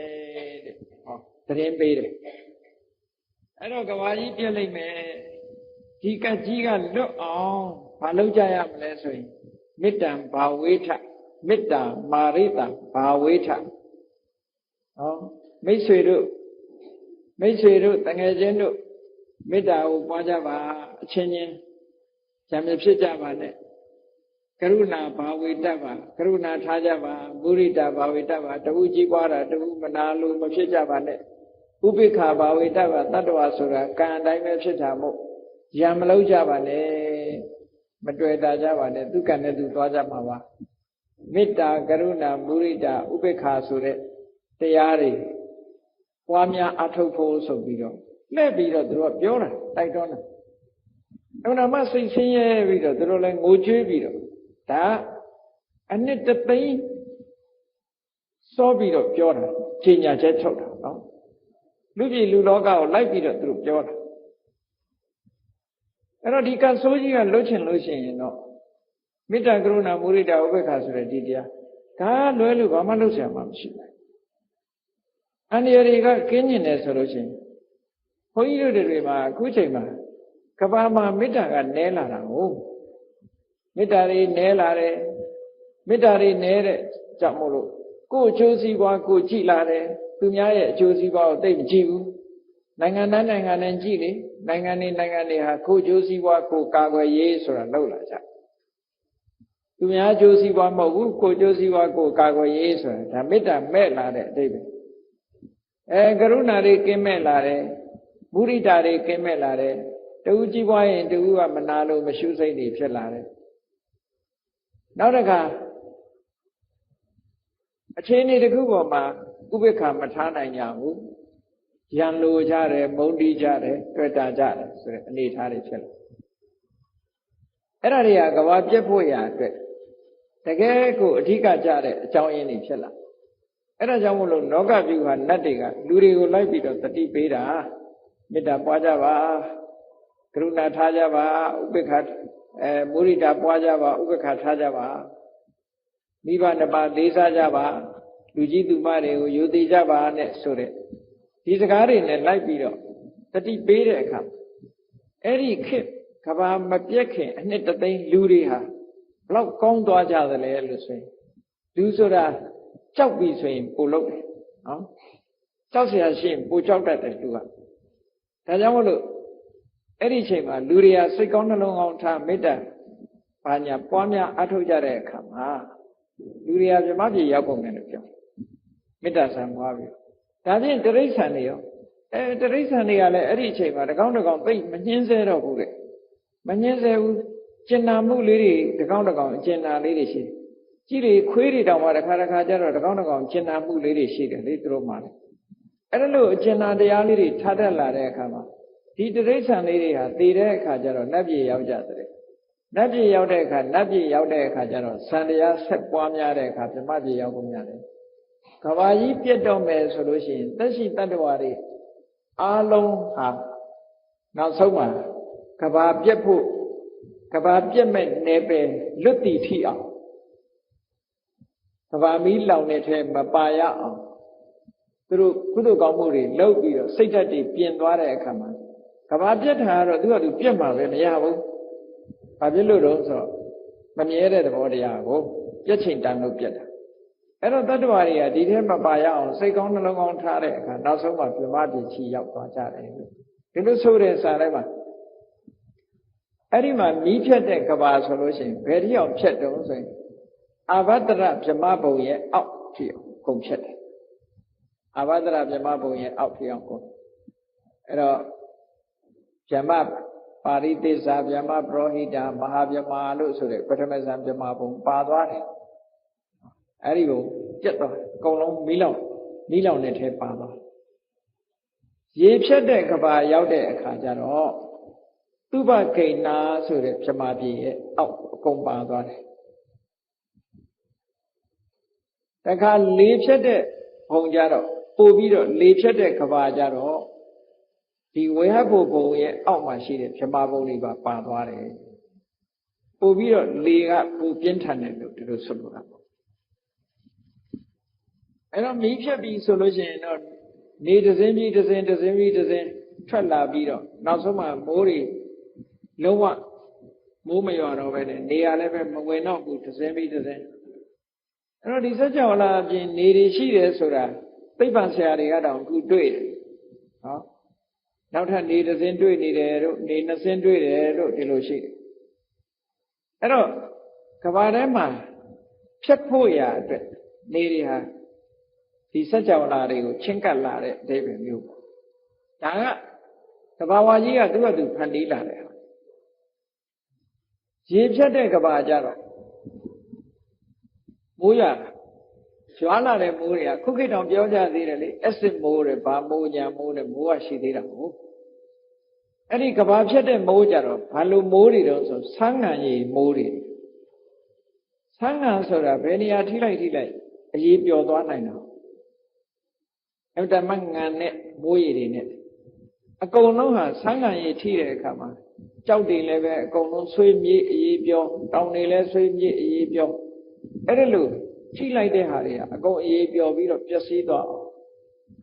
တဲ့ဟောသတင်းပေးတယ်အဲ့တော့ကဘာကြီးပြက်လိုက်မယ်ဒီကကြီးကလွတ်အောင်မလုပ်ကြရမလဲဆိုရင်မေတ္တံဘာဝေထမေတ္တာမာရိတဘာဝေထဟောမိတ်ဆွေတို့တငယ်ချင်းတို့မေတ္တာကိုပွားကြပါအချင်းချင်းဉာဏ်မဖြစ်ကြပါနဲ့ကရုဏာဘာဝေတ္တပါကရုဏာထားကြပါမုရိဒဘာဝေတ္တပါတဝုကြီးပွားတာတဝုမနာလို့မဖြစ်ကြပါနဲ့ဥပိ္ပခာဘာဝေတ္တပါတတ္တဝါဆိုတာကံအတိုင်းပဲဖြစ်တာမို့ရံမလုံးကြပါနဲ့မတွေ့တာကြပါနဲ့သူကံနဲ့သူသွားကြမှာပါမေတ္တာကရုဏာမုရိဒဥပိ္ပခာဆိုတဲ့တရားတွေပွားများအထုတ်ဖို့ဆိုပြီးတော့လှည့်ပြီးတော့သူတို့ကပြောတာတိုက်တွန်းတာအဲ့ဒါမှစိတ်ဆင်းရဲပြီးတော့သူတို့လည်းငိုကြွေးပြီးတော့ဒါအနှစ်တသိန်းစောပြီးတော့ပြောတာခြေညာချက်ထုတ်တာနော်လူပြည်လူလောကကိုလိုက်ပြီးတော့သူတို့ပြောတာအဲ့တော့ဒီကဆိုးကြီးကလွတ်ချင်လို့ရှိရင်တော့မေတ္တာကရုဏာမုရိဒဥပေက္ခဆိုတဲ့ဒီတရားဒါလွဲလို့ဘာမှလုပ်ဆရာမှမရှိဘူးအန္တရာယ်တွေကကင်းကျင်တယ်ဆိုလို့ရှိရင်ဘုန်းကြီးတို့တွေမှာအခုချိန်မှာကဘာမှာမေတ္တာကနည်းလာတာဟုတ်မေတ္တာတွေနည်းလာတယ်မေတ္တာတွေနည်းတဲ့ကြောင့်မို့လို့ကိုယ်အကျိုးစီးပွားကိုကြည့်လာတယ်သူများရဲ့အကျိုးစီးပွားကိုသိမကြည့်ဘူးနိုင်ငံနဲ့ကြည့်လေနိုင်ငံတွေဟာကိုယ်အကျိုးစီးပွားကိုကာကွယ်ရေးဆိုတာလုပ်လာကြသူများအကျိုးစီးပွားမဟုတ်ဘူးကိုယ်အကျိုးစီးပွားကိုကာကွယ်ရေးဆိုတာဒါမေတ္တာမဲ့လာတဲ့အဓိပ္ပာယ်ကရုဏာတွေကင်းမဲ့လာတယ်မုရိဒတွေကင်းမဲ့လာတယ်တူကြီးပွားရင်တူကမနာလို့မရှုစိတ်တွေဖြစ်လာတယ်နောက်တစ်ခါအခြေအနေတစ်ခုပေါ်မှာဥပိ္ပခာမထားနိုင်ကြဘူးရန်လိုကြတယ်မုန်းတီးကြတယ်တွေ့တာကြတယ်ဆိုတဲ့အနေအထားတွေဖြစ်လာအဲ့ဒါတွေကကဘာပြတ်ဖို့ရာအတွက်တကယ်ကိုအဓိကကြတဲ့အကြောင်းရင်းတွေဖြစ်လာအဲ့ဒါကြောင့်မို့လို့လောကဗျူဟာနတ်တွေကလူတွေကိုလိုက်ပြီးတော့တတိပေးတာမေတ္တာပွားကြပါ ကရုဏာထားကြပါဥပေက္ခမုရိဒာပွားကြပါဥပေက္ခထားကြပါမိဘနှစ်ပါးလေးစားကြပါလူကြီးသူမတွေကိုယုံကြည်ကြပါနဲ့ဆိုတဲ့ဒီစကားတွေနဲ့လိုက်ပြီးတော့တတိပေးတဲ့အခါအဲ့ဒီခေတ်ကဘာမပြက်ခင်အနှစ်တသိန်းလူတွေဟာဘလောက်ကောင်းသွားကြသလဲလို့ဆိုရင်လူဆိုတာကြောက်ပြီဆိုရင်ပို့လို့တယ်နော်ကြောက်เสียရှိရင်ပို့ကြောက်တတ်တယ်လူကဒါကြောင့်မို့လို့အဲ့ဒီအချိန်မှာလူတွေကစိတ်ကောင်းနှလုံးကောင်းထားမေတ္တာဘာညာပွားများအထောက်ကြတဲ့အခါမှာလူတွေကဗြဟ္မပြည်ရောက်ကုန်တယ်လို့ပြောမေတ္တာဆံပွားပြီးဒါဖြင့်တိရစ္ဆာန်တွေရောတိရစ္ဆာန်တွေကလည်းအဲ့ဒီအချိန်မှာတကောင်းတကောင်းသိမနှင်းဆဲတော့ဘူးတဲ့မနှင်းဆဲဘူးကျင်နာမှုလေးတွေတကောင်းတကောင်းအကျင်နာလေးတွေရှိတယ်ကြည့်လေခွေးတွေတောင်မှတစ်ခါကျတော့တကောင်းတကောင်းကျင်နာမှုလေးတွေရှိတယ်လေသူတို့မှလည်းအဲ့ဒါလို့အကျင်နာတရားလေးတွေထားတတ်လာတဲ့အခါမှာဒီတိရစ္ဆာန်လေးတွေဟာတည်တဲ့အခါကျတော့နတ်ပြည်ရောက်ကြတယ်နတ်ပြည်ရောက်တဲ့အခါနတ်ပြည်ရောက်တဲ့အခါကျတော့စံတရားဆက်ပွားများတဲ့အခါဗြဟ္မပြည်ရောက်ကုန်ရတယ်ကဘာကြီးပြတ်တော့မယ်ဆိုလို့ရှိရင်သက်ရှိတတ္တဝါတွေအားလုံးဟာနောက်ဆုံးမှာကဘာပြတ်ဖို့ကဘာပြတ်မဲ့နယ်ပယ်လွတ်တည်ထီအောင်ကဘာမီးလောင်တဲ့ထဲမပါရအောင်သူတို့ကုသိုလ်ကောင်းမှုတွေလုပ်ပြီးတော့စိတ်ဓာတ်တွေပြင်သွားတဲ့အခါမှာကဘာပြတ်တာကတော့သူကသူပြတ်မှာပဲမရဘူး။ဘာဖြစ်လို့တော့ဆိုတော့မမြဲတဲ့သဘောတရားကိုပြတ်ချိန်တန်လို့ပြတ်တာ။အဲ့တော့တတ္တဝါတွေကဒီထဲမှာပါရအောင်စိတ်ကောင်းနှလုံးကောင်းထားတဲ့အခါနောက်ဆုံးမှာပြမပြချီရောက်သွားကြတယ်လို့ဒီလိုဆိုတဲ့စာထဲမှာအဲ့ဒီမှာမီးဖြတ်တဲ့ကဘာဆိုလို့ရှိရင်ဘယ်တိအောင်ဖြတ်တုံးဆိုရင်အာဘဒရပြမဘုံရဲ့အောက်ထိအောင်ကုန်ဖြတ်တယ်။အာဘဒရပြမဘုံရဲ့အောက်ထိအောင်ကုန်အဲ့တော့ပြမပါရိသေဇာဗျမပရောဟိတာမဟာဗျမလို့ဆိုတဲ့ပထမဇန်ဗျမဘုံပါသွားတယ်အဲ့ဒီကိုပြတ်သွားအကုန်လုံးမီးလောင်တဲ့ထဲပါသွားရေဖြတ်တဲ့ကဘာရောက်တဲ့အခါကျတော့သူဘဂိဏာဆိုတဲ့ဗျမပြည်ရဲ့အောက်အကုန်ပါသွားတယ်တခါလေဖြတ်တဲ့ဘုံကြတော့ပို့ပြီးတော့လေဖြတ်တဲ့ကဘာကြတော့ဒီဝေဟဘုံဘုံရဲ့အောက်မှာရှိတဲ့ဗြဟ္မာဘုံတွေပါသွားတယ်ပို့ပြီးတော့လေကပိုပြင်းထန်တယ်လို့ဒီလိုဆိုလိုတာပေါ့အဲ့တော့မီးဖြတ်ပြီးဆိုလို့ရှိရင်တော့နေတစ်စင်းပြီးတစ်စင်းထွက်လာပြီးတော့နောက်ဆုံးမှမိုးတွေလုံးဝမိုးမရွာတော့ပဲနဲ့နေရာလည်းပဲမဝင်တော့ဘူးတစ်စင်းပြီးတစ်စင်းအဲ့တော့ဒီစัจ java လာအပြင်နေတွေရှိတယ်ဆိုတာသိပ္ပံဆရာတွေကတောင်အခုတွေ့တယ်ဟောနောက်ထပ်နေတစ်စင်းတွေ့နေတယ်တို့နေနှစ်စင်းတွေ့တယ်တို့ဒီလိုရှိတယ်အဲ့တော့ကဘာထဲမှာဖြတ်ဖို့ရအတွက်နေတွေဟာဒီစัจ java လာတွေကိုချင်းကပ်လာတဲ့အဓိပ္ပာယ်မျိုးပေါ့ဒါကသဘာဝကြီးကသူ့အတူဖန်တီးလာတယ်ရေဖြတ်တဲ့ကဘာကြတော့မိုးရရွာလာတဲ့မိုးတွေကခုခေတ်တောင်ပြောကြသေးတယ်လေအက်ဆစ်မိုးတွေဘာမိုးညာမိုးတွေမိုးကရှိသေးတာဟုတ်အဲ့ဒီကဘာဖြတ်တဲ့မိုးကြတော့ဘာလို့မိုးတွေတော့ဆိုဆန်းငံရေမိုးတွေဆန်းငံဆိုတာဘယ်နေရာထိလိုက်အရေးပျော်သွားနိုင်တော့အဲ့ဒါမှငံနဲ့မိုးရေတွေနဲ့အကုန်လုံးဟာဆန်းငံရေထိတဲ့အခါမှာကြောက်တွေလည်းပဲအကုန်လုံးဆွေးမြေ့အရေးပျော်တောင်တွေလည်းဆွေးမြေ့အရေးပျော်အဲ့ဒါလို့ထိလိုက်တဲ့ဟာတွေကအကုန်အရေးပျော်ပြီးတော့ပျက်စီးသွားအောင်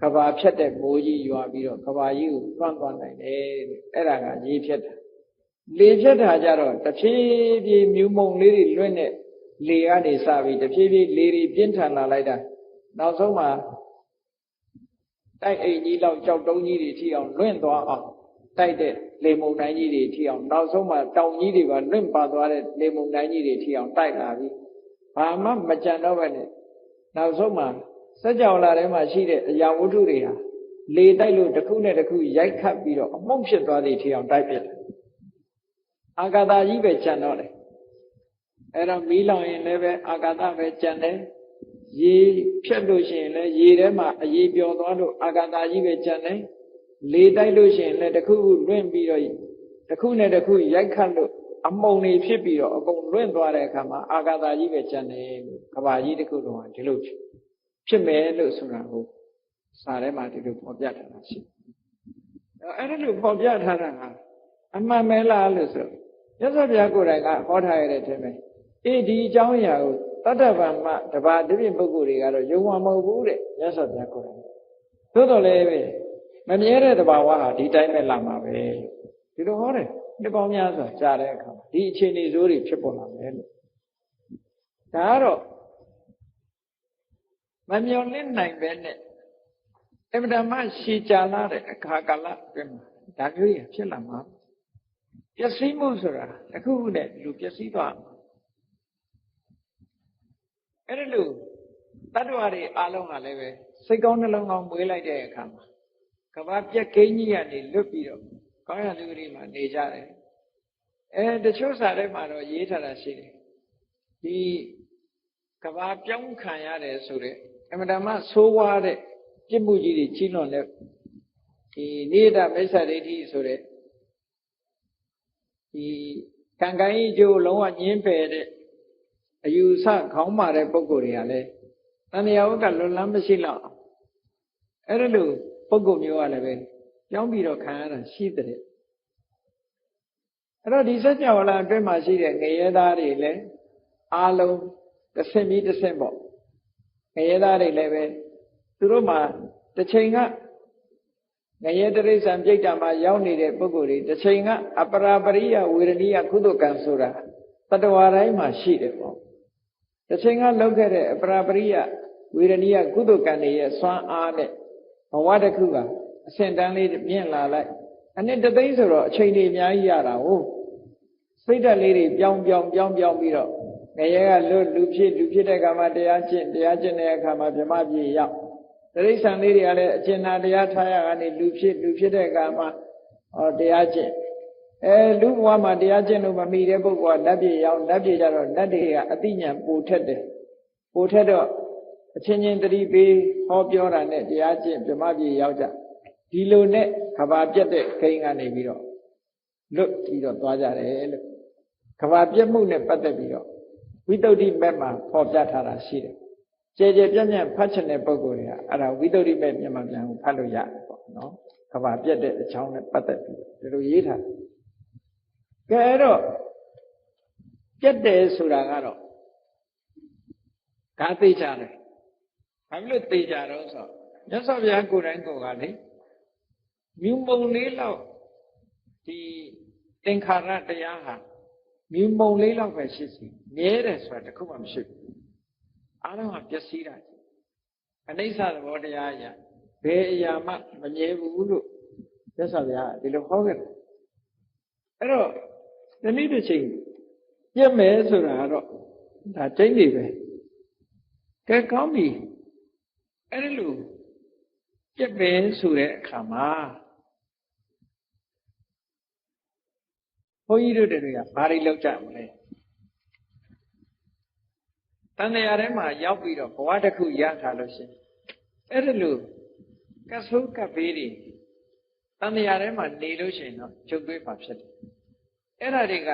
ကဘာဖြတ်တဲ့မိုးကြီးရွာပြီးတော့ကဘာကြီးကိုတွန်းသွားနိုင်တယ်အဲ့ဒါကရေဖြတ်တာလေဖြတ်တာကြတော့တဖြည်းဖြည်းမြူမုံလေးတွေလွင့်တဲ့လေကနေစပြီးတဖြည်းဖြည်းလေတွေပြင်းထန်လာလိုက်တာနောက်ဆုံးမှာတိုက်အိမ်ကြီးလောက်ကြောက်တုံးကြီးတွေထိအောင်လွင့်သွားအောင်တိုက်တဲ့လေမုန်တိုင်းကြီးတွေထိအောင်နောက်ဆုံးမှာတောင်ကြီးတွေပါလွင့်ပါသွားတဲ့လေမုန်တိုင်းကြီးတွေထိအောင်တိုက်လာပြီးဘာမှမကြံတော့ပဲနဲ့နောက်ဆုံးမှာစัจ java လာထဲမှာရှိတဲ့အရာဝတ္ထုတွေဟာလေတိုက်လို့တစ်ခုနဲ့တစ်ခုရိုက်ခတ်ပြီးတော့အမှုန့်ဖြစ်သွားသည်ထိအောင်တိုက်ပြစ်တယ်အာကာသကြီးပဲကြံတော့တယ်အဲ့တော့မီးလောင်ရင်လည်းပဲအာကာသပဲကြံတယ်ရေဖြတ်လို့ရှိရင်လည်းရေထဲမှာအရေးပျော်သွားလို့အာကာသကြီးပဲကြံတယ်လေတိုက်လို့ရှိရင်လည်းတစ်ခုလွင့်ပြီးတော့တစ်ခုနဲ့တစ်ခုရိုက်ခတ်လို့အမုံတွေဖြစ်ပြီးတော့အကုန်လွင့်သွားတဲ့အခါမှာအာကာသကြီးပဲကြံတယ်ကဘာကြီးတစ်ခုလုံးကဒီလိုဖြစ်မယ်လို့ဆိုတာကိုစာထဲမှာဒီလိုဖော်ပြထားတာရှိအဲ့ဒါလို့ဖော်ပြထားတာ အမှန်ပဲလားလို့ဆိုမြတ်စွာဘုရားကိုယ်တိုင်ကဟောထားရတဲ့ထဲမှာဒီအကြောင်းအရာကိုတတ္တဗံမတပါတိပိပုဂ္ဂိုလ်တွေကတော့ယုံမှာမဟုတ်ဘူးတဲ့မြတ်စွာဘုရားကိုယ်တိုင်သို့တော်လည်းပဲမမြဲတဲ့သဘာဝဟာဒီတိုင်းပဲလာမှာပဲဒီလိုဟောတယ်နှစ်ပေါင်းများစွာကြားတဲ့အခါမှာဒီအခြေအနေဆိုးတွေဖြစ်ပေါ်လာမယ်လို့ဒါကတော့မမျော်လင့်နိုင်ပဲနဲ့အမှန်တမ်းရှည်ကြာလာတဲ့အခါကာလအတွင်းမှာဒါမျိုးကြီးဖြစ်လာမှာပျက်စီးမှုဆိုတာတစ်ခုခုနဲ့လူပျက်စီးသွားအဲ့ဒီလိုတတ္တဝါတွေအားလုံးဟာလည်းပဲစိတ်ကောင်းနှလုံးကောင်းမွေးလိုက်တဲ့အခါမှာကဘာပြက်ကိန်းကြီးကနေလွတ်ပြီးတော့ကောင်းရလူတွေမှာနေကြတယ်တချို့စာထဲမှာတော့ရေးထားတာရှိတယ်ဒီကဘာပြောင်းခံရတယ်ဆိုတဲ့အမှန်တမ်းဆိုးဝါးတဲ့ပြစ်မှုကြီးတွေကြီးလွန်တဲ့ဒီနိဒမိစ္ဆာဒိဋ္ဌိဆိုတဲ့ဒီကံကံကြီးကျိုးလုံးဝညှင်းပယ်တဲ့အယူဆခေါင်းမာတဲ့ပုဂ္ဂိုလ်တွေကလည်းတဏှာဝကလွန်လန်းမရှိတော့အဲ့ဒါလိုပုဂ္ဂိုလ်မျိုးကလည်းပဲကြောင်းပြီးတော့ခံရတာရှိတဲ့အဲ့တော့ဒီစัจ java လာအတွင်းမှာရှိတဲ့ငရဲသားတွေလည်းအားလုံးတစ်ဆင့်ပြီးတစ်ဆင့်ပေါ့ငရဲသားတွေလည်းပဲသူတို့မှာတစ်ချိန်ကငရဲတိရစ္ဆာန်ပြိတ္တာမှာရောက်နေတဲ့ပုဂ္ဂိုလ်တွေတစ်ချိန်ကအပရာပရိယဝေရဏိယကုသကံဆိုတာတတ္တဝါတိုင်းမှာရှိတယ်ပေါ့တစ်ချိန်ကလောက်ခဲ့တဲ့အပရာပရိယဝေရဏိယကုသကံတွေရဲ့စွမ်းအားနဲ့ဘဝတစ်ခုကအဆင့်တန်းလေးမြင့်လာလိုက်အနှစ်တသိန်းဆိုတော့အချိန်တွေအများကြီးရတာဟုတ်စိတ်ဓာတ်လေးတွေပြောင်းပြီးတော့ငရဲကလွတ်လူဖြစ်တဲ့အခါမှာတရားကျင့်တဲ့အခါမှာဗြဟ္မပြည်ရောက်တိရစ္ဆာန်လေးတွေကလည်းအကျဉ်းနာတရားထားရကနေလူဖြစ်တဲ့အခါမှာတရားကျင့်လူဘဝမှာတရားကျင့်လို့မမီတဲ့ပုဂ္ဂိုလ်ကနတ်ပြည်ရောက်နတ်ပြည်ကြတော့နတ်တွေကအသိဉာဏ်ပိုထက်တယ်ပိုထက်တော့အချင်းချင်းတတိပေးဟောပြောတာနဲ့တရားကျင့်ဗြဟ္မပြည်ရောက်ကြဒီလိုနဲ့ကဘာပြတ်တဲ့ခိန်းကနေပြီးတော့လွတ်ပြီးတော့သွားကြတယ်လို့ကဘာပြတ်မှုနဲ့ပတ်သက်ပြီးတော့ဝိတ္တုဒ္ဓိမက်မှာဖော်ပြထားတာရှိတယ်ကျယ်ပြန့်ပြန့်ဖတ်ချင်တဲ့ပုဂ္ဂိုလ်တွေကအဲ့ဒါဝိတ္တုဒ္ဓိမက်မြန်မာပြန်ကိုဖတ်လို့ရတယ်ပေါ့နော်ကဘာပြတ်တဲ့အကြောင်းနဲ့ပတ်သက်ပြီးဒီလိုရေးထားကဲအဲ့တော့ပြတ်တယ်ဆိုတာကတော့ဒါသိကြတယ်ဘာဖြစ်လို့သိကြတော့ဆိုမြတ်စွာဘုရားကိုယ်တိုင်ကိုယ်ကလေမြူမုံလေးလောက်ဒီသင်္ခါရတရားဟာမြူမုံလေးလောက်ပဲရှိစီမြဲတယ်ဆိုတာတခုမှမရှိဘူးအားလုံးကပျက်စီးတာအနိစ္စသဘောတရားအရာဘယ်အရာမှမမြဲဘူးလို့မြတ်စွာဘုရားဒီလိုဟောခဲ့တယ်အဲ့တော့ဒီနေ့တစ်ချိန်ပြည့်မယ်ဆိုတာကတော့ဒါကျိန်းနေပဲကဲကောင်းပြီအဲ့ဒီလိုပြည့်မယ်ဆိုတဲ့အခါမှာဘုန်းကြီးတို့တွေကဘာတွေလောက်ကြမလဲတဏှာထဲမှာရောက်ပြီးတော့ဘဝတစ်ခုရထားလို့ရှိရင်အဲ့ဒါလို့ကဆုကပ်ပေးတွေတဏှာထဲမှာနေလို့ရှိရင်တော့ချုပ်သွေးပါဖြစ်တယ်အဲ့ဒါတွေက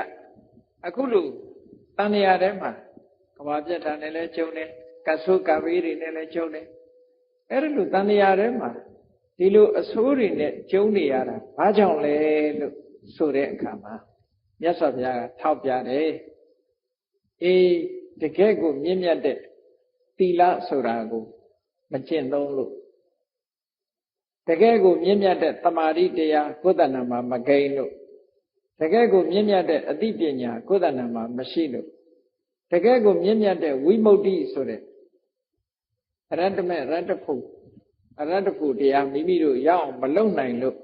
အခုလို့တဏှာထဲမှာကဘာပြတ်တာနဲ့လည်းကျုံတယ်ကဆုကပ်ပေးတွေနဲ့လည်းကျုံတယ်အဲ့ဒါလို့တဏှာထဲမှာဒီလိုအဆိုးတွေနဲ့ကျုံနေရတာဘာကြောင့်လဲလို့ဆိုတဲ့အခါမှာမြတ်စွာဘုရားကထောက်ပြတယ်တကယ့်ကိုမြင့်မြတ်တဲ့သီလဆိုတာကိုမကျင့်သုံးလို့တကယ့်ကိုမြင့်မြတ်တဲ့သမာဓိတရားကိုယ်တဏ္ဍာမှာမဂိမ်းလို့တကယ့်ကိုမြင့်မြတ်တဲ့အသိပညာကိုယ်တဏ္ဍာမှာမရှိလို့တကယ့်ကိုမြင့်မြတ်တဲ့ဝိမု ക്തി ဆိုတဲ့အရတ္တမေအရတ္တဖို့တရားမိမိတို့ရအောင်မလုံနိုင်လို့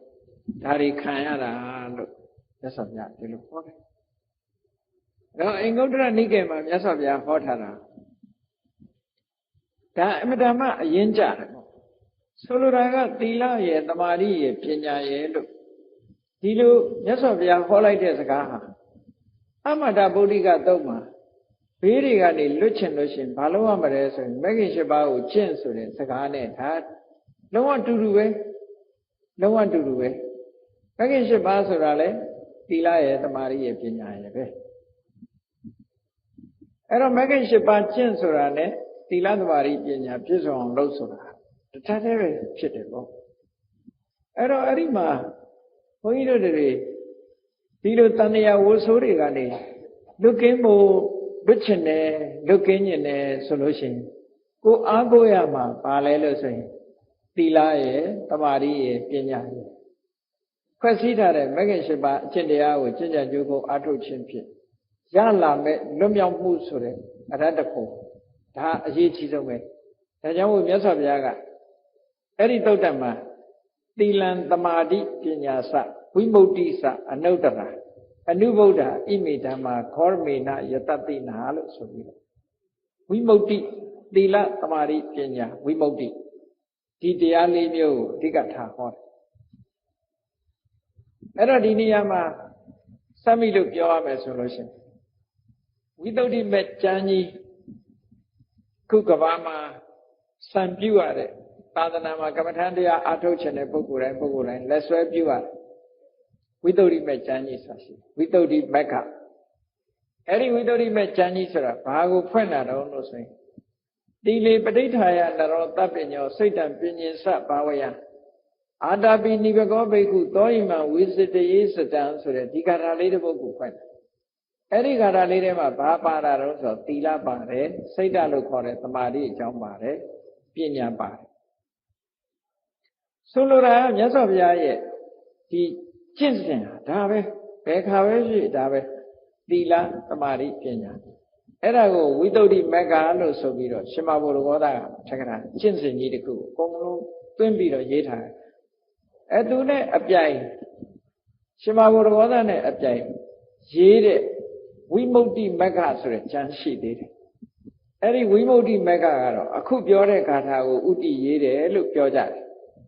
ဒါတွေခံရတာလို့မြတ်စွာဘုရားဒီလိုဟောတယ်တော့အင်္ဂုတ္တရနိကေမှာမြတ်စွာဘုရားဟောထားတာဒါအမတ္တမအရင်ကြတယ်ပေါ့ဆိုလိုတာကသီလရဲ့သမာဓိရဲ့ပညာရဲ့လို့ဒီလိုမြတ်စွာဘုရားဟောလိုက်တဲ့စကားဟာအမတ္တဗုဒ္ဓိကသုတ်မှာဘေးတွေကနေလွတ်ချင်လို့ရှင်ဘာလို့ရမလဲဆိုရင်မဂ္ဂင်၈ပါးကိုကျင့်ဆိုတဲ့စကားနဲ့ဒါလုံးဝတူတူပဲမဂ္ဂင်၈ပါးဆိုတာလေသီလရဲ့သမာဓိရဲ့ပညာရဲ့ပဲအဲ့တော့မဂ္ဂင်၈ပါးကျင့်ဆိုတာနဲ့သီလသမာဓိပညာပြည့်စုံအောင်လုပ်ဆိုတာတထပ်တည်းပဲဖြစ်တယ်ပေါ့အဲ့တော့အဲ့ဒီမှာဘုန်းကြီးတို့တွေ ဒီလိုတဏှာဝိဆိုးတွေကနေလွတ်ကင်းဖို့လွတ်ချင်တယ်လွတ်ကင်းကျင်တယ်ဆိုလို့ရှိရင်ကိုအားကိုးရမှာပါလဲလို့ဆိုရင်သီလရဲ့သမာဓိရဲ့ပညာရဲ့ဖွဲ့စည်းထားတဲ့မဂ္ဂင်၈ပါးအကျင့်တရားကိုကျင့်ကြံကြိုးကိုအားထုတ်ခြင်းဖြင့်ရလာမဲ့လွတ်မြောက်မှုဆိုတဲ့အရတ္တဖို့ဒါအရေးကြီးဆုံးပဲဒါကြောင့်မို့မြတ်စွာဘုရားကအဲ့ဒီသုတ်တံမှာသီလံသမာဓိပညာစဝိမု ക്തി စအနုတ္တရာအနုဗုဒ္ဓဣမိဓမ္မာခောရမေနယတတိနာလို့ဆိုပြီးတော့ဝိမု ക്തി သီလသမာဓိပညာဝိမု ക്തി ဒီတရားလေးမျိုးကိုအဓိကထားဟောတယ်အဲ့တော့ဒီနေရာမှာစမ်းမိလို့ပြောရမယ်ဆိုလို့ရှိရင်ဝိသုဒ္ဓိမဲ့ကျမ်းကြီးခုကဘာမှာစံပြုရတဲ့သာသနာမှာကမ္မထန်တရားအားထုတ်ခြင်းတဲ့ပုဂ္ဂိုလ်တိုင်းလက်ဆွဲပြုရဝိသုဒ္ဓိမဲ့ကျမ်းကြီးဆိုတာရှိဝိသုဒ္ဓိမက္ခအဲ့ဒီဝိသုဒ္ဓိမဲ့ကျမ်းကြီးဆိုတာဘာကိုဖွင့်တာတော့လို့ဆိုရင်တိလေပဋိဌာယနရောတပ္ပညောစိတ်တံပညင်္စဘာဝယအာတာပိနိဘကောဘိက္ခုသောဣမံဝိစတယေစတံဆိုတဲ့ဒီဂါထာလေးတစ်ပုဒ်ကိုဖွင့်တယ်အဲ့ဒီဂါထာလေးထဲမှာဘာပါတာတော့ဆိုသီလပါတယ်စိတ်ဓာတ်လို့ခေါ်တဲ့သမာဓိအကြောင်းပါတယ်ပညာပါတယ်ဆိုလိုတာကမြတ်စွာဘုရားရဲ့ဒီကျင့်စဉ်ဟာဒါပဲဘယ်ခါပဲဖြစ်ဒါပဲသီလသမာဓိပညာအဲ့ဒါကိုဝိသုဒ္ဓိမက္ခလို့ဆိုပြီးတော့ရှင်မဘုရဂောသကထက်ကရာကျင့်စဉ်ကြီးတစ်ခုကိုအကုန်လုံးတွင်းပြီးတော့ရေးထားတယ်အဲ့သူနဲ့အပြိုင်ရှင်မဘုရဂောသနဲ့အပြိုင်ရေးတဲ့ဝိမု ക്തി မက္ခဆိုတဲ့ကျမ်းရှိသေးတယ်အဲ့ဒီဝိမု ക്തി မက္ခကတော့အခုပြောတဲ့ဂါထာကိုဥတည်ရေးတယ်လို့ပြောကြတယ်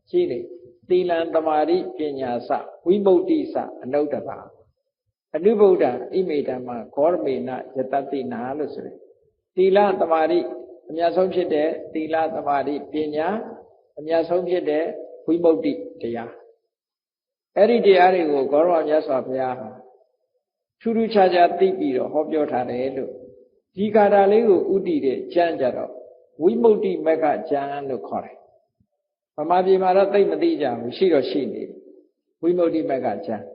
ရှိတယ်သီလံသမာဓိပညာစဝိမု ക്തി စအနုတ္တရာအနုဗုဒ္ဓဣမိဓမ္မာခောရမေနယတတိနာလို့ဆိုတယ်သီလသမာဓိအများဆုံးဖြစ်တဲ့သီလသမာဓိပညာအများဆုံးဖြစ်တဲ့ဝိမု ക്തി တရားအဲ့ဒီတရားတွေကိုဂေါရဝမြတ်စွာဘုရားဟာထူးထူးခြားခြားသိပြီးတော့ဟောပြောထားတယ်လို့ဒီဂါထာလေးကိုဥတည်တဲ့ကျမ်းကြတော့ဝိမု ക്തി မက္ခကျမ်းလို့ခေါ်တယ်ဗမာပြည်မှာတော့သိမသိကြဘူးရှိတော့ရှိနေဝိမု ക്തി မက္ခကျမ်း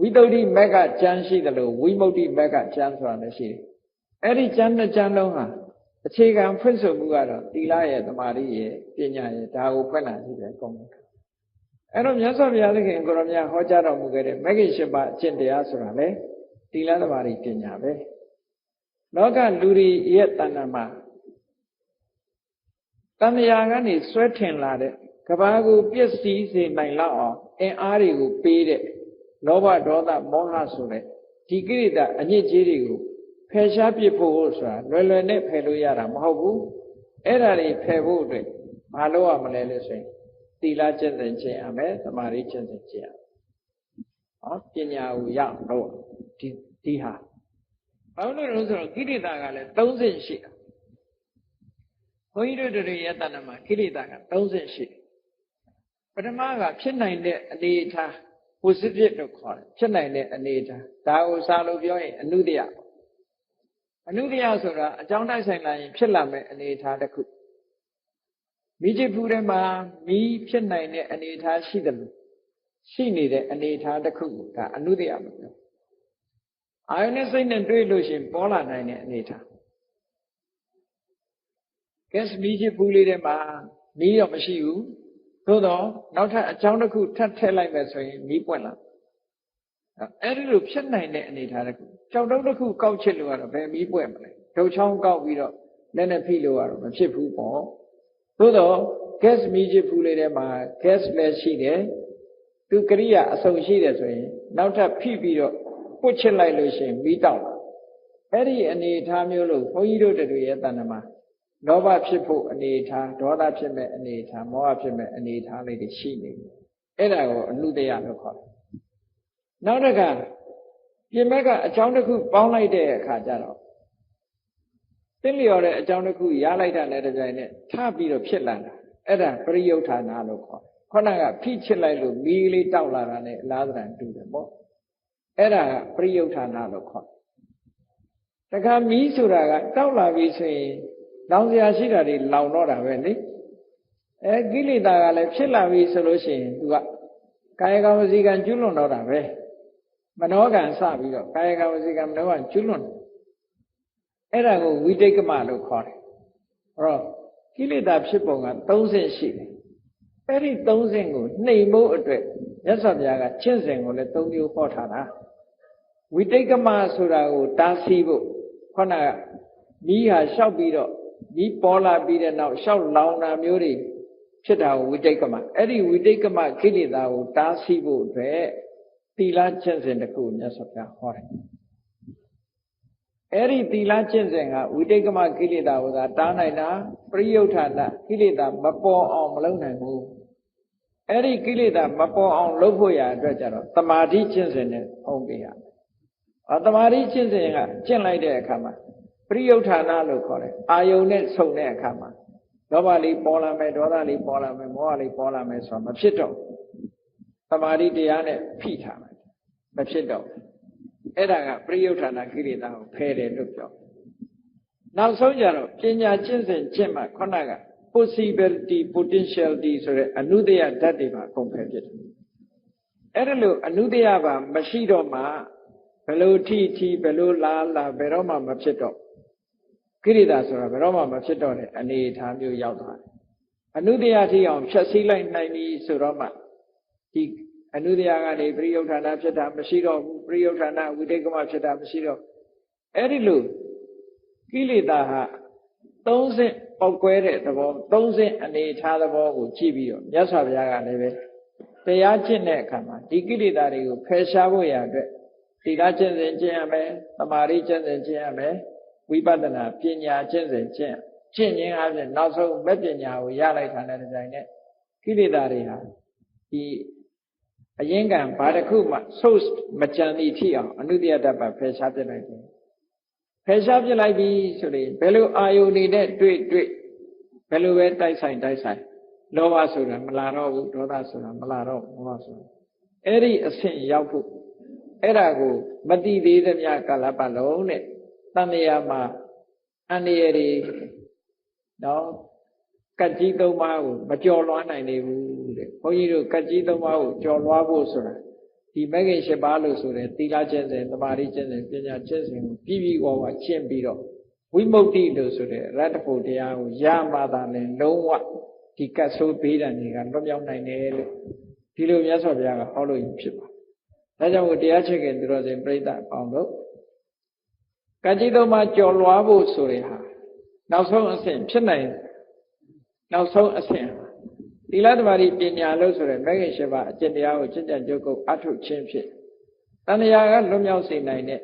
ဝိသုဒ္ဓိမက္ခကျမ်းရှိတယ်လို့ဝိမု ക്തി မက္ခကျမ်းဆိုတာလည်းရှိတယ်အဲ့ဒီကျမ်းနှစ်ကျမ်းလုံးဟာအခြေခံဖွင့်ဆိုမှုကတော့သီလရဲ့သမာဓိရဲ့ပညာရဲ့ဒါကိုဖွင့်လာကြည့်တယ်အကုန်လုံးအဲ့တော့မြတ်စွာဘုရားသခင်ကိုရောမြတ်ဟောကြားတော်မူခဲ့တဲ့မဂ္ဂင်၈ပါးအကျင့်တရားဆိုတာလေသီလသမာဓိပညာပဲလောကလူတွေရဲ့တဏ္ဍာမှာတဏှာကနေဆွဲထင်လာတဲ့ကဘာကိုပျက်စီးစေနိုင်လောက်အောင်အင်အားတွေကိုပေးတဲ့လောဘဒေါသမောဟဆိုတဲ့ဒီကိရိတာအညစ်အကြေးတွေကိုဖယ်ရှားပစ်ဖို့ဆိုတာလွယ်လွယ်နဲ့ဖယ်လို့ရတာမဟုတ်ဘူးအဲ့ဒါတွေဖယ်ဖို့အတွက်မလုပ်ရမလဲလို့ဆိုရင်သီလကျင့်စဉ်ကျင့်ရမယ်သမာဓိကျင့်စဉ်ကျင့်ရမယ်ဟောပညာကိုရတော့ဒီဟာဘာလို့လဲဆိုတော့ကိရိတာကလည်း30ရှိတာဘုန်းကြီးတို့တွေရဲ့တဏ္ဍာမှာကိရိတာက30ရှိပထမကဖြစ်နိုင်တဲ့အနေအထားpositive လို့ခေါ်တယ်ဖြစ်နိုင်တဲ့အနေအထားဒါကိုစာလို့ပြောရင်အနုတ္တယအနုတ္တယဆိုတာအကြောင်းတိုက်ဆိုင်လာရင်ဖြစ်လာမဲ့အနေအထားတစ်ခုမိจิตဖူးထဲမှာမိဖြစ်နိုင်တဲ့အနေအထားရှိတယ်လို့ရှိနေတဲ့အနေအထားတစ်ခုကိုဒါအနုတ္တယလို့ပြောအာယုန်နဲ့စိတ်နဲ့တွေ့လို့ရှိရင်ပေါ်လာနိုင်တဲ့အနေအထားကဲမိจิตဖူးလေးထဲမှာမီးတော့မရှိဘူးသို့တော့နောက်ထပ်အကြောင်းတစ်ခုထပ်ထည့်လိုက်မယ်ဆိုရင်မီးပွင့်လာအဲ့ဒီလိုဖြစ်နိုင်တဲ့အနေအထားတစ်ခုကြောက်တုံးတစ်ခုကောက်ချစ်လို့ကတော့ဘယ်မီးပွင့်မလဲဒုတ်ချောင်းကောက်ပြီးတော့လက်နဲ့ဖိလို့ကတော့မဖြစ်ဘူးပေါ့သို့တော့ gas မီးချစ်ဖူးလေးထဲမှာ gas လည်းရှိတယ်သူကရိယာအစုံရှိတယ်ဆိုရင်နောက်ထပ်ဖိပြီးတော့ပွတ်ချစ်လိုက်လို့ရှိရင်မီးတောက်လာအဲ့ဒီအနေအထားမျိုးလို့ဘုန်းကြီးတို့တွေရဲ့တဏ္ဍာမှာလောဘဖြစ်ဖို့အနေအထားဒေါသဖြစ်မဲ့အနေအထားမောဟဖြစ်မဲ့အနေအထားလေးတွေရှိနေတယ်အဲ့ဒါကိုအနုတ္တယလို့ခေါ်တယ်နောက်တစ်ခါပြင်ဘက်ကအကြောင်းတစ်ခုပေါင်းလိုက်တဲ့အခါကျတော့သင်လျော်တဲ့အကြောင်းတစ်ခုရလိုက်တာနဲ့တပြိုင်နက်ထပြီးတော့ဖြစ်လာတာအဲ့ဒါပရိယုဌာနာလို့ခေါ်တယ်ခုနကဖိချစ်လိုက်လို့မီးလေးတောက်လာတာနဲ့အလားတန်တူတယ်ပေါ့အဲ့ဒါကပရိယုဌာနာလို့ခေါ်တယ်တခါမီးဆိုတာကတောက်လာပြီဆိုရင်လောင်စရာရှိတာတွေလောင်တော့တာပဲလေကိလေသာကလည်းဖြစ်လာပြီဆိုလို့ရှိရင်သူကကာယကံဝစီကံကျွလွန်တော့တာပဲ မနောကံစပြီးတော့ကာယကံဝစီကံမနောကံကျွလွန်အဲ့ဒါကိုဝိတိတ်ကမလို့ခေါ်တယ်အဲ့တော့ကိလေသာဖြစ်ပုံက3ဆင့်ရှိတယ်အဲ့ဒီ3ဆင့်ကိုနှိမ်ဖို့အတွက်မြတ်စွာဘုရားကကျင့်စဉ်ကိုလည်း3မျိုးဟောထားတာဝိတိတ်ကမဆိုတာကိုတားဆီးဖို့ခုနကမိဟာလျှောက်ပြီးတော့ဒီပေါ်လာပြီးတဲ့နောက်လျှောက်လောင်တာမျိုးတွေဖြစ်တာကိုဝိတိတ်ကမအဲ့ဒီဝိတိတ်ကမကိလေသာကိုတားဆီးဖို့အတွက်သီလကျင့်စဉ်တစ်ခုမြတ်စွာဘုရားဟောတယ်အဲ့ဒီသီလကျင့်စဉ်ကဝိတိတ်ကမကိလေသာကိုသာတားနိုင်တာပရိယုဌာဏကိလေသာမပေါ်အောင်မလုပ်နိုင်ဘူးအဲ့ဒီကိလေသာမပေါ်အောင်လုပ်ဖို့ရအတွက်ကြတော့တမာတိကျင့်စဉ်နဲ့ပုံပေးရတမာတိကျင့်စဉ်ကကျင့်လိုက်တဲ့အခါမှာပရိယုဌာဏလို့ခေါ်တယ်အာယုန်နဲ့ဆုံတဲ့အခါမှာလောဘလေးပေါ်လာမယ်ဒေါသလေးပေါ်လာမယ်မောဟလေးပေါ်လာမယ်ဆိုတာမဖြစ်တော့တမာတိတရားနဲ့ဖိထားမယ်မဖြစ်တော့အဲ့ဒါကပရိယုဌာဏကိလေသာကိုဖယ်တယ်လို့ပြောနောက်ဆုံးကြတော့ပညာကျင့်စဉ်ကျင့်မှခုနက possibility potentiality ဆိုတဲ့အနုတ္တယဓာတ်တွေမှာအကုန်ဖယ်ဖြစ်တယ်အဲ့ဒါလို့အနုတ္တယပါမရှိတော့မှဘယ်လိုထိဘယ်လိုလာဘယ်တော့မှမဖြစ်တော့ကိရိတာဆိုတာဘယ်တော့မှမဖြစ်တော့တဲ့အနေအထားမျိုးရောက်သွားတယ်အနုတ္တယထိအောင်ဖြတ်စည်းလိုက်နိုင်ပြီဆိုတော့မှဒီအနုတ္တယကနေပရိယုဌာဏဖြစ်တာမရှိတော့ဘူးပရိယုဌာဏဝိတိတ်ကမဖြစ်တာမရှိတော့အဲ့ဒီလိုကိလေသာဟာ3ဆင့်ပောက်ကွဲတဲ့သဘော3ဆင့်အနေအထားသဘောကိုကြည့်ပြီးတော့မြတ်စွာဘုရားကလည်းပဲတရားကျင့်တဲ့အခါမှာဒီကိလေသာတွေကိုဖယ်ရှားဖို့ရအတွက်သီလကျင့်စဉ်ကျင့်ရမယ်သမာဓိကျင့်စဉ်ကျင့်ရမယ်ဝိပဿနာပညာကျင့်စဉ်ကျင့်ခြင်းအပြင်နောက်ဆုံးမဲ့ပညာကိုရလိုက်တာနဲ့တပြိုင်နက်ကိလေသာတွေဟာဒီအရင်ကဘာတစ်ခုမှ source မကြံသည့်ထိအောင်အနုတ္တယဓာတ်ပါဖယ်ရှားပြလိုက်တယ်ဖယ်ရှားပြလိုက်ပြီဆိုရင်ဘယ်လိုအာယုန်တွေနဲ့တွေ့ဘယ်လိုပဲတိုက်ဆိုင်လောဘဆိုတာမလာတော့ဘူးဒေါသဆိုတာမလာတော့ဘူးမောဟဆိုတာအဲ့ဒီအဆင့်ရောက်ဖို့အဲ့ဒါကိုမတိသေးသမျှကာလပတ်လုံးနဲ့တန်မြာမှာအန္တရာယ်တွေနော်ကတ်ကြီး၃ပါးကိုမကျော်လွှားနိုင်နေဘူးတဲ့ဘုန်းကြီးတို့ကတ်ကြီး၃ပါးကိုကျော်လွှားဖို့ဆိုတာဒီမဂ္ဂင်၈ပါးလို့ဆိုတဲ့သီလကျင့်စဉ်သမာဓိကျင့်စဉ်ပညာကျင့်စဉ်ကိုပြီးဝါကျင့်ပြီးတော့ဝိမု ക്തി လို့ဆိုတဲ့ရတ္တဖို့တရားကိုရမှသာလဲလုံးဝဒီကတ်ဆိုးဘေးဒဏ်တွေကလွတ်မြောက်နိုင်တယ်လို့ဒီလိုမြတ်စွာဘုရားကဟောလို့ဖြစ်ပါဒါကြောင့်မို့တရားချက်ကသူတော်စင်ပြိဿအပေါင်းတို့ကတ်ကြီး၃ပါးကျော်လွှားဖို့ဆိုတဲ့ဟာနောက်ဆုံးအဆင့်ဖြစ်နိုင်နောက်ဆုံးအဆင့်သီလသမာဓိပညာလို့ဆိုတဲ့မဂ္ဂင်၈ပါးအကျင့်တရားကိုကျင့်ကြံကြိုးကုပ်အထုခြင်းဖြစ်တဏှာကလွတ်မြောက်စေနိုင်တဲ့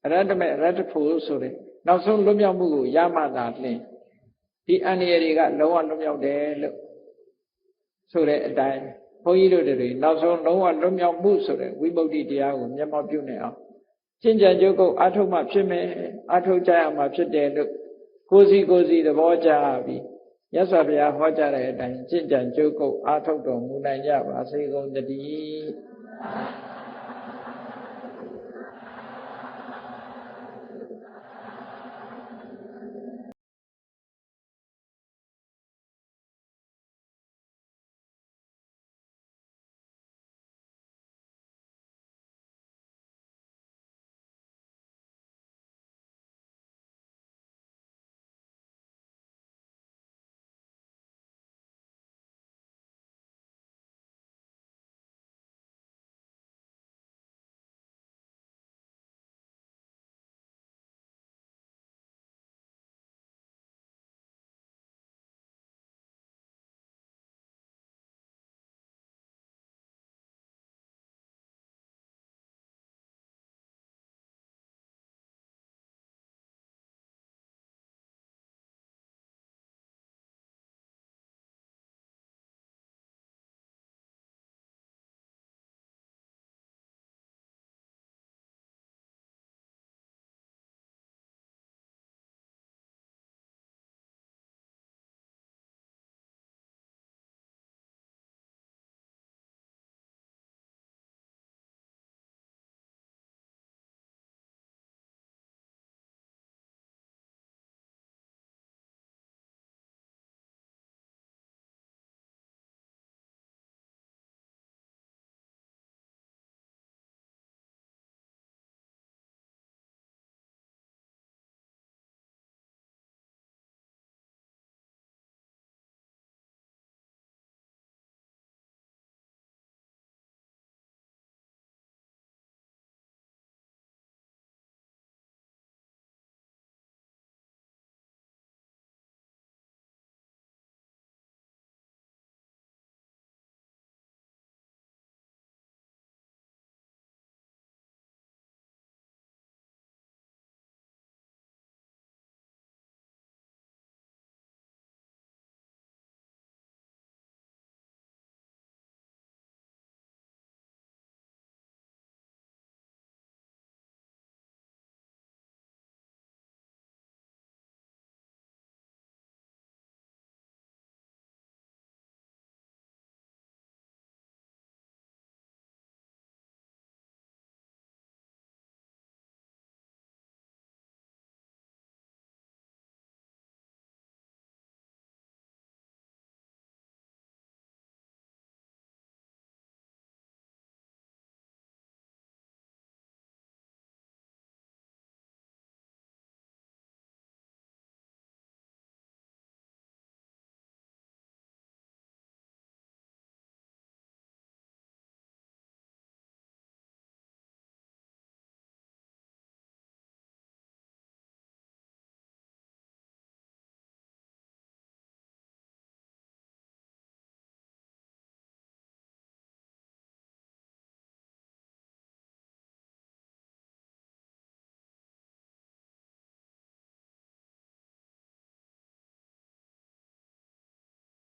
အရတ္တမေအရတ္တဖို့ဆိုတဲ့နောက်ဆုံးလွတ်မြောက်မှုကိုရမှသာလျှင်ဒီအန္တရာယ်တွေကလုံးဝလွတ်မြောက်တယ်လို့ဆိုတဲ့အတိုင်းဘုန်းကြီးတို့တွေနောက်ဆုံးလုံးဝလွတ်မြောက်မှုဆိုတဲ့ဝိမု ക്തി တရားကိုမျက်မှောက်ပြုနေအောင်ကျင့်ကြံကြိုးကုပ်အထုမှဖြစ်မယ်အထုကြရမှာဖြစ်တယ်လို့ကိုယ်စီသဘောကျပြီးမြတ်စွာဘုရားဟောကြားတဲ့အတိုင်းကျင့်ကြံကြိုးကုပ်အားထုတ်တော်မူနိုင်ကြပါစေကုန်သတည်း